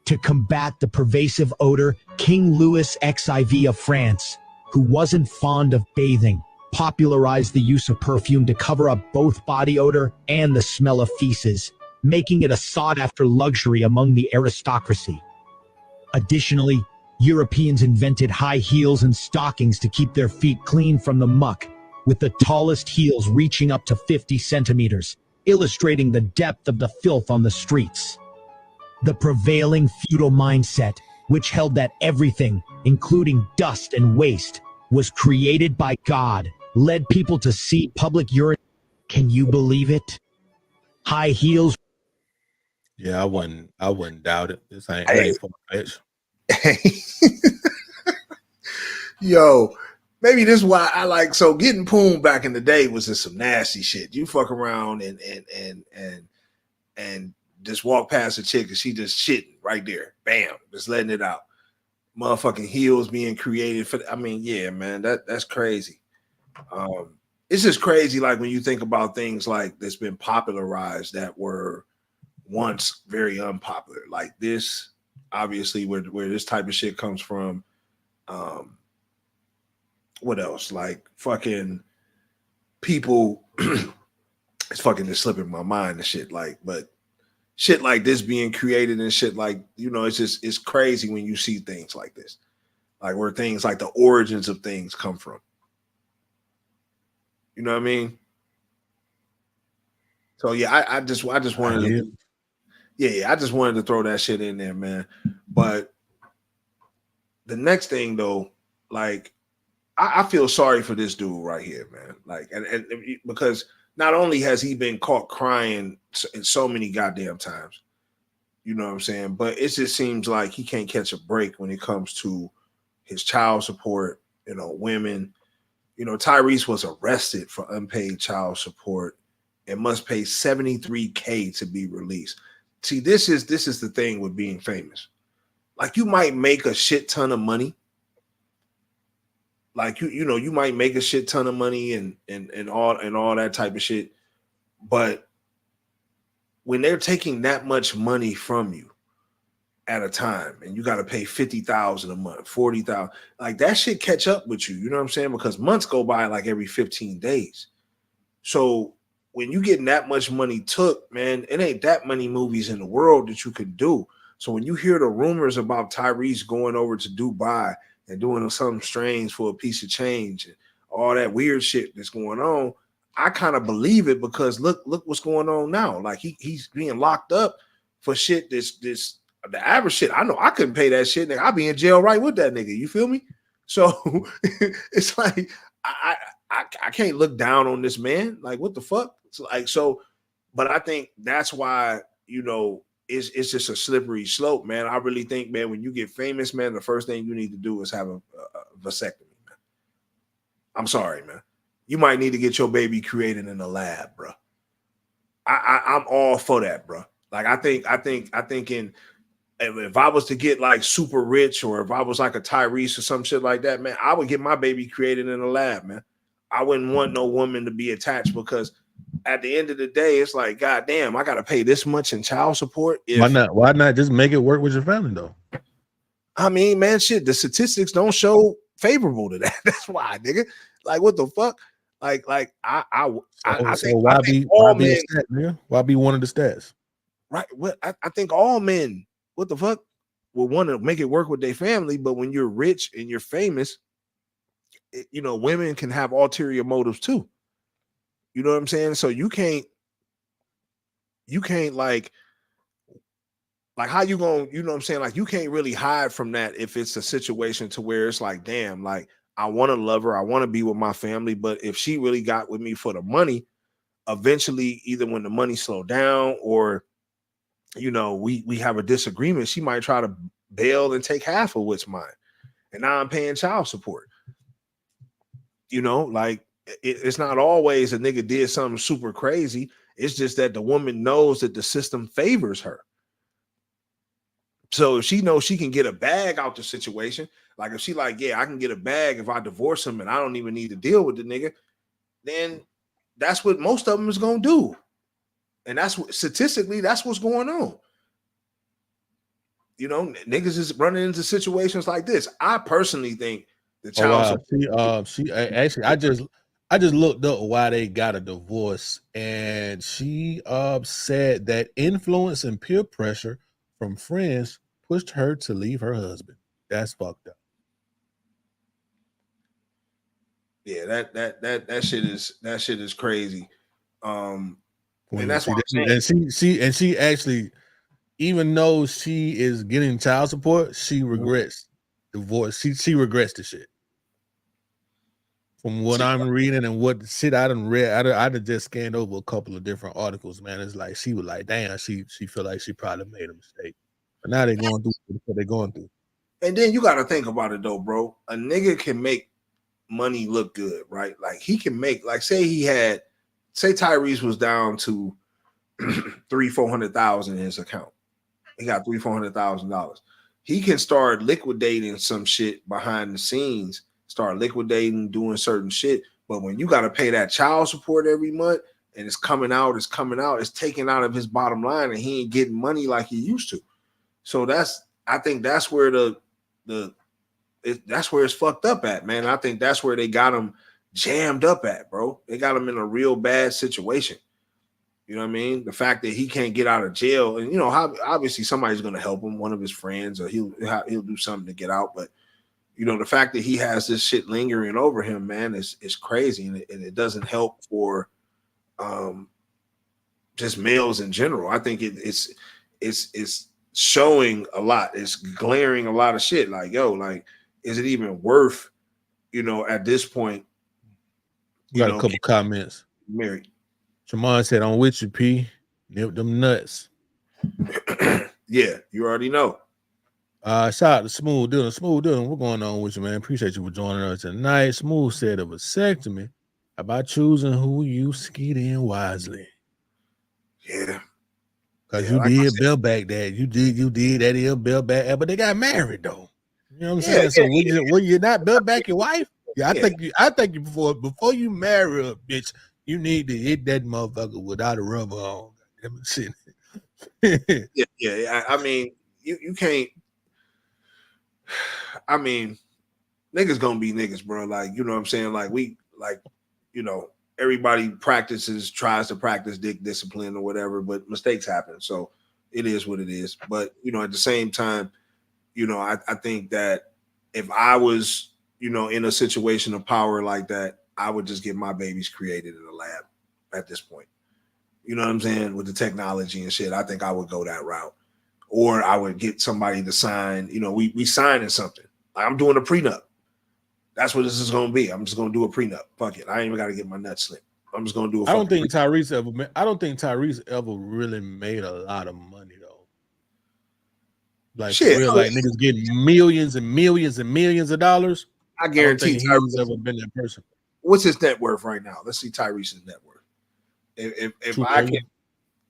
Speaker 12: To combat the pervasive odor, King Louis XIV of France, who wasn't fond of bathing, popularized the use of perfume to cover up both body odor and the smell of feces, making it a sought-after luxury among the aristocracy. Additionally, Europeans invented high heels and stockings to keep their feet clean from the muck, with the tallest heels reaching up to 50 centimeters, illustrating the depth of the filth on the streets. The prevailing feudal mindset, which held that everything, including dust and waste, was created by God, led people to see public urine. Can you believe it? High heels.
Speaker 5: Yeah, I wouldn't doubt it. This ain't far-fetched.
Speaker 2: Yo, maybe this is why I like, so getting poom back in the day was just some nasty shit. You fuck around and just walk past a chick and she just shitting right there. Bam, just letting it out. Motherfucking heels being created for, I mean, yeah, man, that's crazy. It's just crazy, like, when you think about things like that's been popularized that were once very unpopular, like this, obviously, where this type of shit comes from. What else? Like, fucking people it's fucking just slipping my mind and shit. Like, but shit like this being created and shit like, it's crazy when you see things like this. Like where things like the origins of things come from. You know what I mean? So yeah, I just wanted to, I just wanted to throw that shit in there, man. But the next thing though, like I feel sorry for this dude right here, man. Like, and because not only has he been caught crying in so many goddamn times, you know what I'm saying, but it just seems like he can't catch a break when it comes to his child support, women. Tyrese was arrested for unpaid child support and must pay $73K to be released. See, this is the thing with being famous. Like, you might make a shit ton of money. Like, you might make a shit ton of money and all that type of shit. But when they're taking that much money from you at a time and you got to pay $50,000 a month, $40,000, like that shit catch up with you. You know what I'm saying? Because months go by like every 15 days. So when you getting that much money took, man, it ain't that many movies in the world that you can do. So when you hear the rumors about Tyrese going over to Dubai and doing something strange for a piece of change and all that weird shit that's going on, I kind of believe it because look what's going on now. Like he's being locked up for shit this the average shit. I know I couldn't pay that shit, nigga. I'll be in jail right with that nigga. You feel me? So it's like I can't look down on this man. Like, what the fuck? It's like, so, but I think that's why, it's just a slippery slope, man. I really think, man, when you get famous, man, the first thing you need to do is have a vasectomy, man. I'm sorry, man. You might need to get your baby created in a lab, bro. I'm all for that, bro. Like, I think if I was to get like super rich, or if I was like a Tyrese or some shit like that, man, I would get my baby created in a lab, man. I wouldn't want no woman to be attached, because at the end of the day, it's like, God damn, I got to pay this much in child support.
Speaker 5: Why not just make it work with your family though?
Speaker 2: I mean, man, shit, the statistics don't show favorable to that. That's why, nigga. Like, what the fuck? I think
Speaker 5: why be one of the stats?
Speaker 2: Right. What I think all men, what the fuck, will want to make it work with their family, but when you're rich and you're famous, women can have ulterior motives too. You know what I'm saying? So you can't like how you gonna, you know what I'm saying? Like, you can't really hide from that if it's a situation to where it's like, damn, like, I want to love her, I want to be with my family, but if she really got with me for the money, eventually, either when the money slow down or we have a disagreement, she might try to bail and take half of what's mine, and now I'm paying child support. Like, it's not always a nigga did something super crazy. It's just that the woman knows that the system favors her. So if she knows she can get a bag out the situation, like if she like, yeah, I can get a bag if I divorce him and I don't even need to deal with the nigga, then that's what most of them is gonna do. And that's what, statistically, that's what's going on. Niggas is running into situations like this. I personally think the child
Speaker 5: I just looked up why they got a divorce, and she said that influence and peer pressure from friends pushed her to leave her husband. That's fucked up.
Speaker 2: Yeah, that shit is crazy. And that's what
Speaker 5: she actually, even though she is getting child support, she regrets divorce. She regrets the shit. From what I'm reading and what shit I done read, I done just scanned over a couple of different articles, man. It's like she was like, damn, she feel like she probably made a mistake. But now they're going through what they're going through.
Speaker 2: And then you got to think about it though, bro. A nigga can make money look good, right? Like, he can make, like, say Tyrese was down to $300,000-$400,000 in his account. He got $300,000-$400,000. He can start liquidating some shit behind the scenes, start liquidating, doing certain shit. But when you got to pay that child support every month and it's coming out, it's taken out of his bottom line, and he ain't getting money like he used to. So I think that's where that's where it's fucked up at, man. I think that's where they got him jammed up at, bro. They got him in a real bad situation. You know what I mean? The fact that he can't get out of jail, and you know, how obviously somebody's going to help him, one of his friends, or he'll do something to get out. But you know, the fact that he has this shit lingering over him, man, is crazy, and it doesn't help for just males in general. I think it's showing a lot. It's glaring a lot of shit. Like, yo, like, is it even worth, you know, at this point?
Speaker 5: We got a couple comments.
Speaker 2: Married.
Speaker 5: Jamon said, "I'm with you, P. Nip them nuts."
Speaker 2: Yeah, you already know.
Speaker 5: Shout out to Smooth Dylan. Smooth Dylan, what's going on with you, man? Appreciate you for joining us tonight. Smooth said a vasectomy about choosing who you skeet in wisely.
Speaker 2: Yeah.
Speaker 5: Because you did Bill back that. You did that ill Bill back, but they got married though. You know what I'm saying? So will you not build back your wife? Yeah, I think you before you marry a bitch, you need to hit that motherfucker without a rubber on.
Speaker 2: Yeah. I mean, you can't. I mean, niggas gonna be niggas, bro. Like, you know what I'm saying? Like, you know, everybody tries to practice dick discipline or whatever, but mistakes happen. So it is what it is. But, you know, at the same time, you know, I think that if I was, you know, in a situation of power like that, I would just get my babies created in a lab at this point. You know what I'm saying? With the technology and shit, I think I would go that route. Or I would get somebody to sign, you know, we signing something. I'm doing a prenup. That's what this is going to be. I'm just going to do a prenup. Fuck it. I ain't even got to get my nuts slipped. I'm just going to do
Speaker 5: I don't think Tyrese ever really made a lot of money though. Like, shit, real, like niggas getting millions and millions and millions of dollars.
Speaker 2: I guarantee
Speaker 5: he's ever been that person.
Speaker 2: What's his net worth right now? Let's see Tyrese's net worth. If I can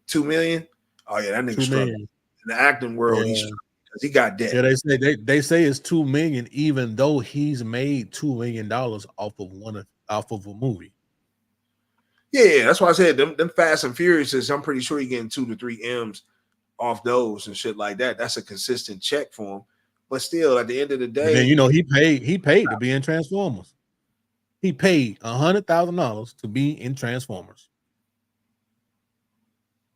Speaker 2: 2 million, oh yeah, that nigga struggling. In the acting world, he's struggling because he got debt.
Speaker 5: Yeah, they say it's 2 million, even though he's made $2 million off of a movie.
Speaker 2: Yeah, that's why I said them Fast and Furious. I'm pretty sure you're getting 2 to 3 M's off those and shit like that. That's a consistent check for him. But still, at the end of the day,
Speaker 5: and you know, he paid to be in Transformers. He paid $100,000 to be in Transformers.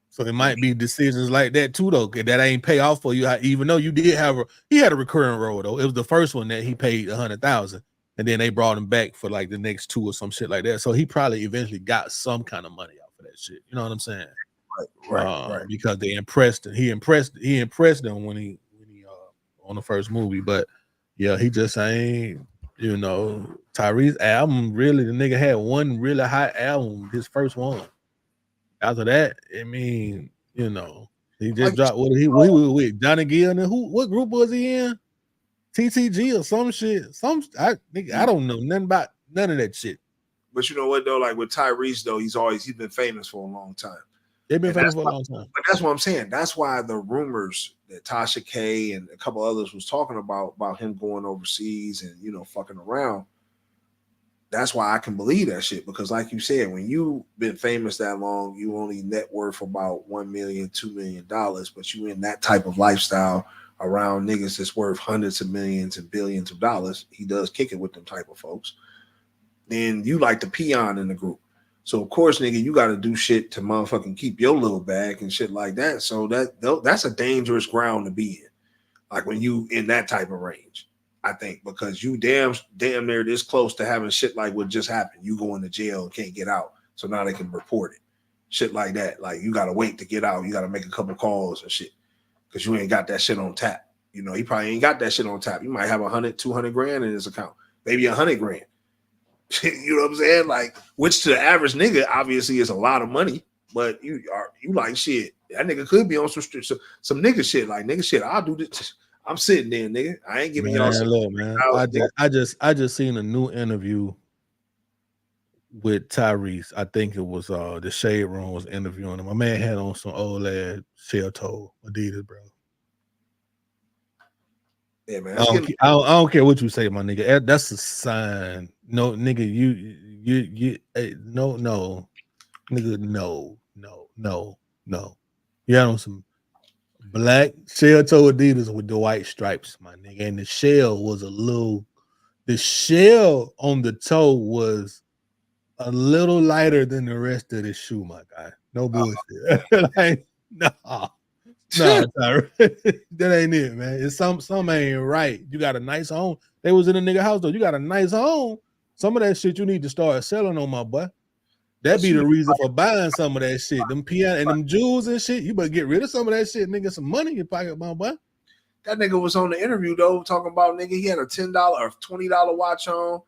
Speaker 5: So it might be decisions like that too, though. That ain't pay off for you, even though he had a recurring role though. It was the first one that he paid $100,000, and then they brought him back for like the next 2 or some shit like that. So he probably eventually got some kind of money out for that shit. You know what I'm saying? Right. Because they impressed him. He impressed them when he on the first movie. But yeah, he just ain't. You know, Tyrese's album, really, the nigga had one really hot album, his first one. After that, I mean, you know, he just dropped he was with Johnny Gill, and what group was he in? TTG or some shit. I don't know nothing about none of that shit.
Speaker 2: But you know what though, like with Tyrese though, he's been famous for a long time.
Speaker 5: They've been famous for a long time.
Speaker 2: But that's what I'm saying. That's why the rumors that Tasha K and a couple others was talking about him going overseas and, you know, fucking around. That's why I can believe that shit. Because like you said, when you've been famous that long, you only net worth about $1 million, $2 million, but you in that type of lifestyle around niggas that's worth hundreds of millions and billions of dollars. He does kick it with them type of folks. Then you like the peon in the group. So of course, nigga, you got to do shit to motherfucking keep your little bag and shit like that. So that's a dangerous ground to be in. Like when you in that type of range, I think, because you damn near this close to having shit like what just happened. You going to jail and can't get out. So now they can report it. Shit like that. Like you got to wait to get out. You got to make a couple calls and shit because you ain't got that shit on tap. You know, he probably ain't got that shit on tap. You might have 100, 200 grand in his account, maybe 100 grand. You know what I'm saying? Like, which to the average nigga obviously is a lot of money, but you like shit. That nigga could be on some nigga shit. Like nigga shit, I'll do this. I'm sitting there, nigga. I ain't giving y'all some.
Speaker 5: Look, man. I just seen a new interview with Tyrese. I think it was the Shade Room was interviewing him. My man had on some old ass shell toe Adidas, bro.
Speaker 2: Yeah, man.
Speaker 5: I don't care what you say, my nigga. That's a sign. No, nigga, you no, nigga, no. You had on some black shell toe Adidas with the white stripes, my nigga. And the shell on the toe was a little lighter than the rest of this shoe, my guy. No bullshit. Like, no, that ain't it, man. It's some ain't right. You got a nice home. They was in a nigga house though. You got a nice home. Some of that shit you need to start selling on, my boy. That be the reason for buying some of that shit. Them piano and them jewels and shit. You better get rid of some of that shit, nigga. Some money in your pocket, my boy.
Speaker 2: That nigga was on the interview though, talking about nigga. He had a $10 or $20 watch on.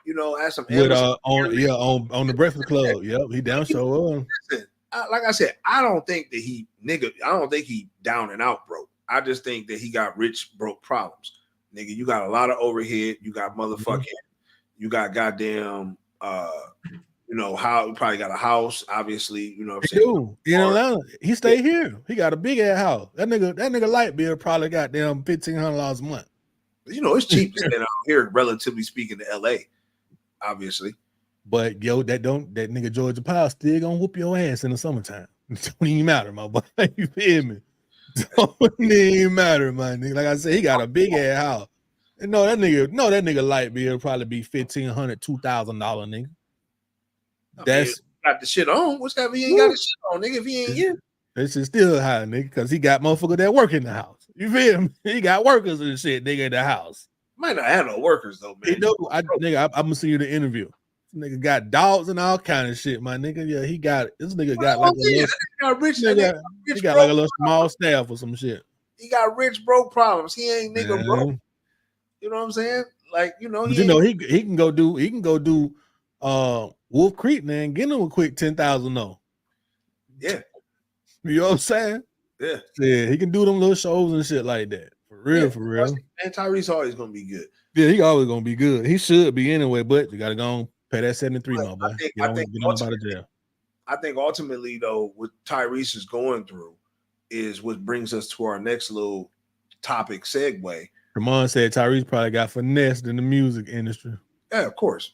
Speaker 2: You know, at some
Speaker 5: with on the Breakfast Club. Yep, he down show.
Speaker 2: Like I said, I don't think he down and out broke. I just think that he got rich broke problems. Nigga, you got a lot of overhead. You got motherfucking. You got goddamn. You know how you probably got a house. Obviously, you know what I'm saying.
Speaker 5: In Atlanta, he stay here. He got a big ass house. That nigga light bill probably got damn $1,500 a month.
Speaker 2: You know it's cheap to stay out here, relatively speaking, to LA. Obviously.
Speaker 5: But yo, that nigga Georgia Powell still gonna whoop your ass in the summertime. It don't even matter, my boy. You feel me? Don't even matter, my nigga. Like I said, he got a big ass house. And that nigga light bill probably be $1,500, $2,000, nigga. That's
Speaker 2: got the shit on. What's that? If he ain't got the shit on, nigga. If he ain't here,
Speaker 5: this is still high, nigga, because he got motherfuckers that work in the house. You feel me? He got workers and shit, nigga, in the house.
Speaker 2: Might not have no workers though, man.
Speaker 5: I'm gonna see you the interview. This nigga got dogs and all kind of shit, my nigga. Yeah, this nigga got like a little small staff or some shit.
Speaker 2: He got rich broke problems. He ain't nigga broke. You know what I'm saying? Like, you know,
Speaker 5: he can go do Wolf Creek, man. Get him a quick 10,000 though.
Speaker 2: Yeah.
Speaker 5: You know what I'm saying?
Speaker 2: Yeah.
Speaker 5: Yeah, he can do them little shows and shit like that. For real.
Speaker 2: And Tyrese always gonna be good.
Speaker 5: Yeah, he always gonna be good. He should be anyway, but you gotta go on, pay that 73, my boy. Get on out of jail.
Speaker 2: I think ultimately though, what Tyrese is going through is what brings us to our next little topic segue.
Speaker 5: Ramon said Tyrese probably got finessed in the music industry.
Speaker 2: Yeah, of course.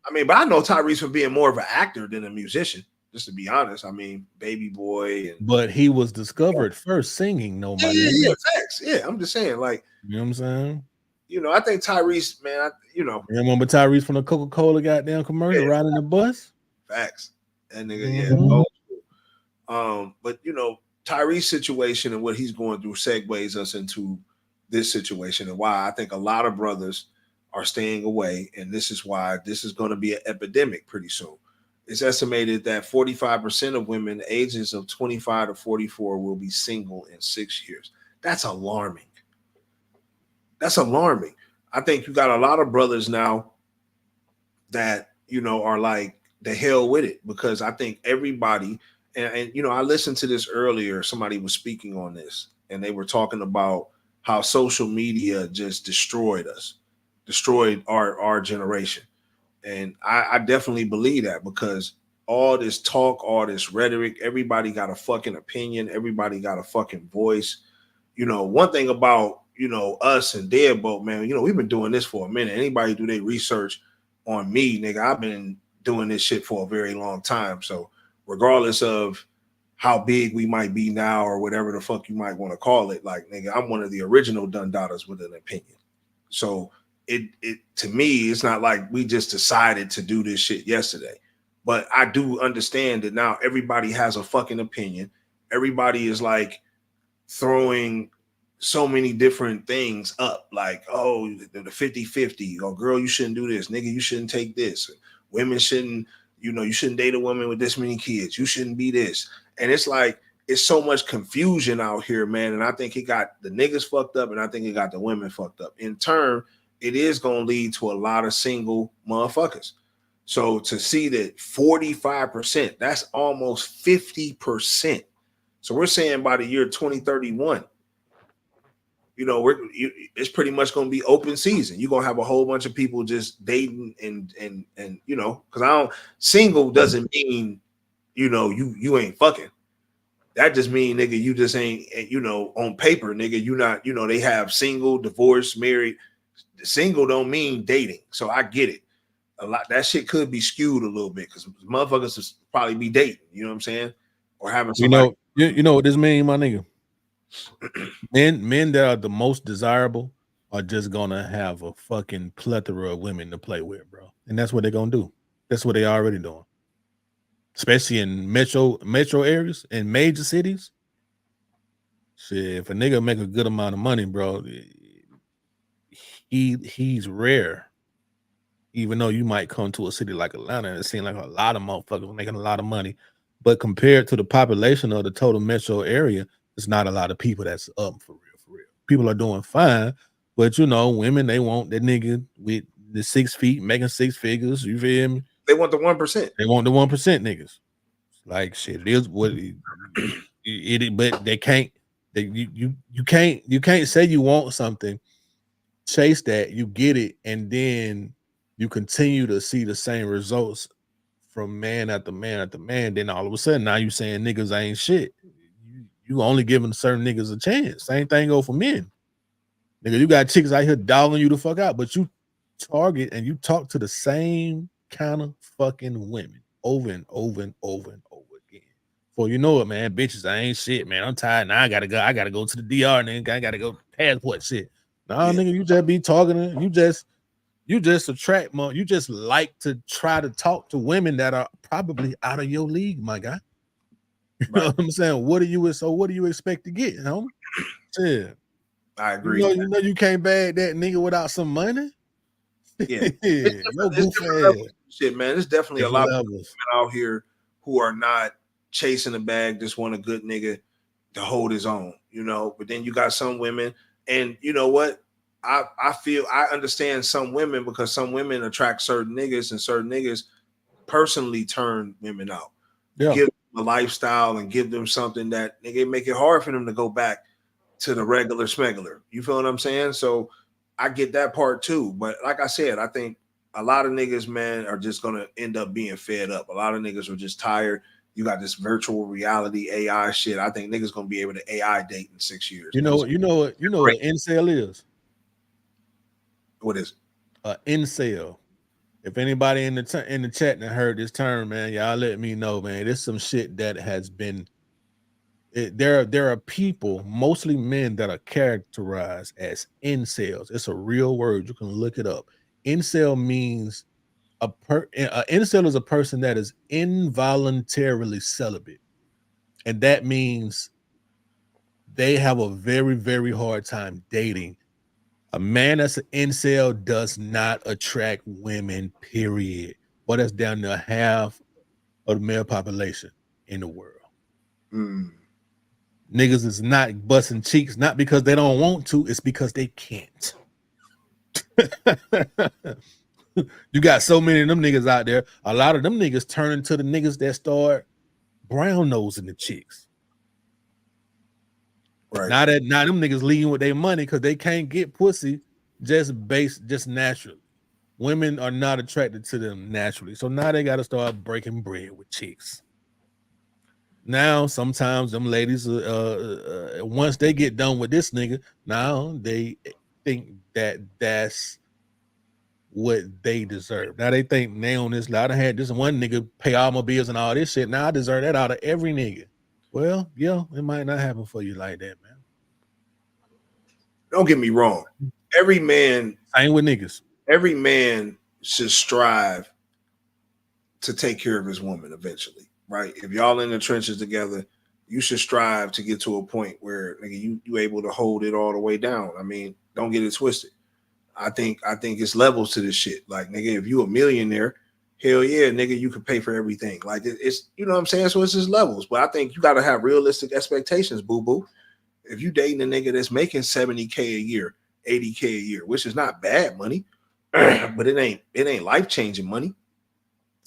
Speaker 2: I mean, but I know Tyrese for being more of an actor than a musician, just to be honest. I mean, Baby Boy.
Speaker 5: But he was discovered first singing, nobody.
Speaker 2: Yeah, facts. Yeah, I'm just saying, like,
Speaker 5: you know what I'm saying?
Speaker 2: You know, I think Tyrese, man,
Speaker 5: remember Tyrese from the Coca-Cola goddamn commercial riding the bus?
Speaker 2: Facts. That nigga, but you know, Tyrese's situation and what he's going through segues us into this situation and why I think a lot of brothers are staying away, and this is why this is going to be an epidemic pretty soon. It's estimated that 45% of women ages of 25 to 44 will be single in 6 years. That's alarming. That's alarming. I think you got a lot of brothers now that, you know, are like the hell with it, because I think everybody, and you know, I listened to this earlier. Somebody was speaking on this and they were talking about how social media just destroyed us, destroyed our generation. And I definitely believe that, because all this talk, all this rhetoric, everybody got a fucking opinion. Everybody got a fucking voice. You know, one thing about, you know, us and Deadbolt, man, you know, we've been doing this for a minute. Anybody do their research on me, nigga, I've been doing this shit for a very long time. So regardless of how big we might be now or whatever the fuck you might want to call it, like, nigga, I'm one of the original Dundadas with an opinion. So it to me, it's not like we just decided to do this shit yesterday. But I do understand that now everybody has a fucking opinion. Everybody is like throwing so many different things up, like, oh, the 50-50, or girl, you shouldn't do this, nigga, you shouldn't take this, women shouldn't, you know, you shouldn't date a woman with this many kids, you shouldn't be this. And it's like, it's so much confusion out here, man. And I think it got the niggas fucked up, and I think it got the women fucked up. In turn, it is going to lead to a lot of single motherfuckers. So to see that 45%, that's almost 50%. So we're saying by the year 2031, you know, it's pretty much going to be open season. You're going to have a whole bunch of people just dating and you know, because single doesn't mean, you know, you ain't fucking. That just mean, nigga, you just ain't, you know, on paper, nigga, you not, you know, they have single, divorced, married. Single don't mean dating. So I get it. A lot that shit could be skewed a little bit, because motherfuckers will probably be dating, you know what I'm saying? Or having somebody.
Speaker 5: You know what this mean, my nigga? Men that are the most desirable are just gonna have a fucking plethora of women to play with, bro. And that's what they're gonna do. That's what they already doing. Especially in metro areas and major cities. Shit, if a nigga make a good amount of money, bro, he's rare. Even though you might come to a city like Atlanta and it seems like a lot of motherfuckers making a lot of money, but compared to the population of the total metro area, it's not a lot of people that's up for real. People are doing fine, but you know, women, they want that nigga with the 6 feet making 6 figures. You feel me?
Speaker 2: They want the 1%.
Speaker 5: They want the 1% niggas. Like shit, it is what it but they can't. You can't say you want something, chase that, you get it, and then you continue to see the same results from man after man after man. Then all of a sudden, now you saying niggas ain't shit. You only giving certain niggas a chance. Same thing go for men. Nigga, you got chicks out here dogging you the fuck out, but you target and you talk to the same kind of fucking women over and over and over and over again. For you know it, man, bitches, I ain't shit, man. I'm tired now. I gotta go to the DR, nigga. I gotta go passport shit. Nah, nigga, you just be talking to you just attract more. You just like to try to talk to women that are probably out of your league, my guy. You know what I'm saying? What do you expect to get, homie? Yeah.
Speaker 2: I agree.
Speaker 5: You know you can't bag that nigga without some money.
Speaker 2: Yeah. Shit, man. There's definitely a lot of women out here who are not chasing a bag, just want a good nigga to hold his own, you know. But then you got some women, and you know what? I feel I understand some women because some women attract certain niggas, and certain niggas personally turn women out.
Speaker 5: Yeah.
Speaker 2: Give them a lifestyle and give them something that nigga make it hard for them to go back to the regular smuggler. You feel what I'm saying? So I get that part too. But like I said, I think a lot of niggas, man, are just gonna end up being fed up. A lot of niggas are just tired. You got this virtual reality AI shit. I think niggas gonna be able to AI date in 6 years.
Speaker 5: You know what incel is?
Speaker 2: What is
Speaker 5: it? Incel. If anybody in the chat that heard this term, man, y'all let me know, man. There's some shit that has been. There are people, mostly men, that are characterized as incels. It's a real word. You can look it up. Incel means incel is a person that is involuntarily celibate, and that means they have a very, very hard time dating. A man that's an incel does not attract women, period. But that's down to half of the male population in the world. Niggas is not busting cheeks, not because they don't want to, it's because they can't. You got so many of them niggas out there. A lot of them niggas turn into the niggas that start brown nosing the chicks.
Speaker 2: Right.
Speaker 5: Now them niggas leaving with their money because they can't get pussy just naturally. Women are not attracted to them naturally. So now they got to start breaking bread with chicks. Now, sometimes them ladies, once they get done with this nigga, now they think that that's what they deserve. Now they think they on this. I done had this one nigga pay all my bills and all this shit. Now I deserve that out of every nigga. Well, yeah, it might not happen for you like that, man.
Speaker 2: Don't get me wrong. Every man,
Speaker 5: same with niggas.
Speaker 2: Every man should strive to take care of his woman eventually, right? If y'all in the trenches together, you should strive to get to a point where nigga, you able to hold it all the way down. I mean, don't get it twisted. I think it's levels to this shit. Like, nigga, if you a millionaire, hell yeah, nigga, you can pay for everything. Like, it's you know what I'm saying? So it's just levels. But I think you got to have realistic expectations, boo-boo. If you dating a nigga that's making 70K a year, 80K a year, which is not bad money, but it ain't life-changing money.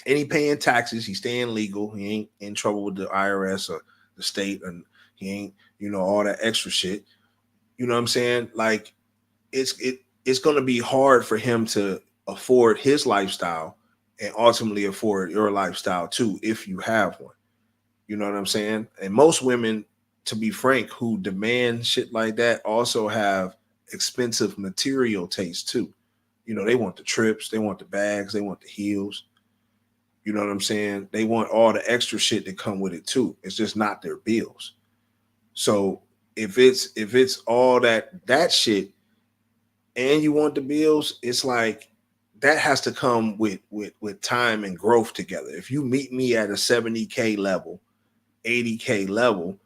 Speaker 2: And he paying taxes, he staying legal, he ain't in trouble with the IRS or the state, and he ain't, you know, all that extra shit. You know what I'm saying? Like, it's gonna be hard for him to afford his lifestyle and ultimately afford your lifestyle too, if you have one. You know what I'm saying? And most women, to be frank, who demand shit like that also have expensive material taste too. You know, they want the trips, they want the bags, they want the heels. You know what I'm saying? They want all the extra shit that come with it too. It's just not their bills. So if it's all that shit and you want the bills, it's like that has to come with time and growth together. If you meet me at a 70K level, 80K level,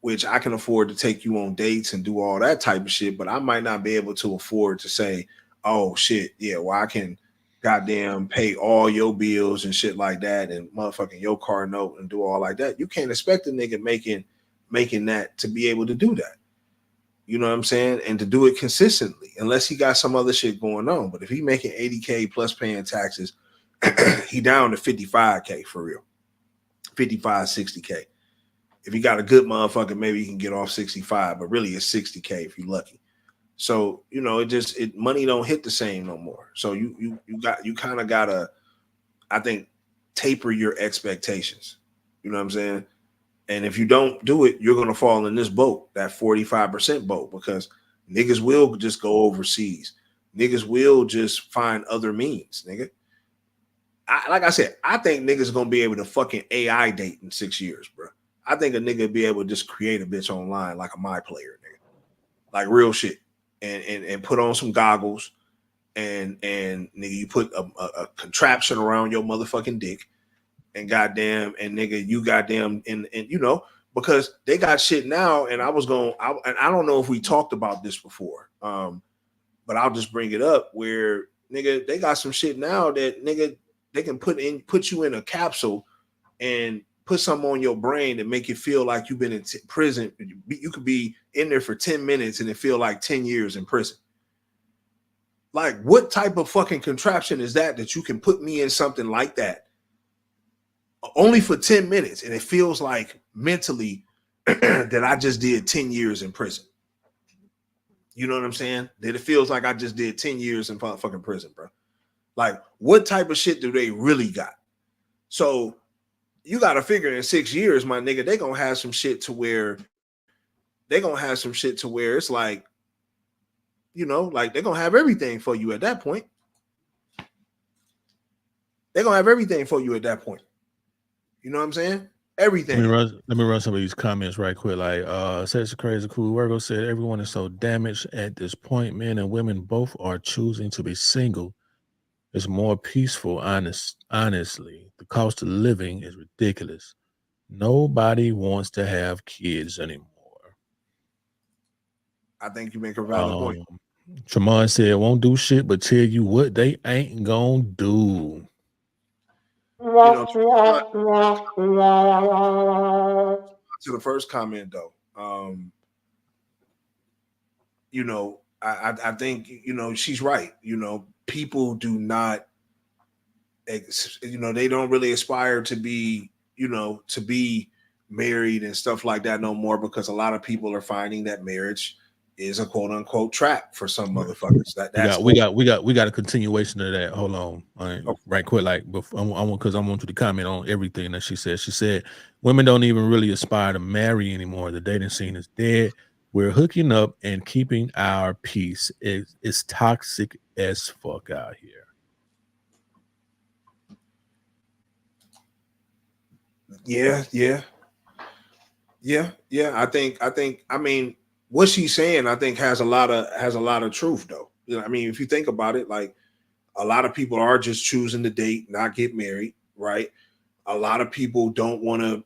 Speaker 2: which I can afford to take you on dates and do all that type of shit, but I might not be able to afford to say, oh shit, yeah, well, I can goddamn pay all your bills and shit like that and motherfucking your car note and do all like that. You can't expect a nigga making that to be able to do that. You know what I'm saying? And to do it consistently, unless he got some other shit going on. But if he making 80K plus paying taxes, he down to 55K for real. 55, 60K. If he got a good motherfucker, maybe he can get off 65, but really it's 60K if you're lucky. So, you know, money don't hit the same no more. So you kind of gotta, I think, taper your expectations. You know what I'm saying? And if you don't do it, you're gonna fall in this boat, that 45% boat, because niggas will just go overseas. Niggas will just find other means, nigga. Like I said, I think niggas gonna be able to fucking AI date in 6 years, bro. I think a nigga be able to just create a bitch online like a My Player, nigga. Like real shit. And put on some goggles and nigga, you put a contraption around your motherfucking dick and goddamn, and nigga, you goddamn, and you know, because they got shit now, and I don't know if we talked about this before, but I'll just bring it up where nigga, they got some shit now that nigga, they can put you in a capsule and put something on your brain to make you feel like you've been in prison. You could be in there for 10 minutes and it feel like 10 years in prison. Like, what type of fucking contraption is that you can put me in something like that only for 10 minutes and it feels like mentally that I just did 10 years in prison? You know what I'm saying? That it feels like I just did 10 years in fucking prison, bro. Like, what type of shit do they really got? So you got to figure in 6 years, my nigga, they gonna have some shit to where it's like, you know, like they're gonna have everything for you at that point. They're gonna have everything for you at that point. You know what I'm saying? Everything.
Speaker 5: Let me run some of these comments right quick. Like, says crazy cool. Virgo said everyone is so damaged at this point. Men and women both are choosing to be single. It's more peaceful, honestly. The cost of living is ridiculous. Nobody wants to have kids anymore.
Speaker 2: I think you make a valid point.
Speaker 5: Tremont said, won't do shit, but tell you what they ain't gonna do.
Speaker 2: You know, to the first comment though, you know, I think, you know, she's right. You know, people do not, you know, they don't really aspire to be, you know, to be married and stuff like that no more, because a lot of people are finding that marriage is a quote unquote trap for some motherfuckers.
Speaker 5: We got a continuation of that. Hold on, right quick. Like, before, I want you to comment on everything that she said. She said women don't even really aspire to marry anymore. The dating scene is dead. We're hooking up and keeping our peace. It's toxic as fuck out here.
Speaker 2: Yeah. I mean, what she's saying, I think has a lot of truth though. You know, I mean, if you think about it, like a lot of people are just choosing to date, not get married, right? A lot of people don't want to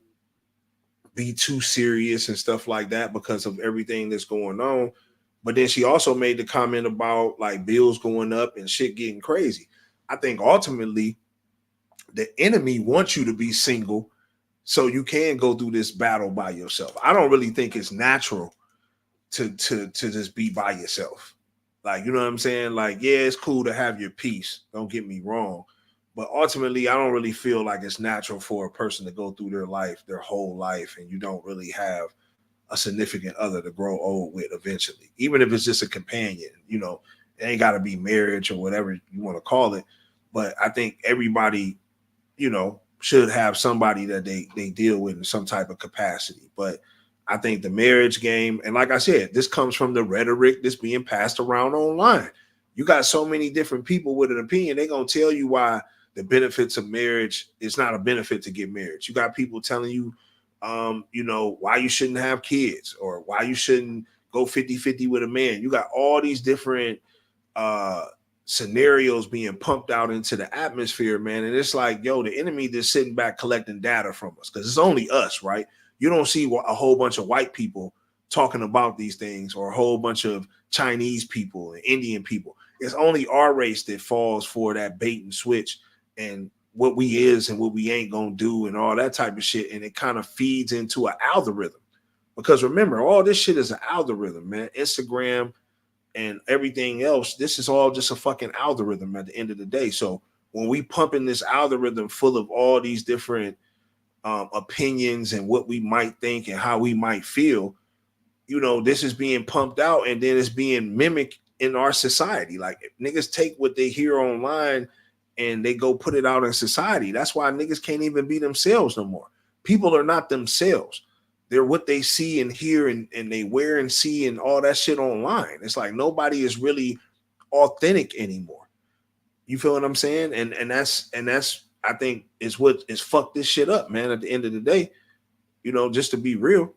Speaker 2: be too serious and stuff like that because of everything that's going on. But then she also made the comment about like bills going up and shit getting crazy. I think ultimately the enemy wants you to be single so you can go through this battle by yourself. I don't really think it's natural to just be by yourself. Like, you know what I'm saying? Like, yeah, it's cool to have your peace. Don't get me wrong. But ultimately, I don't really feel like it's natural for a person to go through their whole life, and you don't really have a significant other to grow old with eventually. Even if it's just a companion, you know, it ain't got to be marriage or whatever you want to call it. But I think everybody, you know, should have somebody that they deal with in some type of capacity. But I think the marriage game, and like I said, this comes from the rhetoric that's being passed around online. You got so many different people with an opinion. They're going to tell you why the benefits of marriage is not a benefit to get married. You got people telling you, you know, why you shouldn't have kids or why you shouldn't go 50-50 with a man. You got all these different scenarios being pumped out into the atmosphere, man. And it's like, yo, the enemy just sitting back collecting data from us because it's only us, right? You don't see a whole bunch of white people talking about these things or a whole bunch of Chinese people and Indian people. It's only our race that falls for that bait and switch and what we is and what we ain't gonna do and all that type of shit. And it kind of feeds into an algorithm. Because remember, all this shit is an algorithm, man. Instagram and everything else, this is all just a fucking algorithm at the end of the day. So when we pump in this algorithm full of all these different opinions and what we might think and how we might feel, you know, this is being pumped out and then it's being mimicked in our society. Like niggas take what they hear online and they go put it out in society. That's why niggas can't even be themselves no more. People are not themselves. They're what they see and hear and they wear and see and all that shit online. It's like nobody is really authentic anymore. You feel what I'm saying? And that's I think is what is fucked this shit up, man. At the end of the day, you know, just to be real,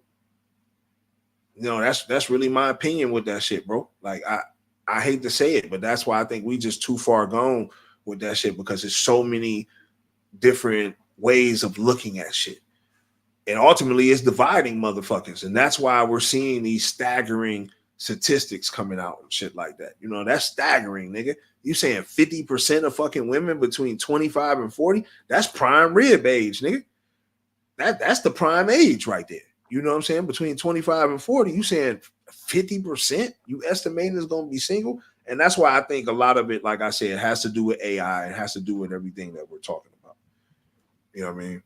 Speaker 2: you know, that's really my opinion with that shit, bro. Like I hate to say it, but that's why I think we just too far gone with that shit because there's so many different ways of looking at shit. And ultimately it's dividing motherfuckers. And that's why we're seeing these staggering statistics coming out and shit like that. You know, that's staggering, nigga. You saying 50% of fucking women between 25 and 40? That's prime rib age, nigga. That's the prime age right there. You know what I'm saying? Between 25 and 40, you saying 50% you estimating is going to be single? And that's why I think a lot of it, like I said, has to do with AI. It has to do with everything that we're talking about. You know what I mean?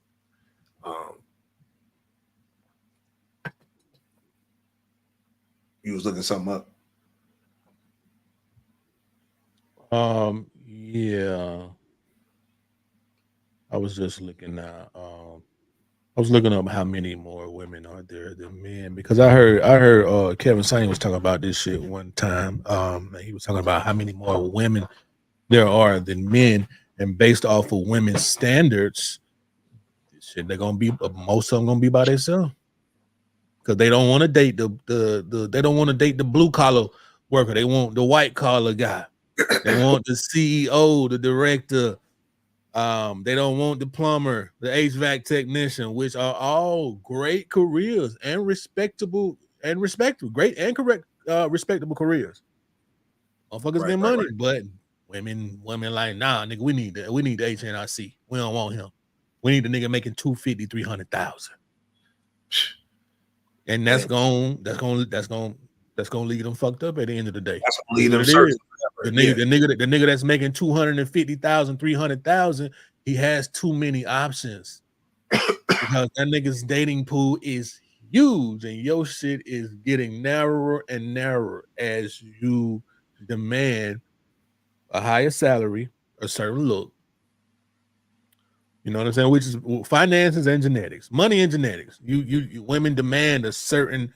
Speaker 2: You was looking something up.
Speaker 5: Yeah. I was just looking at I was looking up how many more women are there than men because I heard Kevin Sain was talking about this shit one time. He was talking about how many more women there are than men, and based off of women's standards, shit, they're gonna be most of them gonna be by themselves. Because they don't want to date they don't want to date the blue collar worker. They want the white collar guy. They want the CEO, the director. They don't want the plumber, the HVAC technician, which are all great careers and respectable, great and correct, respectable careers. Motherfuckers get money, but women like, nah, nigga, we need the HNIC. We don't want him. We need the nigga making 250, 300,000. And that's gonna leave them fucked up at the end of the day.
Speaker 2: That's gonna leave them searching
Speaker 5: the nigga that's making 250,000, 300,000, he has too many options because that nigga's dating pool is huge and your shit is getting narrower and narrower as you demand a higher salary, a certain look. You know what I'm saying? Which is finances and genetics, money and genetics. You women demand a certain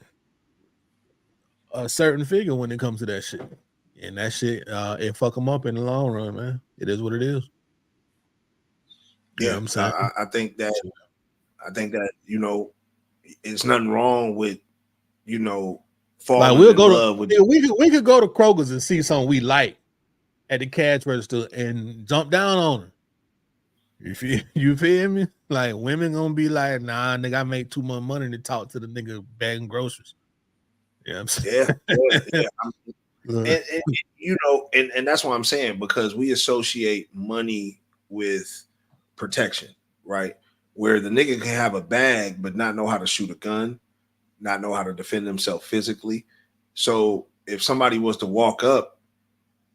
Speaker 5: figure when it comes to that shit, and that shit it fuck them up in the long run, man. It is what it is.
Speaker 2: You know what I'm saying? I think that you know, it's nothing wrong with falling
Speaker 5: like
Speaker 2: in love with.
Speaker 5: We could go to Kroger's and see something we like at the cash register and jump down on it. You feel me? Like women gonna be like, nah, nigga, I make too much money to talk to the nigga bagging groceries. You know what I'm saying?
Speaker 2: Yeah. And that's what I'm saying, because we associate money with protection, right? Where the nigga can have a bag but not know how to shoot a gun, not know how to defend himself physically. So if somebody was to walk up,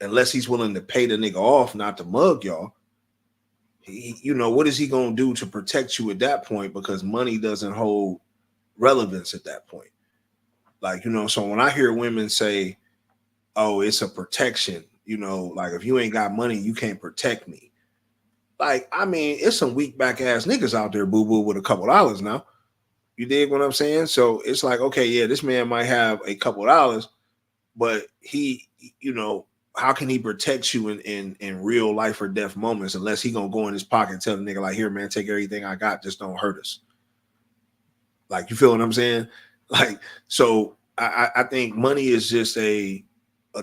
Speaker 2: unless he's willing to pay the nigga off not to mug y'all, what is he gonna do to protect you at that point? Because money doesn't hold relevance at that point. Like, so when I hear women say, oh, it's a protection, like if you ain't got money, you can't protect me. Like, I mean, it's some weak back ass niggas out there, boo-boo, with a couple dollars now. You dig what I'm saying? So it's like, okay, yeah, this man might have a couple dollars, but he, how can he protect you in real life or death moments unless he gonna go in his pocket and tell the nigga like, here, man, take everything I got, just don't hurt us. Like, you feel what I'm saying? Like, so I think money is just a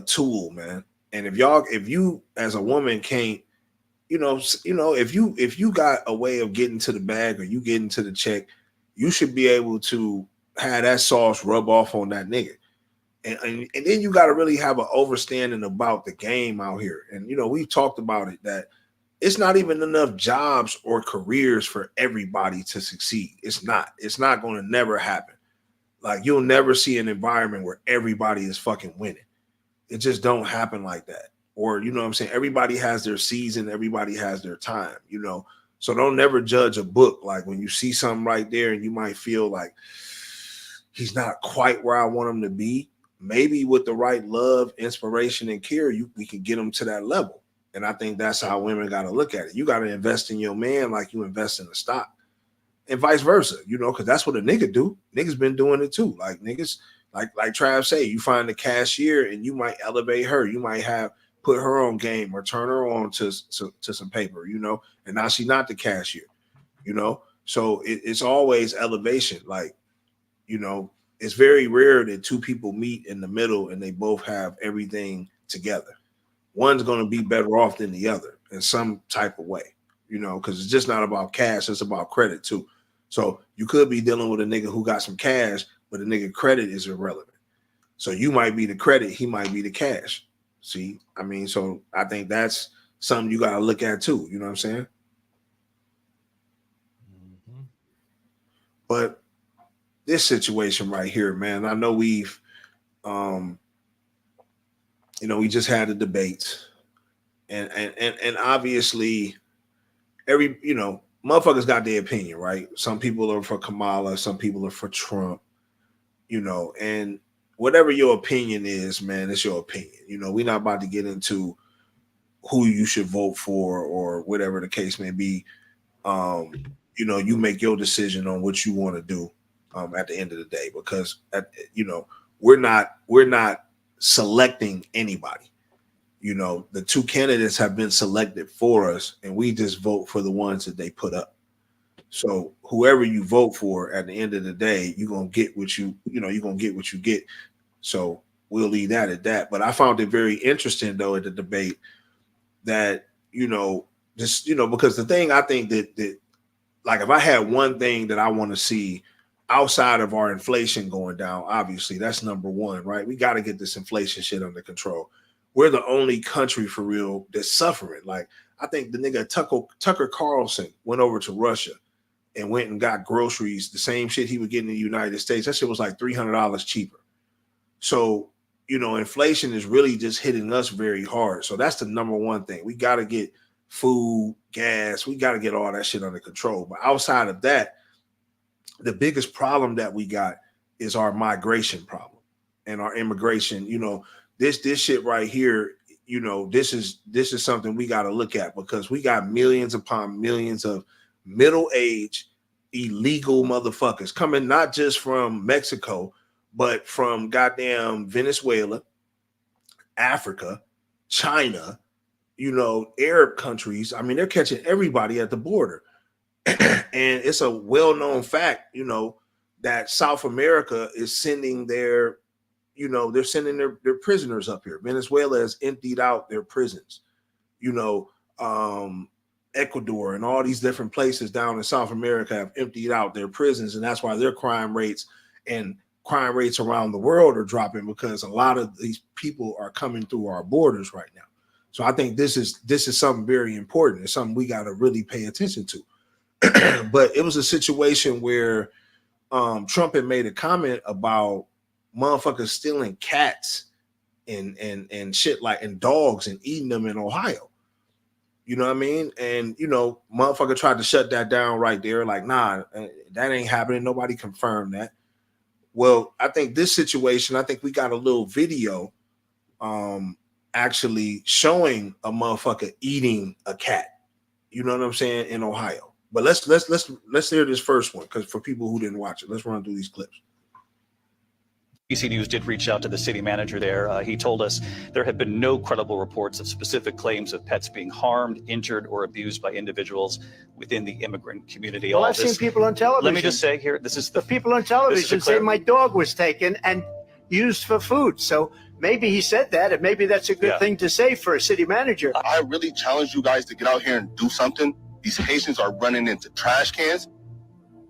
Speaker 2: tool, man. And if you as a woman can't, if you got a way of getting to the bag or you getting to the check, you should be able to have that sauce rub off on that nigga. And then you got to really have an understanding about the game out here. And, we've talked about it, that it's not even enough jobs or careers for everybody to succeed. It's not going to never happen. Like, you'll never see an environment where everybody is fucking winning. It just don't happen like that. Or, you know what I'm saying? Everybody has their season. Everybody has their time, So don't never judge a book. Like, when you see something right there and you might feel like he's not quite where I want him to be, maybe with the right love, inspiration, and care, we can get him to that level. And I think that's how women got to look at it. You got to invest in your man like you invest in the stock, and vice versa, because that's what a nigga do. Niggas been doing it too. Like, niggas, like Trav say, you find a cashier and you might elevate her. You might put her on game or turn her on to some paper, and now she's not the cashier, So it's always elevation. Like, it's very rare that two people meet in the middle and they both have everything together. One's going to be better off than the other in some type of way, because it's just not about cash. It's about credit too. So you could be dealing with a nigga who got some cash, but the nigga credit is irrelevant. So you might be the credit, he might be the cash. See, so I think that's something you got to look at too. You know what I'm saying?
Speaker 5: Mm-hmm.
Speaker 2: But this situation right here, man, I know we've, we just had a debate, and obviously motherfuckers got their opinion, right? Some people are for Kamala, some people are for Trump, and whatever your opinion is, man, it's your opinion. We're not about to get into who you should vote for or whatever the case may be. You make your decision on what you want to do. At the end of the day, because we're not selecting anybody. The two candidates have been selected for us, and we just vote for the ones that they put up. So whoever you vote for, at the end of the day, you're gonna get what you're gonna get what you get. So we'll leave that at that. But I found it very interesting though at the debate that because the thing I think that like, if I had one thing that I want to see outside of our inflation going down, obviously that's number one, right? We got to get this inflation shit under control. We're the only country for real that's suffering. Like, I think the nigga Tucker Carlson went over to Russia and went and got groceries, the same shit he would get in the United States. That shit was like $300 cheaper. So, inflation is really just hitting us very hard. So that's the number one thing. We got to get food, gas, we got to get all that shit under control. But outside of that, the biggest problem that we got is our migration problem and our immigration. This shit right here, this is something we got to look at, because we got millions upon millions of middle-aged illegal motherfuckers coming, not just from Mexico, but from goddamn Venezuela, Africa, China, Arab countries. They're catching everybody at the border. And it's a well-known fact, that South America is sending their prisoners up here. Venezuela has emptied out their prisons. Ecuador and all these different places down in South America have emptied out their prisons, and that's why their crime rates around the world are dropping, because a lot of these people are coming through our borders right now. So I think this is something very important. It's something we got to really pay attention to. But it was a situation where Trump had made a comment about motherfuckers stealing cats and shit, like, and dogs, and eating them in Ohio. You know what I mean? And motherfucker tried to shut that down right there. Like, nah, that ain't happening. Nobody confirmed that. Well, I think this situation, I think we got a little video actually showing a motherfucker eating a cat. You know what I'm saying? In Ohio. But let's hear this first one, because for people who didn't watch it, let's run through these clips.
Speaker 13: ABC News did reach out to the city manager there. He told us there have been no credible reports of specific claims of pets being harmed, injured, or abused by individuals within the immigrant community.
Speaker 14: Well, I've seen people on television.
Speaker 13: Let me just say here, this is
Speaker 14: the people on television say my dog was taken, and used for food. So maybe he said that, and maybe that's a good thing to say for a city manager.
Speaker 15: I really challenge you guys to get out here and do something. These Haitians are running into trash cans.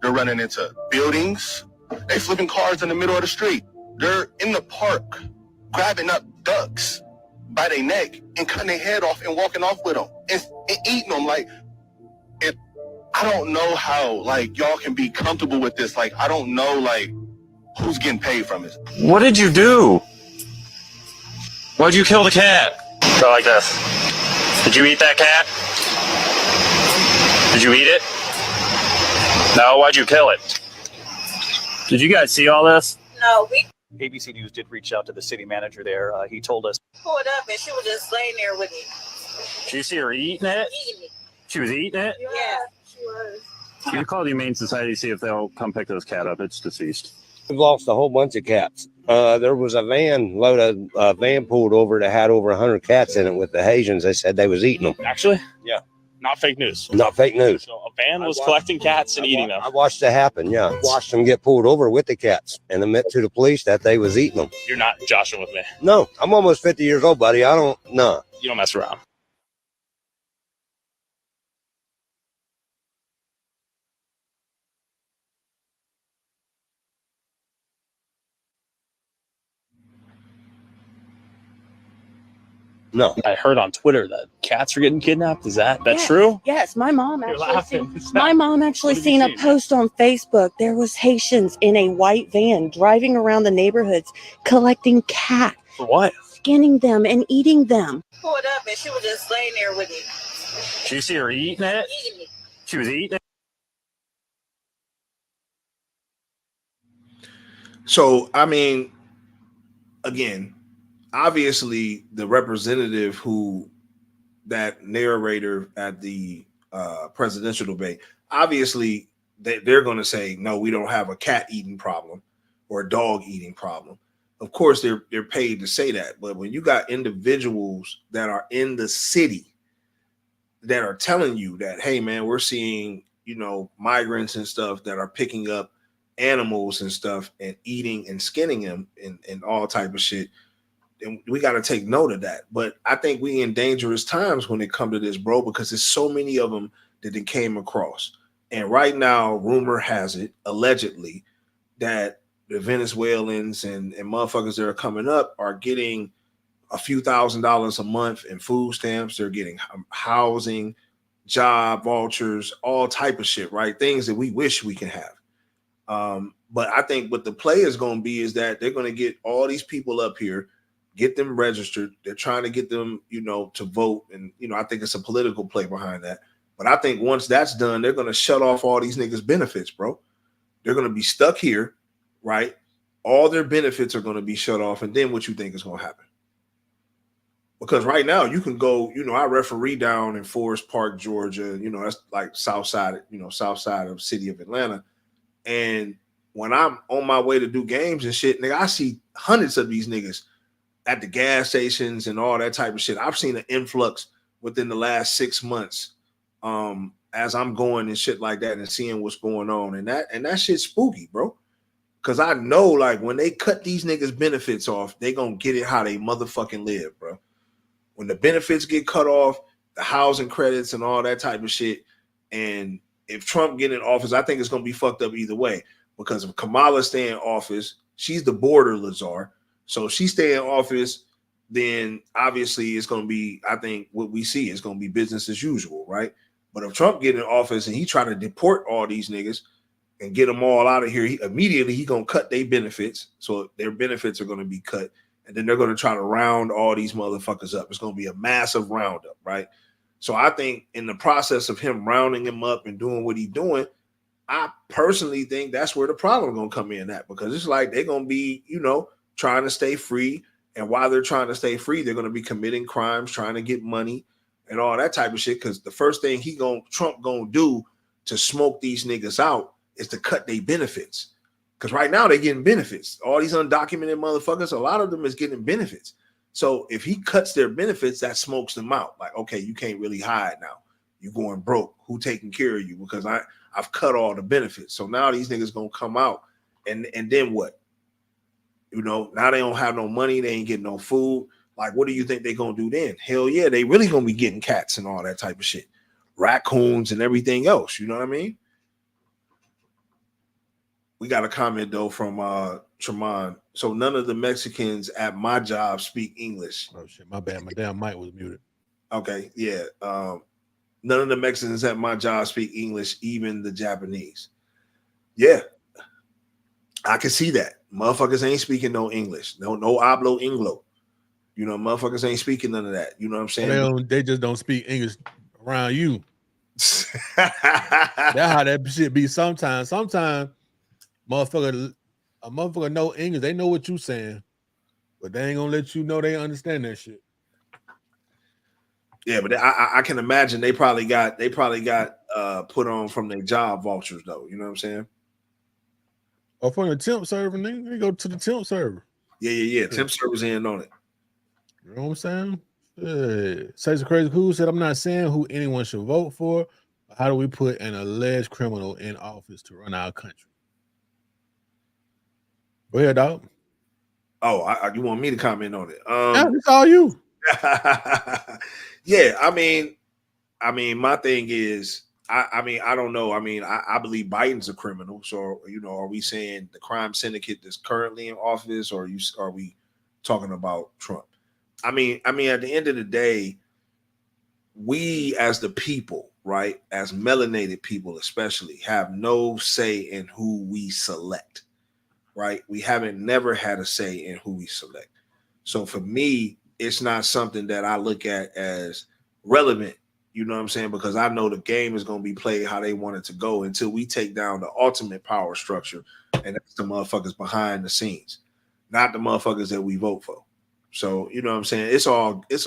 Speaker 15: They're running into buildings. They flipping cars in the middle of the street. They're in the park grabbing up ducks by their neck and cutting their head off and walking off with them and eating them. Like, I don't know how, like, y'all can be comfortable with this. Like, I don't know, like, who's getting paid from it.
Speaker 16: What did you do? Why'd you kill the cat? Go like this. Did you eat that cat? Did you eat it? No, why'd you kill it? Did you guys see all this?
Speaker 17: No, we
Speaker 13: ABC News did reach out to the city manager there. He told us.
Speaker 17: pulled up and she was just laying there with me.
Speaker 16: Did you see her eating it?
Speaker 17: Eating it.
Speaker 16: She was eating it?
Speaker 17: Yeah, she was.
Speaker 16: You call the Humane Society, see if they'll come pick this cat up. It's deceased.
Speaker 18: We've lost a whole bunch of cats. There was a van pulled over that had over 100 cats in it with the Haitians. They said they was eating them.
Speaker 19: Actually?
Speaker 18: Yeah.
Speaker 19: Not fake news.
Speaker 18: Not fake news.
Speaker 19: So a van was collecting cats and eating them.
Speaker 18: I watched it happen, yeah. Watched them get pulled over with the cats and admit to the police that they was eating them.
Speaker 19: You're not joshing with me.
Speaker 18: No, I'm almost 50 years old, buddy. No.
Speaker 19: You don't mess around.
Speaker 18: No.
Speaker 19: I heard on Twitter that cats are getting kidnapped. Is that
Speaker 20: Yes,
Speaker 19: true?
Speaker 20: Yes, my mom
Speaker 19: You're
Speaker 20: actually
Speaker 19: laughing.
Speaker 20: seen a post on Facebook. There was Haitians in a white van driving around the neighborhoods collecting cats.
Speaker 19: For what?
Speaker 20: Skinning them and eating them.
Speaker 17: Pulled up and she was just laying there with me.
Speaker 16: Did you see her eating it?
Speaker 17: Eating it.
Speaker 16: She was eating it?
Speaker 2: So, I mean, again, obviously the representative that narrator at the presidential debate, obviously they're going to say, no, we don't have a cat eating problem or a dog eating problem. Of course, they're paid to say that. But when you got individuals that are in the city that are telling you that, hey, man, we're seeing, migrants and stuff that are picking up animals and stuff and eating and skinning them and all type of shit, and we got to take note of that. But I think we in dangerous times when it comes to this, bro, because there's so many of them that they came across. And right now, rumor has it, allegedly, that the Venezuelans and motherfuckers that are coming up are getting a few $1,000s a month in food stamps. They're getting housing, job vouchers, all type of shit, right? Things that we wish we can have. But I think what the play is going to be is that they're going to get all these people up here, get them registered. They're trying to get them, to vote. And, I think it's a political play behind that. But I think once that's done, they're going to shut off all these niggas' benefits, bro. They're going to be stuck here, right? All their benefits are going to be shut off. And then what you think is going to happen? Because right now you can go, I referee down in Forest Park, Georgia. That's like south side of the city of Atlanta. And when I'm on my way to do games and shit, nigga, I see hundreds of these niggas at the gas stations and all that type of shit. I've seen an influx within the last 6 months as I'm going and shit like that and seeing what's going on. And that shit's spooky, bro. Because I know, like, when they cut these niggas' benefits off, they gonna get it how they motherfucking live, bro. When the benefits get cut off, the housing credits and all that type of shit, and if Trump get in office, I think it's going to be fucked up either way. Because if Kamala stay in office, she's the border Lazar. So if she stay in office, then obviously it's going to be, I think what we see is going to be business as usual, right? But if Trump get in office and he try to deport all these niggas and get them all out of here, he going to cut their benefits. So their benefits are going to be cut. And then they're going to try to round all these motherfuckers up. It's going to be a massive roundup, right? So I think in the process of him rounding him up and doing what he's doing, I personally think that's where the problem going to come in at, because it's like they're going to be, trying to stay free. And while they're trying to stay free, they're going to be committing crimes, trying to get money and all that type of shit. Because the first thing Trump going to do to smoke these niggas out is to cut their benefits. Because right now they're getting benefits. All these undocumented motherfuckers, a lot of them is getting benefits. So if he cuts their benefits, that smokes them out. Like, okay, you can't really hide now. You're going broke. Who taking care of you? Because I've cut all the benefits. So now these niggas gonna come out, and then what? You know, now they don't have no money. They ain't getting no food. Like, what do you think they're going to do then? Hell yeah, they really going to be getting cats and all that type of shit. Raccoons and everything else. You know what I mean? We got a comment, though, from Tremont. So none of the Mexicans at my job speak English.
Speaker 5: Oh, shit. My bad. My damn mic was muted.
Speaker 2: Okay, yeah. None of the Mexicans at my job speak English, even the Japanese. Yeah. I can see that. Motherfuckers ain't speaking no English. No hablo Inglo. You know, motherfuckers ain't speaking none of that. You know what I'm saying?
Speaker 5: They just don't speak English around you. That's how that shit be sometimes. Sometimes a motherfucker know English. They know what you saying, but they ain't gonna let you know they understand that shit.
Speaker 2: Yeah, but I can imagine they probably got put on from their job vultures though. You know what I'm saying?
Speaker 5: Or from the temp server, nigga. They go to the temp server.
Speaker 2: Yeah. Temp servers in on it.
Speaker 5: You know what I'm saying? Say some crazy cool said, I'm not saying who anyone should vote for. How do we put an alleged criminal in office to run our country? Go ahead, dog.
Speaker 2: Oh, you want me to comment on it?
Speaker 5: Yeah, it's all you.
Speaker 2: Yeah, I mean, my thing is, I don't know. I mean, I believe Biden's a criminal. So, you know, are we saying the crime syndicate that's currently in office, or are we talking about Trump? I mean, at the end of the day, we as the people, right, as melanated people especially, have no say in who we select, right? We haven't never had a say in who we select. So for me, it's not something that I look at as relevant, you know what I'm saying? Because I know the game is going to be played how they want it to go until we take down the ultimate power structure, and that's the motherfuckers behind the scenes, not the motherfuckers that we vote for. So, you know what I'm saying? It's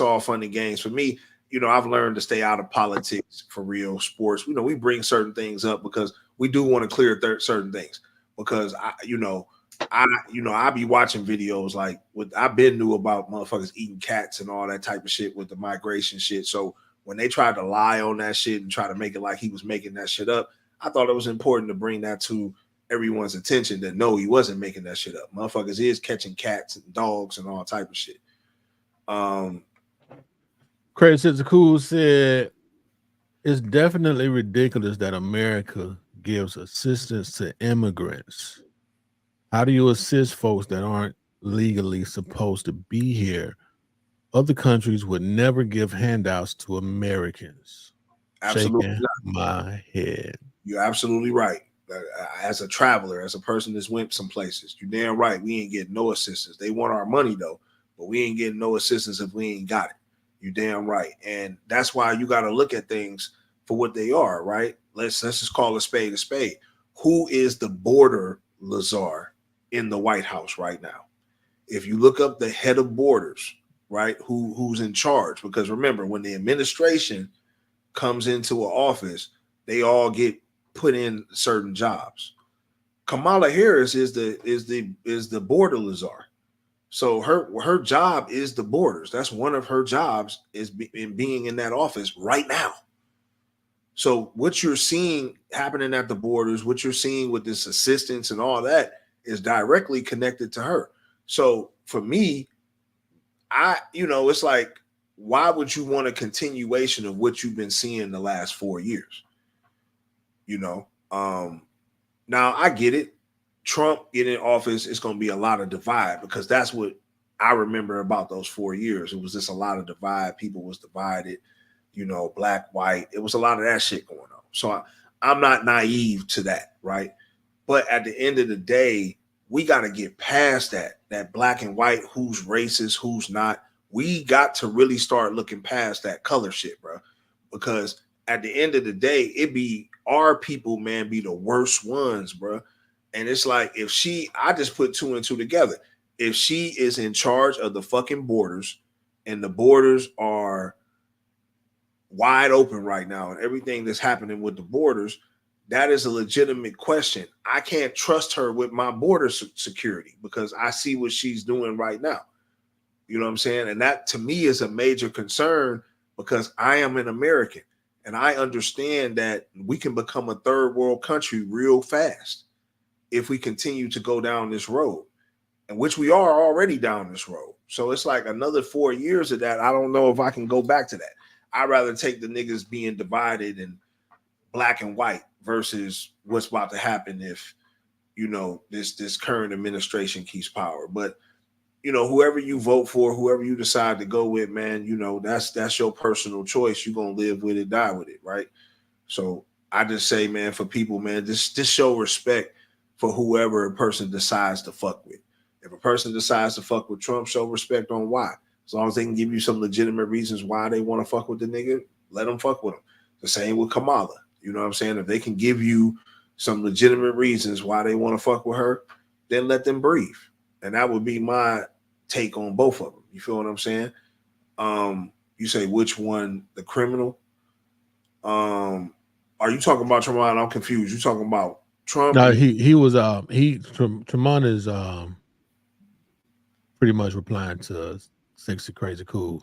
Speaker 2: all fun and games. For me, you know, I've learned to stay out of politics for real, sports. You know, we bring certain things up because we do want to clear certain things. Because I be watching videos like I've been knew about motherfuckers eating cats and all that type of shit with the migration shit. So when they tried to lie on that shit and try to make it like he was making that shit up, I thought it was important to bring that to everyone's attention that no, he wasn't making that shit up. Motherfuckers is catching cats and dogs and all type of shit.
Speaker 5: Crazy Sister Cool said, it's definitely ridiculous that America gives assistance to immigrants. How do you assist folks that aren't legally supposed to be here? Other countries would never give handouts to Americans.
Speaker 2: Absolutely
Speaker 5: Shaking
Speaker 2: not.
Speaker 5: my head.
Speaker 2: You're absolutely right. As a traveler, as a person that's went some places, you're damn right. We ain't getting no assistance. They want our money though, but we ain't getting no assistance if we ain't got it. You damn right. And that's why you got to look at things for what they are, right? Let's just call a spade a spade. Who is the border Lazar in the White House right now? If you look up the head of borders, right, who's in charge, because remember, when the administration comes into an office, they all get put in certain jobs. Kamala Harris is the border Lazar. So her job is the borders. That's one of her jobs, is being in that office right now. So what you're seeing happening at the borders, what you're seeing with this assistance and all that, is directly connected to her. So for me, it's like, why would you want a continuation of what you've been seeing the last 4 years? You know, now I get it. Trump getting in office, it's going to be a lot of divide, because that's what I remember about those 4 years. It was just a lot of divide. People was divided, you know, black, white. It was a lot of that shit going on. So I'm not naive to that, right? But at the end of the day, we got to get past that black and white, who's racist, who's not. We got to really start looking past that color shit, bro. Because at the end of the day, it be our people, man, be the worst ones, bro. And it's like, I just put two and two together. If she is in charge of the fucking borders, and the borders are wide open right now, and everything that's happening with the borders, that is a legitimate question. I can't trust her with my border security, because I see what she's doing right now. You know what I'm saying? And that to me is a major concern, because I am an American and I understand that we can become a third world country real fast if we continue to go down this road. and which we are already down this road. So it's like another 4 years of that. I don't know if I can go back to that. I'd rather take the niggas being divided and black and white versus what's about to happen if, you know, this current administration keeps power. But, you know, whoever you vote for, whoever you decide to go with, man, you know, that's your personal choice. You're going to live with it, die with it, right? So I just say, man, for people, man, just show respect for whoever a person decides to fuck with. If a person decides to fuck with Trump, show respect on why. As long as they can give you some legitimate reasons why they want to fuck with the nigga, let them fuck with him. The same with Kamala. You know what I'm saying? If they can give you some legitimate reasons why they want to fuck with her, then let them breathe. And that would be my take on both of them. You feel what I'm saying? You say which one, the criminal? Are you talking about Tremont? I'm confused. You talking about Trump?
Speaker 5: No, Tremont is pretty much replying to Sexy Crazy Cool.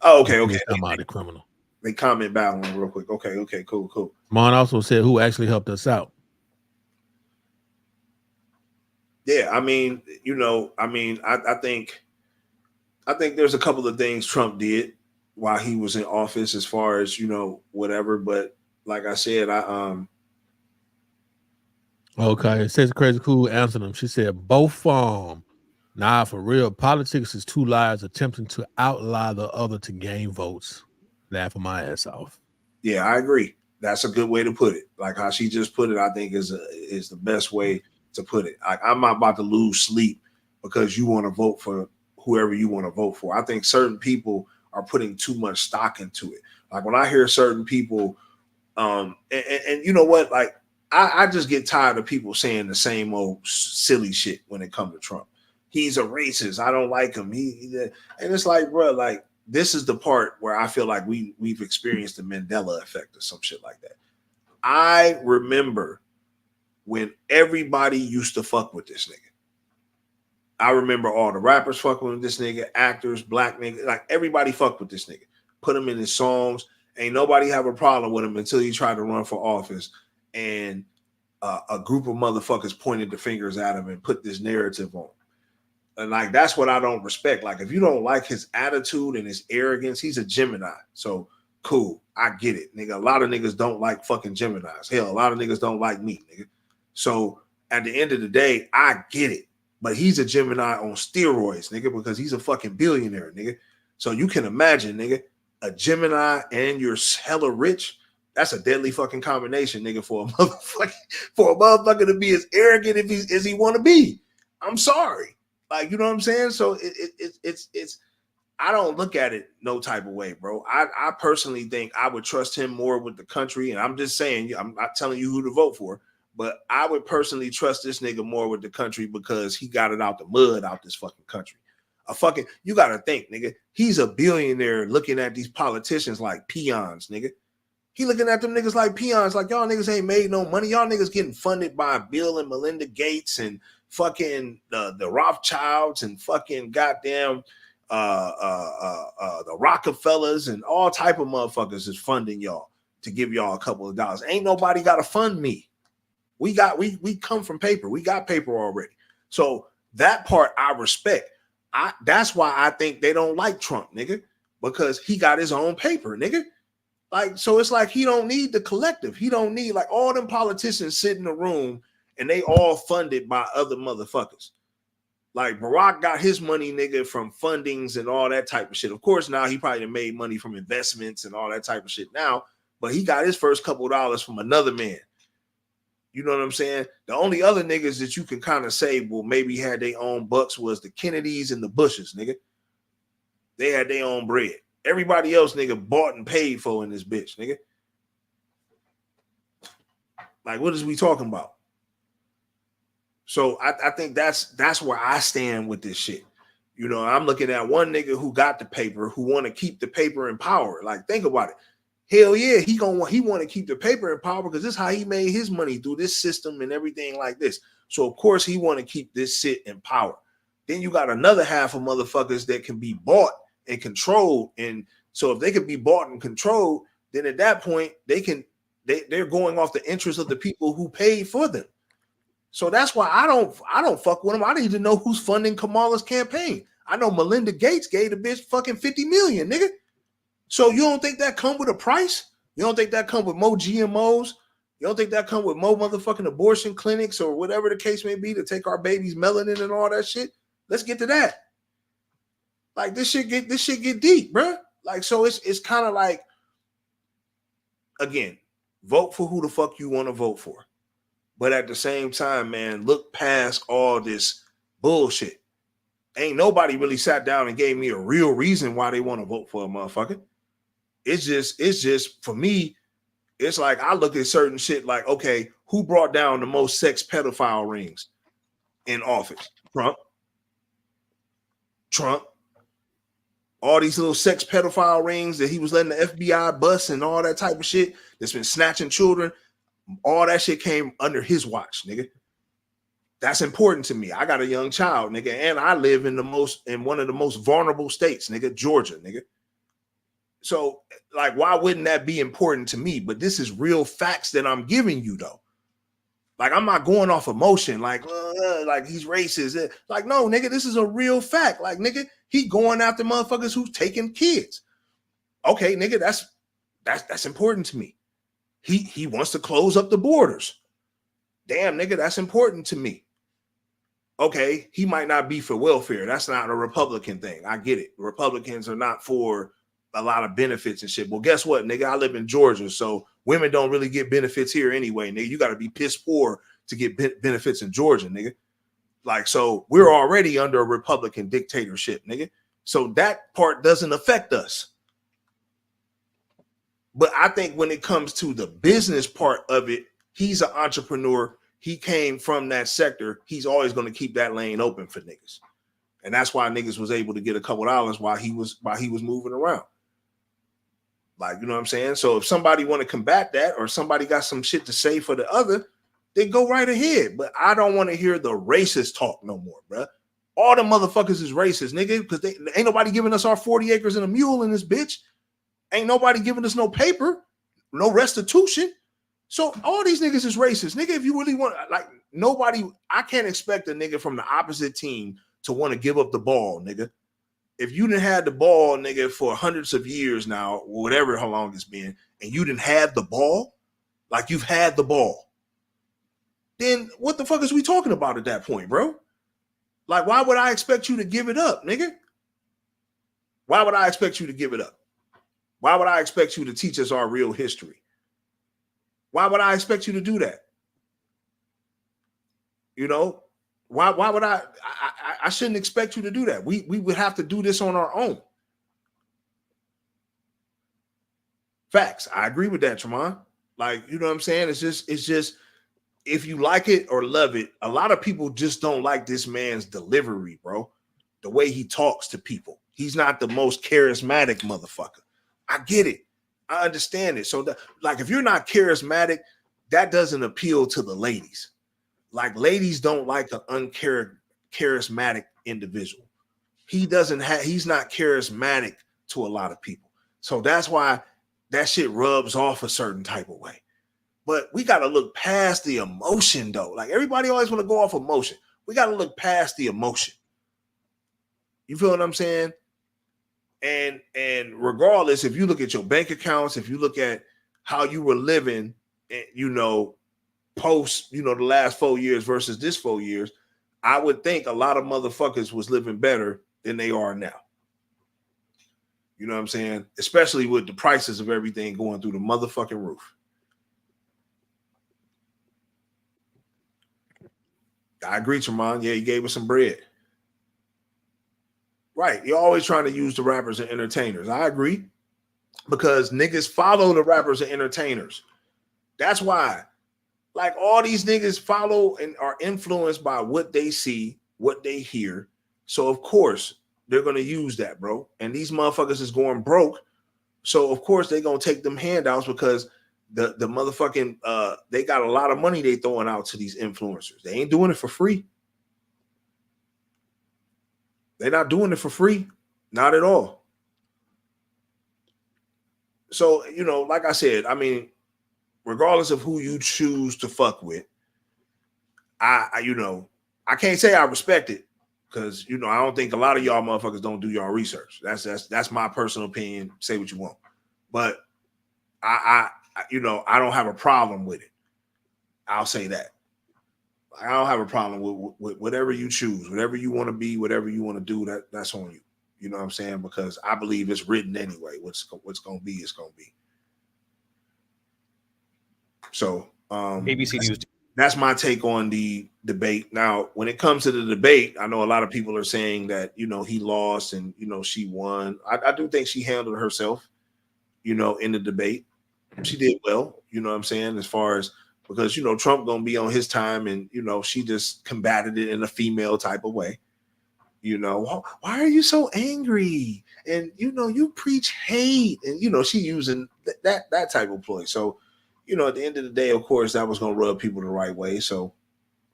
Speaker 2: Oh, okay.
Speaker 5: Somebody criminal.
Speaker 2: They comment back on real quick. Okay, cool.
Speaker 5: Tremont also said who actually helped us out.
Speaker 2: Yeah, I mean, you know, I think there's a couple of things Trump did while he was in office as far as, you know, whatever. But like I said,
Speaker 5: Okay, it says Crazy Cool answered him. She said, both nah, for real, politics is two liars attempting to outlie the other to gain votes. Laughing my ass off.
Speaker 2: Yeah, I agree. That's a good way to put it. Like how she just put it, I think is the best way to put it. I'm not about to lose sleep because you want to vote for whoever you want to vote for. I think certain people are putting too much stock into it. Like when I hear certain people, and you know what, like I just get tired of people saying the same old silly shit when it comes to Trump. He's a racist. I don't like him. And it's like, bro, like this is the part where I feel like we've experienced the Mandela effect or some shit like that. I remember when everybody used to fuck with this nigga. I remember all the rappers fucking with this nigga, actors, black niggas, like everybody fucked with this nigga. Put him in his songs. Ain't nobody have a problem with him until he tried to run for office. And a group of motherfuckers pointed the fingers at him and put this narrative on. And like, that's what I don't respect. Like, if you don't like his attitude and his arrogance, he's a Gemini. So cool. I get it, nigga. A lot of niggas don't like fucking Geminis. Hell, a lot of niggas don't like me, nigga. So at the end of the day, I get it. But he's a Gemini on steroids, nigga, because he's a fucking billionaire, nigga. So you can imagine, nigga, a Gemini and you're hella rich. That's a deadly fucking combination, nigga, for a motherfucker to be as arrogant as he want to be. I'm sorry. Like, you know what I'm saying? So it's I don't look at it no type of way, bro. I personally think I would trust him more with the country. And I'm just saying, I'm not telling you who to vote for, but I would personally trust this nigga more with the country because he got it out the mud out this fucking country. You got to think, nigga, he's a billionaire looking at these politicians like peons, nigga. He looking at them niggas like peons, like y'all niggas ain't made no money. Y'all niggas getting funded by Bill and Melinda Gates and fucking the Rothschilds and fucking goddamn the Rockefellers and all type of motherfuckers is funding y'all to give y'all a couple of dollars. Ain't nobody got to fund me. We come from paper. We got paper already. So that part I respect. That's why I think they don't like Trump, nigga, because he got his own paper, nigga. Like, so it's like he don't need the collective. He don't need like all them politicians sit in the room and they all funded by other motherfuckers. Like Barack got his money, nigga, from fundings and all that type of shit. Of course, now he probably made money from investments and all that type of shit now, but he got his first couple of dollars from another man. You know what I'm saying? The only other niggas that you can kind of say, well, maybe had their own bucks was the Kennedys and the Bushes, nigga. They had their own bread. Everybody else, nigga, bought and paid for in this bitch, nigga. Like, what is we talking about? So I think that's where I stand with this shit. You know, I'm looking at one nigga who got the paper, who want to keep the paper in power. Like, think about it. Hell yeah, he want to keep the paper in power because this is how he made his money through this system and everything like this. So of course he want to keep this shit in power. Then you got another half of motherfuckers that can be bought and controlled. And so if they can be bought and controlled, then at that point they're going off the interest of the people who paid for them. So that's why I don't fuck with him. I need to know who's funding Kamala's campaign. I know Melinda Gates gave the bitch fucking 50 million, nigga. So you don't think that come with a price? You don't think that come with more GMOs? You don't think that come with more motherfucking abortion clinics or whatever the case may be to take our babies' melanin and all that shit? Let's get to that. Like this shit get deep, bro. Like so it's kind of like, again, vote for who the fuck you want to vote for. But at the same time, man, look past all this bullshit. Ain't nobody really sat down and gave me a real reason why they want to vote for a motherfucker. It's just for me, it's like I look at certain shit like, okay, who brought down the most sex pedophile rings in office? Trump. All these little sex pedophile rings that he was letting the FBI bust and all that type of shit that's been snatching children. All that shit came under his watch, nigga. That's important to me. I got a young child, nigga, and I live in one of the most vulnerable states, nigga, Georgia, nigga. So, like, why wouldn't that be important to me? But this is real facts that I'm giving you, though. Like, I'm not going off emotion, like he's racist. Like, no, nigga, this is a real fact. Like, nigga, he going after motherfuckers who's taking kids. Okay, nigga, that's important to me. He wants to close up the borders. Damn, nigga, that's important to me. Okay, he might not be for welfare. That's not a Republican thing. I get it. Republicans are not for a lot of benefits and shit. Well, guess what, nigga? I live in Georgia, so women don't really get benefits here anyway, nigga. You got to be piss poor to get benefits in Georgia, nigga. Like, so we're already under a Republican dictatorship, nigga. So that part doesn't affect us. But I think when it comes to the business part of it, he's an entrepreneur. He came from that sector. He's always going to keep that lane open for niggas. And that's why niggas was able to get a couple dollars while he was moving around. Like, you know what I'm saying? So if somebody want to combat that or somebody got some shit to say for the other, they go right ahead. But I don't want to hear the racist talk no more, bro. All the motherfuckers is racist, nigga, because they ain't nobody giving us our 40 acres and a mule in this bitch. Ain't nobody giving us no paper, no restitution. So all these niggas is racist. Nigga, if you really want, like, nobody, I can't expect a nigga from the opposite team to want to give up the ball, nigga. If you didn't have the ball, nigga, for hundreds of years now, whatever, how long it's been, and you didn't have the ball, like you've had the ball, then what the fuck is we talking about at that point, bro? Like, why would I expect you to give it up, nigga? Why would I expect you to give it up? Why would I expect you to teach us our real history? Why would I expect you to do that? You know, why would I shouldn't expect you to do that. We would have to do this on our own. Facts. I agree with that, Tremont. Like, you know what I'm saying? It's just if you like it or love it, a lot of people just don't like this man's delivery, bro. The way he talks to people. He's not the most charismatic motherfucker. I get it. I understand it. So, like, if you're not charismatic, that doesn't appeal to the ladies. Like, ladies don't like an charismatic individual. He's not charismatic to a lot of people. So that's why that shit rubs off a certain type of way. But we got to look past the emotion, though. Like, everybody always want to go off emotion. We got to look past the emotion. You feel what I'm saying? And regardless, if you look at your bank accounts, if you look at how you were living, you know, post, you know, the last 4 years versus this 4 years, I would think a lot of motherfuckers was living better than they are now. You know what I'm saying? Especially with the prices of everything going through the motherfucking roof. I agree, Tremont. Yeah, he gave us some bread. Right. You're always trying to use the rappers and entertainers. I agree. Because niggas follow the rappers and entertainers. That's why. Like, all these niggas follow and are influenced by what they see, what they hear. So, of course, they're going to use that, bro. And these motherfuckers is going broke. So, of course, they're going to take them handouts because the motherfucking, they got a lot of money they throwing out to these influencers. They ain't doing it for free. They're not doing it for free. Not at all. So, you know, like I said, I mean, regardless of who you choose to fuck with, I can't say I respect it because I don't think a lot of y'all motherfuckers don't do y'all research. That's my personal opinion. Say what you want, but I don't have a problem with it. I'll say that. I don't have a problem with whatever you choose, whatever you want to be, whatever you want to do. That's on you. You know what I'm saying? Because I believe it's written anyway. What's going to be is going to be. So
Speaker 13: ABC News.
Speaker 2: That's my take on the debate. Now, when it comes to the debate, I know a lot of people are saying that he lost and she won. I do think she handled herself, in the debate. She did well. You know what I'm saying? As far as because Trump gonna be on his time, and she just combated it in a female type of way. Why are you so angry? And you preach hate, and she using that type of ploy. So, at the end of the day, of course, that was gonna rub people the right way. So,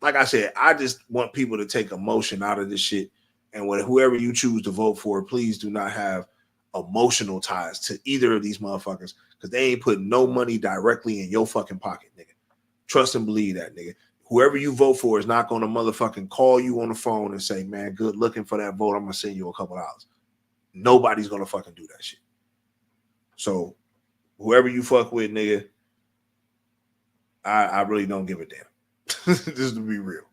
Speaker 2: like I said, I just want people to take emotion out of this shit, and whoever you choose to vote for, please do not have emotional ties to either of these motherfuckers because they ain't putting no money directly in your fucking pocket, nigga. Trust and believe that, nigga. Whoever you vote for is not going to motherfucking call you on the phone and say, man, good looking for that vote. I'm going to send you a couple dollars. Nobody's going to fucking do that shit. So whoever you fuck with, nigga, I really don't give a damn. Just to be real.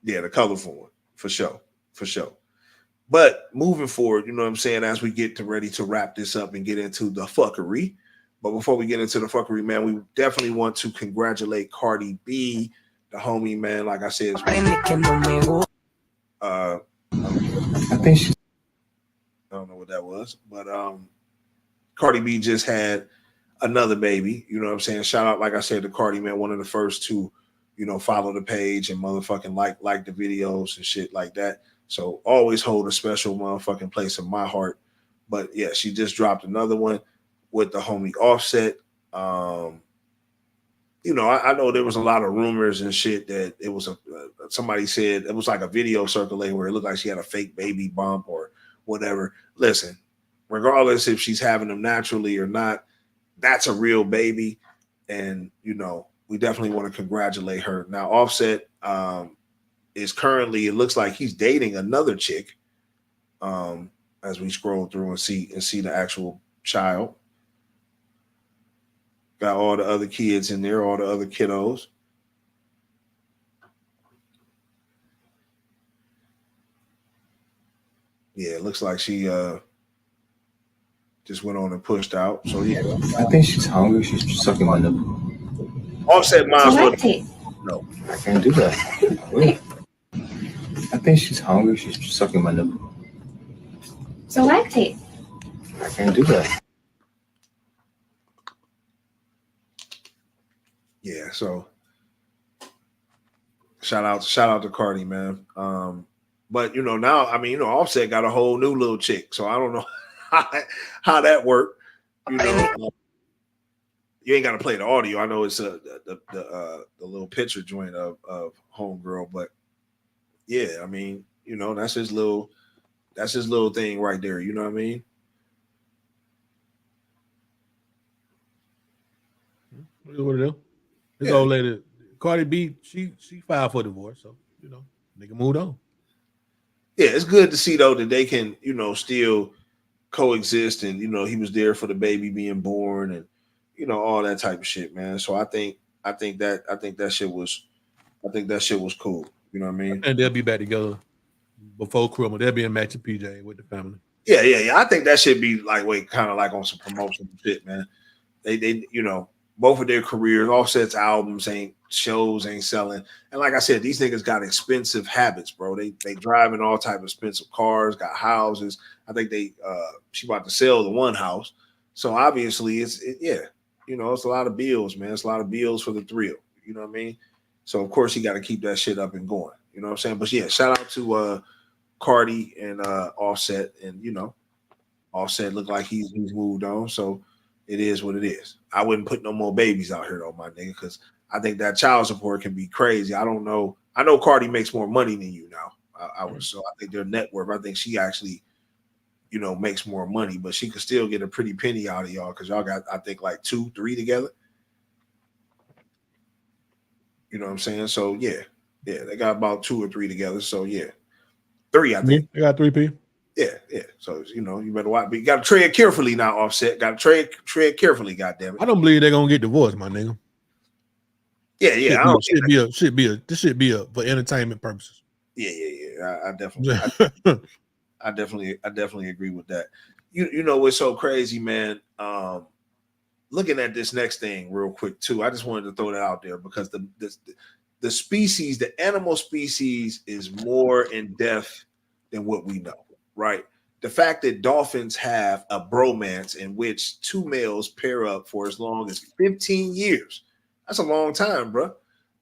Speaker 2: Yeah, the colorful one, for sure. For sure. But moving forward, you know what I'm saying, as we get ready to wrap this up and get into the fuckery. But before we get into the fuckery, man, we definitely want to congratulate Cardi B, the homie, man. Like I said, I don't know what that was, but Cardi B just had another baby. You know what I'm saying? Shout out, like I said, to Cardi, man, one of the first to, follow the page and motherfucking like the videos and shit like that. So always hold a special motherfucking place in my heart. But yeah, she just dropped another one with the homie Offset. I know there was a lot of rumors and shit that it was somebody said it was like a video circulating where it looked like she had a fake baby bump or whatever. Listen, regardless if she's having them naturally or not, that's a real baby. And, we definitely want to congratulate her. Now, Offset is currently, it looks like he's dating another chick as we scroll through and see the actual child. Got all the other kids in there, all the other kiddos. Yeah, it looks like she just went on and pushed out. So yeah,
Speaker 6: I think she's hungry. She's sucking my nipple.
Speaker 2: Offset might as well. No,
Speaker 6: I can't do that. Wait. I think she's hungry. She's sucking my nipple.
Speaker 10: So lactate.
Speaker 6: I can't do that.
Speaker 2: Yeah, so shout out to Cardi, man. But now, Offset got a whole new little chick, so I don't know how that worked. You ain't got to play the audio. I know it's the little picture joint of homegirl, but yeah, that's his little thing right there. You know what I mean?
Speaker 5: What it do? This old lady, Cardi B, she filed for divorce, so nigga moved on.
Speaker 2: Yeah, it's good to see though that they can, still coexist, and he was there for the baby being born, and all that type of shit, man. So I think that shit was cool. You know what I mean?
Speaker 5: And they'll be back together before Christmas. They'll be in matching PJ with the family.
Speaker 2: Yeah. I think that should be kind of like on some promotional shit, man. They both of their careers, Offset's albums ain't selling. And like I said, these niggas got expensive habits, bro. They drive in all type of expensive cars, got houses. I think she about to sell the one house. So obviously it's a lot of bills, man. It's a lot of bills for the thrill. You know what I mean? So of course you got to keep that shit up and going. You know what I'm saying? But yeah, shout out to Cardi and Offset, and Offset looked like he's moved on. So it is what it is. I wouldn't put no more babies out here though, my nigga, because I think that child support can be crazy. I don't know. I know Cardi makes more money than you now. I think their net worth, I think she actually, makes more money, but she could still get a pretty penny out of y'all because y'all got, I think, like 2-3 together. You know what I'm saying? So yeah, they got about 2 or 3 together. So yeah, 3, I think.
Speaker 5: They got 3 people.
Speaker 2: Yeah. So you know, you better watch. But you got to tread carefully now. Offset. Got to tread carefully. Goddamn it.
Speaker 5: I don't believe they're gonna get divorced, my nigga.
Speaker 2: Yeah.
Speaker 5: Should be a for entertainment purposes.
Speaker 2: Yeah. I definitely agree with that. You know what's so crazy, man? Looking at this next thing real quick too. I just wanted to throw that out there because the species, the animal species, is more in depth than what we know, right? The fact that dolphins have a bromance in which 2 males pair up for as long as 15 years. That's a long time, bro.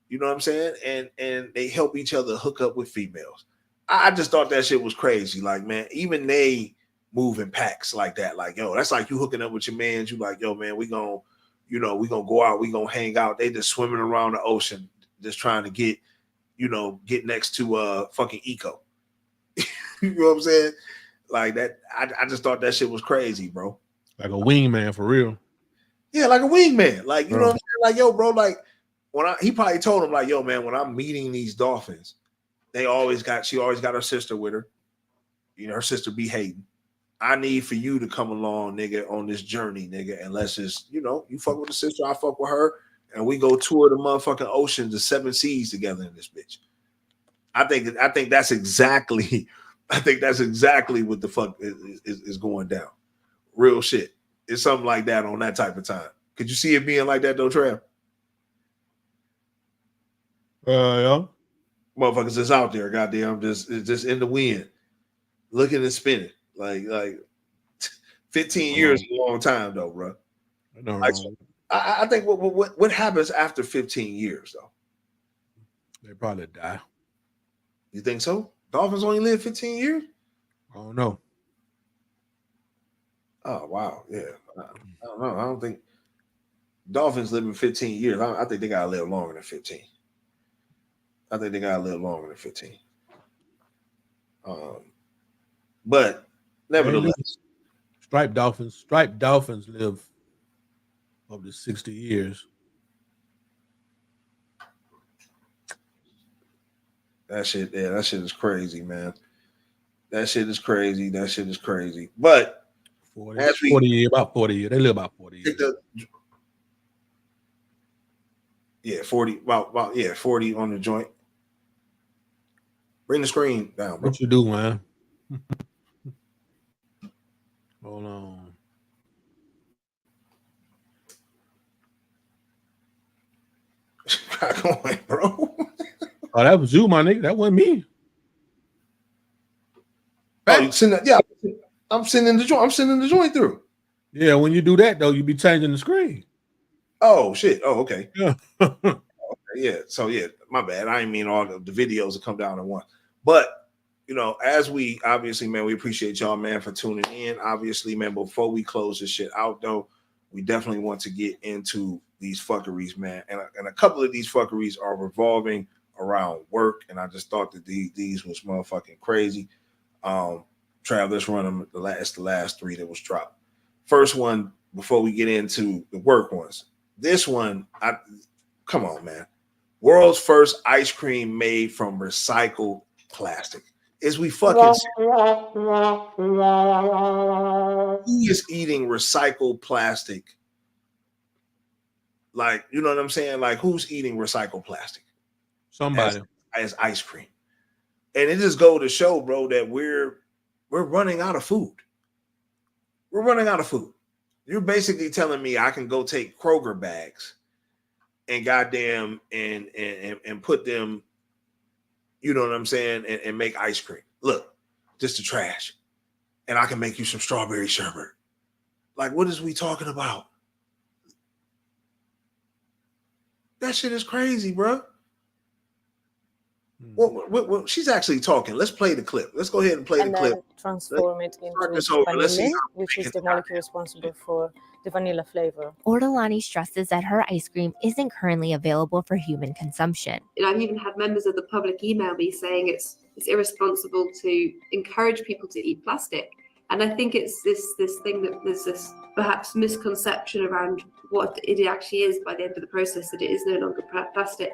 Speaker 2: You know what I'm saying? And they help each other hook up with females. I just thought that shit was crazy. Like, man, even they move in packs like that. Like, yo, that's like you hooking up with your man. You like, yo, man, we gonna go out, we gonna hang out. They just swimming around the ocean, just trying to get next to fucking Eco. You know what I'm saying? Like that. I just thought that shit was crazy, bro.
Speaker 5: Like a wingman for real.
Speaker 2: Yeah, like a wingman. Like, you know what I'm saying? Like, yo, bro, like he probably told him, like, yo, man, when I'm meeting these dolphins, she always got her sister with her. You know, her sister be hating. I need for you to come along, nigga, on this journey, nigga, and let's just, you fuck with the sister, I fuck with her, and we go tour the motherfucking oceans, the 7 seas together in this bitch. I think that's exactly what the fuck is going down. Real shit. It's something like that on that type of time. Could you see it being like that though, Trav?
Speaker 5: Yeah.
Speaker 2: Motherfuckers is out there, goddamn, just in the wind, looking and spinning. Like 15 years is a long time though, bro. I think what happens after 15 years though?
Speaker 5: They probably die.
Speaker 2: You think so? Dolphins only live 15 years?
Speaker 5: I don't know.
Speaker 2: Oh wow, yeah. I don't know. I don't think dolphins live in 15 years. I think they gotta live longer than 15. I think they gotta live longer than 15. But nevertheless,
Speaker 5: striped dolphins live up to 60 years.
Speaker 2: That shit is crazy, man. That shit is crazy. But
Speaker 5: 40 years. They live about 40 years.
Speaker 2: Yeah, 40, about 40 on the joint. Bring the screen down, bro.
Speaker 5: What you do, man? Hold on.
Speaker 2: Got going, bro.
Speaker 5: Oh, that was you, my nigga. That wasn't me.
Speaker 2: Oh, you send that? Yeah, I'm sending the joint. I'm sending the joint through.
Speaker 5: Yeah, when you do that though, you be changing the screen.
Speaker 2: Oh shit. Oh, okay.
Speaker 5: Yeah.
Speaker 2: Okay, yeah. So yeah, my bad. I didn't mean all the videos to come down at once. But as we obviously, man, we appreciate y'all, man, for tuning in. Obviously, man, before we close this shit out though, we definitely want to get into these fuckeries, man. And a couple of these fuckeries are revolving around work. And I just thought that these was motherfucking crazy. Trav, let's run them. It's the last 3 that was dropped. First one, before we get into the work ones. This one, come on, man. World's first ice cream made from recycled plastic. Is we fucking who is eating recycled plastic? Like, you know what I'm saying? Like, who's eating recycled plastic?
Speaker 5: Somebody
Speaker 2: as ice cream. And it just go to show, bro, that we're running out of food. We're running out of food. You're basically telling me I can go take Kroger bags and goddamn and put them, you know what I'm saying, and make ice cream. Look, just the trash. And I can make you some strawberry sherbet. Like, what is we talking about? That shit is crazy, bro. Well, she's actually talking. Let's play the clip. Let's go ahead and play the clip.
Speaker 21: Transform it into vanillin, which is the molecule responsible for the vanilla flavor.
Speaker 22: Ortolani stresses that her ice cream isn't currently available for human consumption.
Speaker 23: I've even had members of the public email me saying it's irresponsible to encourage people to eat plastic. And I think it's this thing that there's this perhaps misconception around what it actually is by the end of the process, that it is no longer plastic.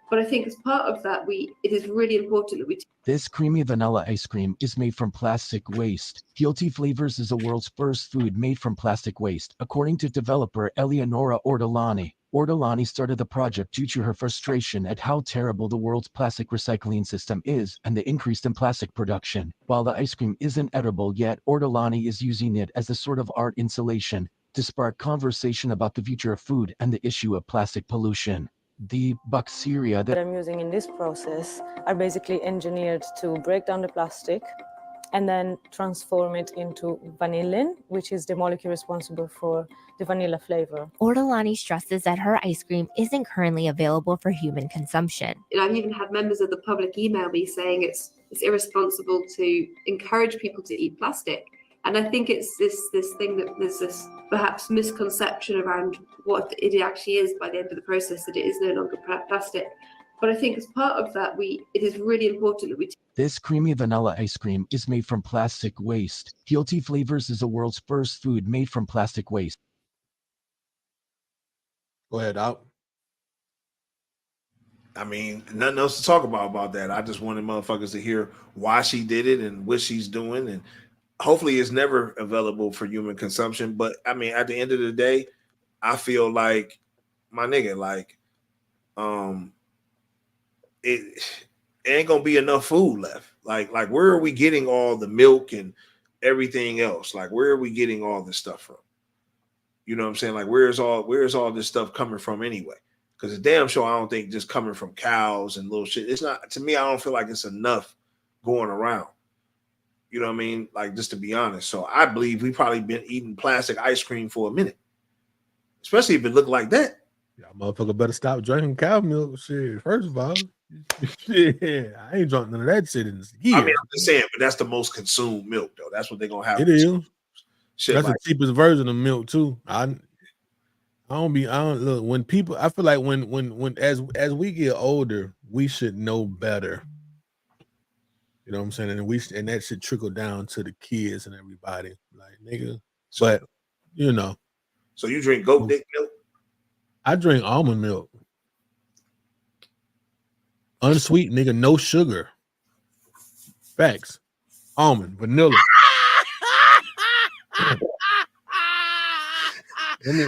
Speaker 23: But I think as part of that, it is really important that we
Speaker 1: This creamy vanilla ice cream is made from plastic waste. Guilty Flavors is the world's first food made from plastic waste, according to developer Eleonora Ortolani. Ortolani started the project due to her frustration at how terrible the world's plastic recycling system is and the increase in plastic production. While the ice cream isn't edible yet, Ortolani is using it as a sort of art installation to spark conversation about the future of food and the issue of plastic pollution. The bacteria
Speaker 21: that I'm using in this process are basically engineered to break down the plastic and then transform it into vanillin, which is the molecule responsible for the vanilla flavor.
Speaker 22: Ortolani stresses that her ice cream isn't currently available for human consumption.
Speaker 23: I've even had members of the public email me saying it's irresponsible to encourage people to eat plastic. And I think it's this thing that there's this perhaps misconception around what it actually is by the end of the process, that it is no longer plastic. But I think as part of that, it is really important that we
Speaker 1: This creamy vanilla ice cream is made from plastic waste. Guilty Flavors is the world's first food made from plastic waste.
Speaker 5: Go ahead, out.
Speaker 2: I mean, nothing else to talk about that. I just wanted motherfuckers to hear why she did it and what she's doing, and hopefully it's never available for human consumption. But I mean, at the end of the day, I feel like, my nigga, like, it ain't gonna be enough food left. Like where are we getting all the milk and everything else? Like, where are we getting all this stuff from? You know what I'm saying? Like, where's all this stuff coming from anyway? Because the damn sure I don't think just coming from cows and little shit. It's not, to me, I don't feel like it's enough going around. You know what I mean? Like, just to be honest. So I believe we probably been eating plastic ice cream for a minute, especially if it looked like that.
Speaker 5: Y'all motherfucker better stop drinking cow milk. Shit, first of all, shit, I ain't drunk none of that shit in years.
Speaker 2: I mean, I'm just saying, but that's the most consumed milk, though. That's what they're gonna have.
Speaker 5: It is.
Speaker 2: Shit,
Speaker 5: that's
Speaker 2: like,
Speaker 5: the cheapest version of milk too. I don't look, when people, I feel like when as we get older, we should know better. You know what I'm saying? And that should trickle down to the kids and everybody. Like, nigga. But you know.
Speaker 2: So you drink goat dick milk?
Speaker 5: I drink almond milk. Unsweet, nigga, no sugar. Facts. Almond, vanilla.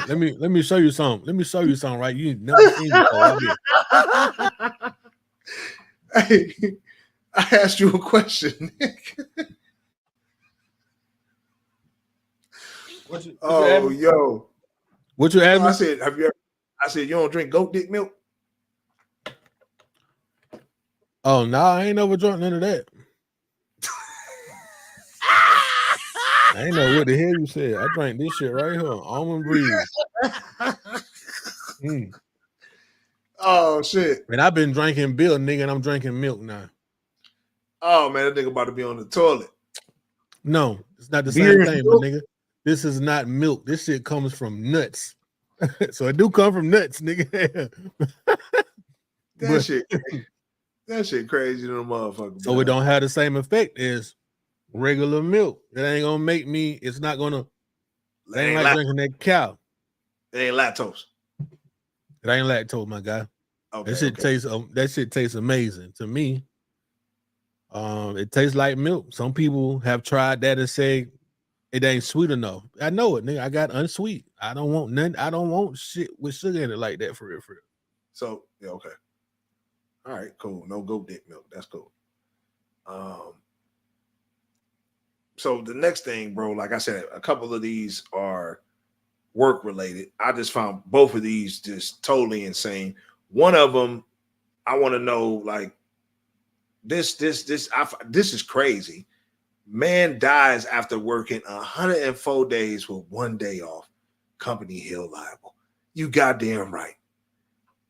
Speaker 5: Let me show you something. Let me show you something, right? You never seen it before.
Speaker 2: Hey, I asked you a question, Nick. Yo.
Speaker 5: What you asked me?
Speaker 2: I said, I said, you don't drink goat dick milk?
Speaker 5: Oh, nah, I ain't never drunk none of that. I ain't know what the hell you said. I drank this shit right here, almond breeze.
Speaker 2: Oh shit!
Speaker 5: And I've been drinking beer, nigga, and I'm drinking milk now.
Speaker 2: Oh man, that nigga about to be on the toilet.
Speaker 5: No, it's not the
Speaker 2: Beer
Speaker 5: same thing,
Speaker 2: milk?
Speaker 5: my nigga. This is not milk. This shit comes from nuts. So it do come from nuts, nigga.
Speaker 2: That shit crazy to the motherfucker.
Speaker 5: So it don't have the same effect as regular milk. It ain't gonna make me. It's not gonna. It ain't like drinking that cow.
Speaker 2: It ain't lactose.
Speaker 5: It ain't lactose, my guy.
Speaker 2: Okay,
Speaker 5: that shit tastes amazing to me. It tastes like milk. Some people have tried that and say it ain't sweet enough. I know it, nigga. I got unsweet. I don't want none. I don't want shit with sugar in it like that for real.
Speaker 2: So yeah, okay. All right, cool. No goat dick milk. That's cool. So the next thing, bro, like I said, a couple of these are work related. I just found both of these just totally insane. One of them, I want to know, like, this is crazy. Man dies after working 104 days with 1 day off. Company held liable. You goddamn right.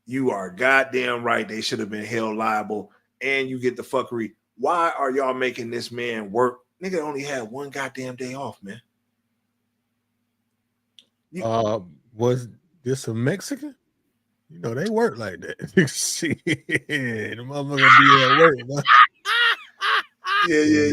Speaker 2: You are goddamn right. They should have been held liable. And you get the fuckery. Why are y'all making this man work? Nigga only had 1 goddamn day off, man.
Speaker 5: Was this a Mexican? You know, they work like that. Shit, the motherfucker be at work, man.
Speaker 2: Yeah.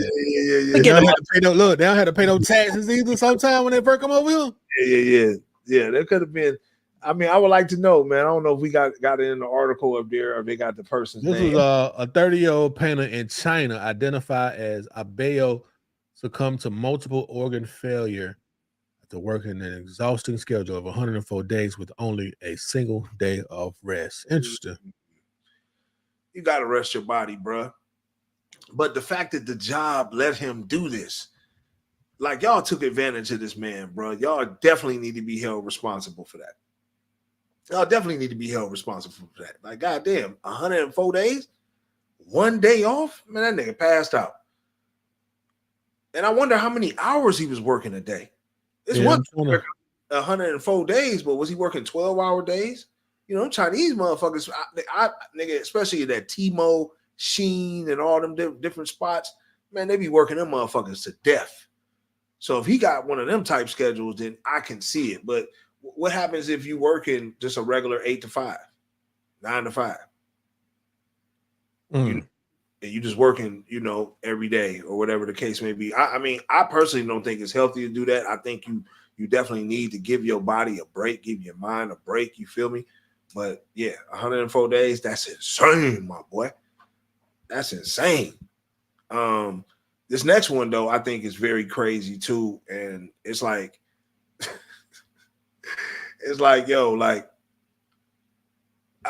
Speaker 5: They don't have to pay they don't have to pay no taxes either sometime when they work them over here.
Speaker 2: Yeah. There could have been. I mean, I would like to know, man. I don't know if we got it in the article up there or they got the person's
Speaker 5: This
Speaker 2: name.
Speaker 5: was a 30-year-old painter in China identified as Abeyo succumbed to multiple organ failure after working an exhausting schedule of 104 days with only a single day of rest. Interesting.
Speaker 2: You got to rest your body, bruh. But the fact that the job let him do this, like y'all took advantage of this man, bro. Y'all definitely need to be held responsible for that. Y'all definitely need to be held responsible for that. Like, goddamn, 104 days, 1 day off? Man, that nigga passed out. And I wonder how many hours he was working a day. It's 104 days, but was he working 12-hour days? You know, Chinese motherfuckers, nigga, especially that Timo, Sheen, and all them different spots, man, they be working them motherfuckers to death. So if he got one of them type schedules, then I can see it. But what happens if you work in just a regular 8 to 5, 9 to 5? And you just working, you know, every day or whatever the case may be. I mean, I personally don't think it's healthy to do that. I think you definitely need to give your body a break, give your mind a break. You feel me? But yeah, 104 days, that's insane, my boy. That's insane. This next one, though, I think is very crazy too. And it's like, yo, like,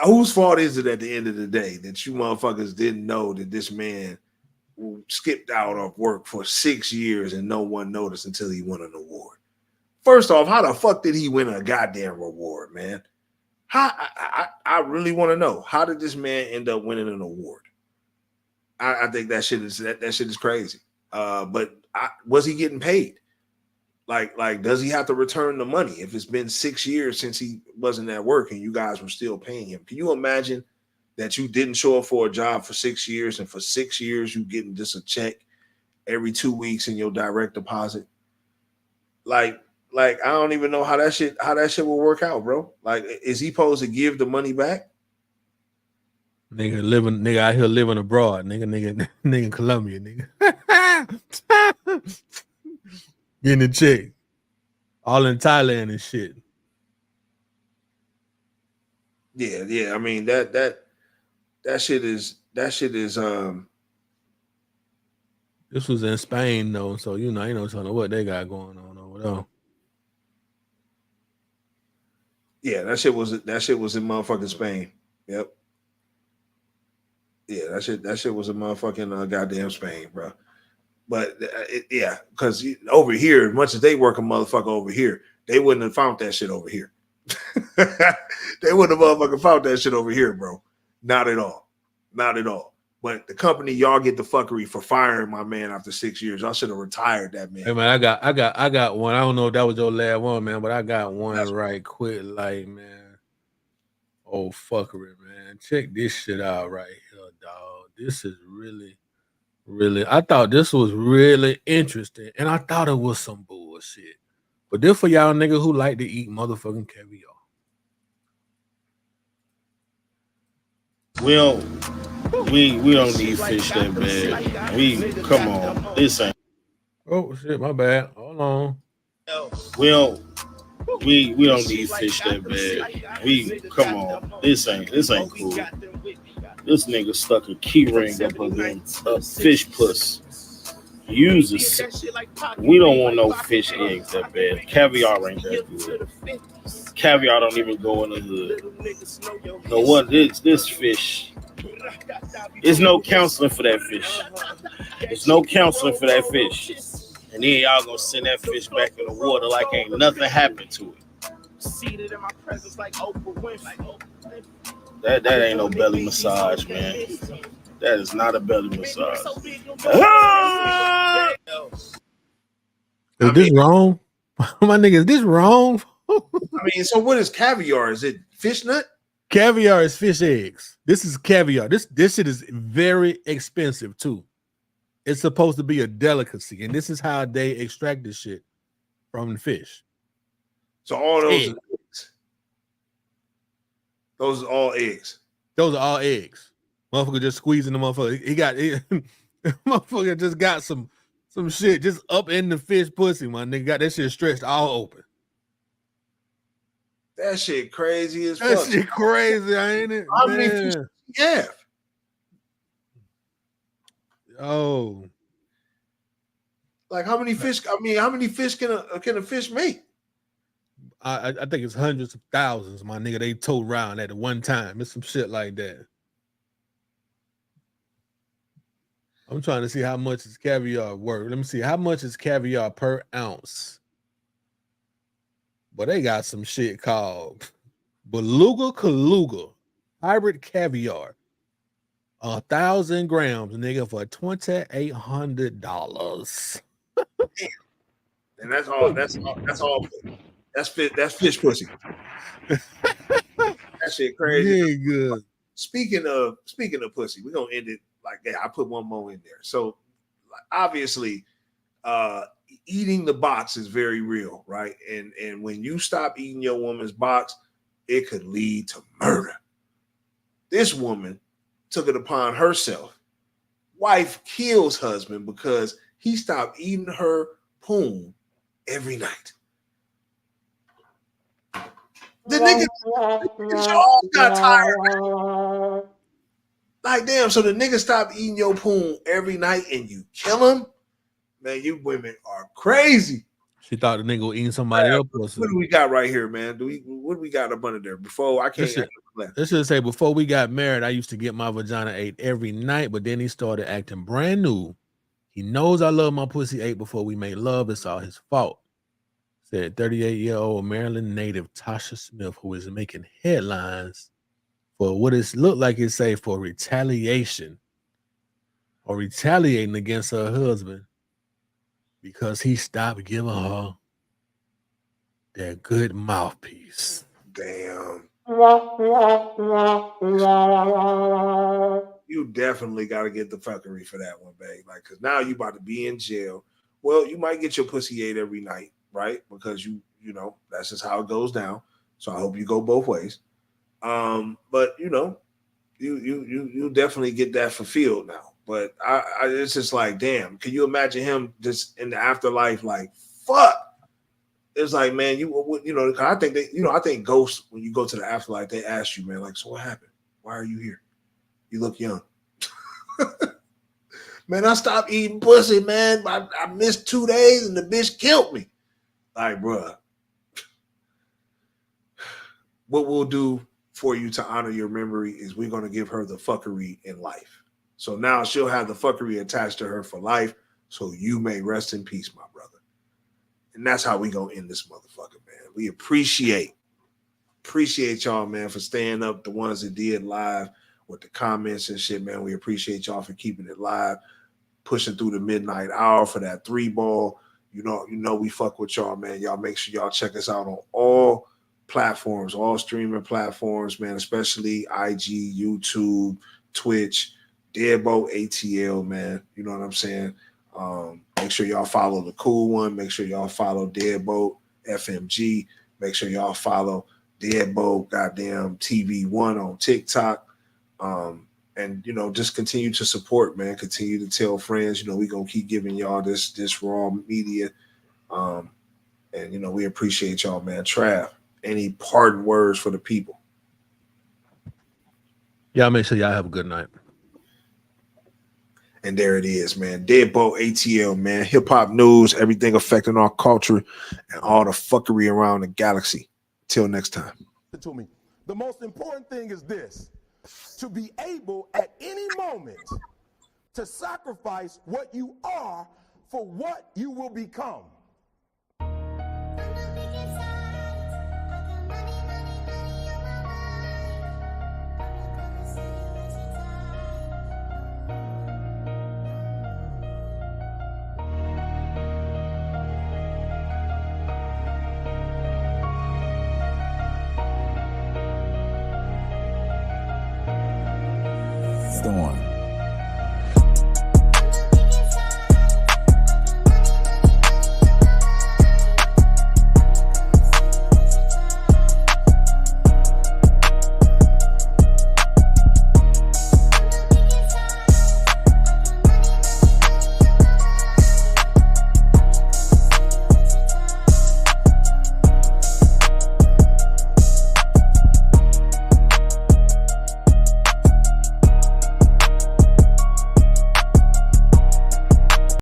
Speaker 2: whose fault is it at the end of the day that you motherfuckers didn't know that this man skipped out of work for 6 years and no one noticed until he won an award? First off, how the fuck did he win a goddamn reward, man? I really want to know, how did this man end up winning an award? I think that shit is crazy. But was he getting paid? Like, does he have to return the money if it's been 6 years since he wasn't at work and you guys were still paying him? Can you imagine that you didn't show up for a job for 6 years and for 6 years you getting just a check every 2 weeks in your direct deposit? Like I don't even know how that shit will work out, bro. Like, is he supposed to give the money back?
Speaker 5: Nigga out here living abroad, nigga in Colombia, nigga. Getting a check. All in Thailand and shit.
Speaker 2: Yeah. I mean, that shit is
Speaker 5: This was in Spain though, so you know, I ain't no telling what they got going on over there.
Speaker 2: Yeah, that shit was in motherfucking Spain. Yep. Yeah, that shit was in motherfucking goddamn Spain, bro. But yeah, because over here, as much as they work a motherfucker over here, they wouldn't have found that shit over here. They wouldn't have motherfucking found that shit over here, bro. Not at all. Not at all. But the company, y'all get the fuckery for firing my man after 6 years. Y'all should have retired that man.
Speaker 5: Hey man, I got one. I don't know if that was your last one, man, but I got one right quick. Like, man, oh fuckery, man. Check this shit out right here, dog. This is really, I thought this was really interesting, and I thought it was some bullshit. But this for y'all niggas who like to eat motherfucking caviar.
Speaker 4: We don't need fish that bad. Come on. This ain't.
Speaker 5: Oh shit, my bad. Hold on.
Speaker 4: We don't need fish that bad. Come on. This ain't cool. This nigga stuck a key ring up a fish puss. Uses. We don't want no fish eggs that bad. Caviar ain't that good. Caviar don't even go in the hood. No what this fish. There's no counseling for that fish. There's no counseling for that fish. And then y'all gonna send that fish back in the water like ain't nothing happened to it. That ain't no belly massage, man. That is not a belly massage.
Speaker 5: Is this wrong? My nigga, is this wrong?
Speaker 2: I mean, so what is caviar? Is it fish nut?
Speaker 5: Caviar is fish eggs. This is caviar. This shit is very expensive too. It's supposed to be a delicacy, and this is how they extract this shit from the fish.
Speaker 2: So all those are eggs. Those are all eggs.
Speaker 5: Those are all eggs. Motherfucker just squeezing the motherfucker. Motherfucker just got some shit just up in the fish pussy, my nigga. Got that shit stretched all open.
Speaker 2: That shit crazy as
Speaker 5: That
Speaker 2: fuck.
Speaker 5: shit crazy, ain't it?
Speaker 2: How many fish do you have?
Speaker 5: Oh,
Speaker 2: Like how many fish? I mean, how many fish can a fish make?
Speaker 5: I think it's hundreds of thousands, my nigga. They told around at one time. It's some shit like that. I'm trying to see how much is caviar worth. Let me see how much is caviar per ounce. But they got some shit called Beluga Kaluga hybrid caviar. 1,000 grams, nigga, for $2,800.
Speaker 2: And that's all. That's fish pussy. That shit crazy.
Speaker 5: Nigga.
Speaker 2: Speaking of pussy, we're gonna end it like that. I put one more in there. So obviously, eating the box is very real, right? And when you stop eating your woman's box, it could lead to murder. This woman took it upon herself. Wife kills husband because he stopped eating her poon every night. The nigga all got tired. Like, damn, so the nigga stopped eating your poon every night and you kill him? Man, you women are crazy.
Speaker 5: She thought the nigga was eating somebody else.
Speaker 2: What do we got right here, man? What do we got up under there? Before I can't.
Speaker 5: This should say before we got married, I used to get my vagina ate every night, but then he started acting brand new. He knows I love my pussy ate before we made love. It's all his fault. Said 38-year-old Maryland native Tasha Smith, who is making headlines for what it looked like it say for retaliation or retaliating against her husband because he stopped giving her that good mouthpiece.
Speaker 2: Damn. You definitely got to get the fuckery for that one, babe. Like, because now you about to be in jail. Well, you might get your pussy ate every night, right? Because you know, that's just how it goes down. So I hope you go both ways. But you know, you definitely get that fulfilled now. But I it's just like, damn, can you imagine him just in the afterlife like, fuck? It's like, man, you know, I think I think ghosts, when you go to the afterlife, they ask you, man, like, so what happened? Why are you here? You look young. Man, I stopped eating pussy, man. I missed 2 days and the bitch killed me. Like, bruh, what we'll do for you to honor your memory is we're going to give her the fuckery in life. So now she'll have the fuckery attached to her for life, so you may rest in peace, my brother. And that's how we going to end this motherfucker, man. We appreciate y'all, man, for staying up, the ones that did live with the comments and shit, man. We appreciate y'all for keeping it live, pushing through the midnight hour for that 3-ball. You know we fuck with y'all, man. Y'all make sure y'all check us out on all platforms, all streaming platforms, man, especially IG, YouTube, Twitch, Deadbolt, ATL, man. You know what I'm saying? Make sure y'all follow the cool one. Make sure y'all follow Deadbolt FMG. Make sure y'all follow Deadbolt goddamn TV1 on TikTok. And you know, just continue to support, man. Continue to tell friends. You know, we gonna keep giving y'all this raw media. And you know, we appreciate y'all, man. Trav, any parting words for the people?
Speaker 5: Y'all make sure y'all have a good night.
Speaker 2: And there it is, man. Deadbolt ATL, man. Hip hop news, everything affecting our culture, and all the fuckery around the galaxy. Till next time.
Speaker 6: To me, the most important thing is this: to be able at any moment to sacrifice what you are for what you will become.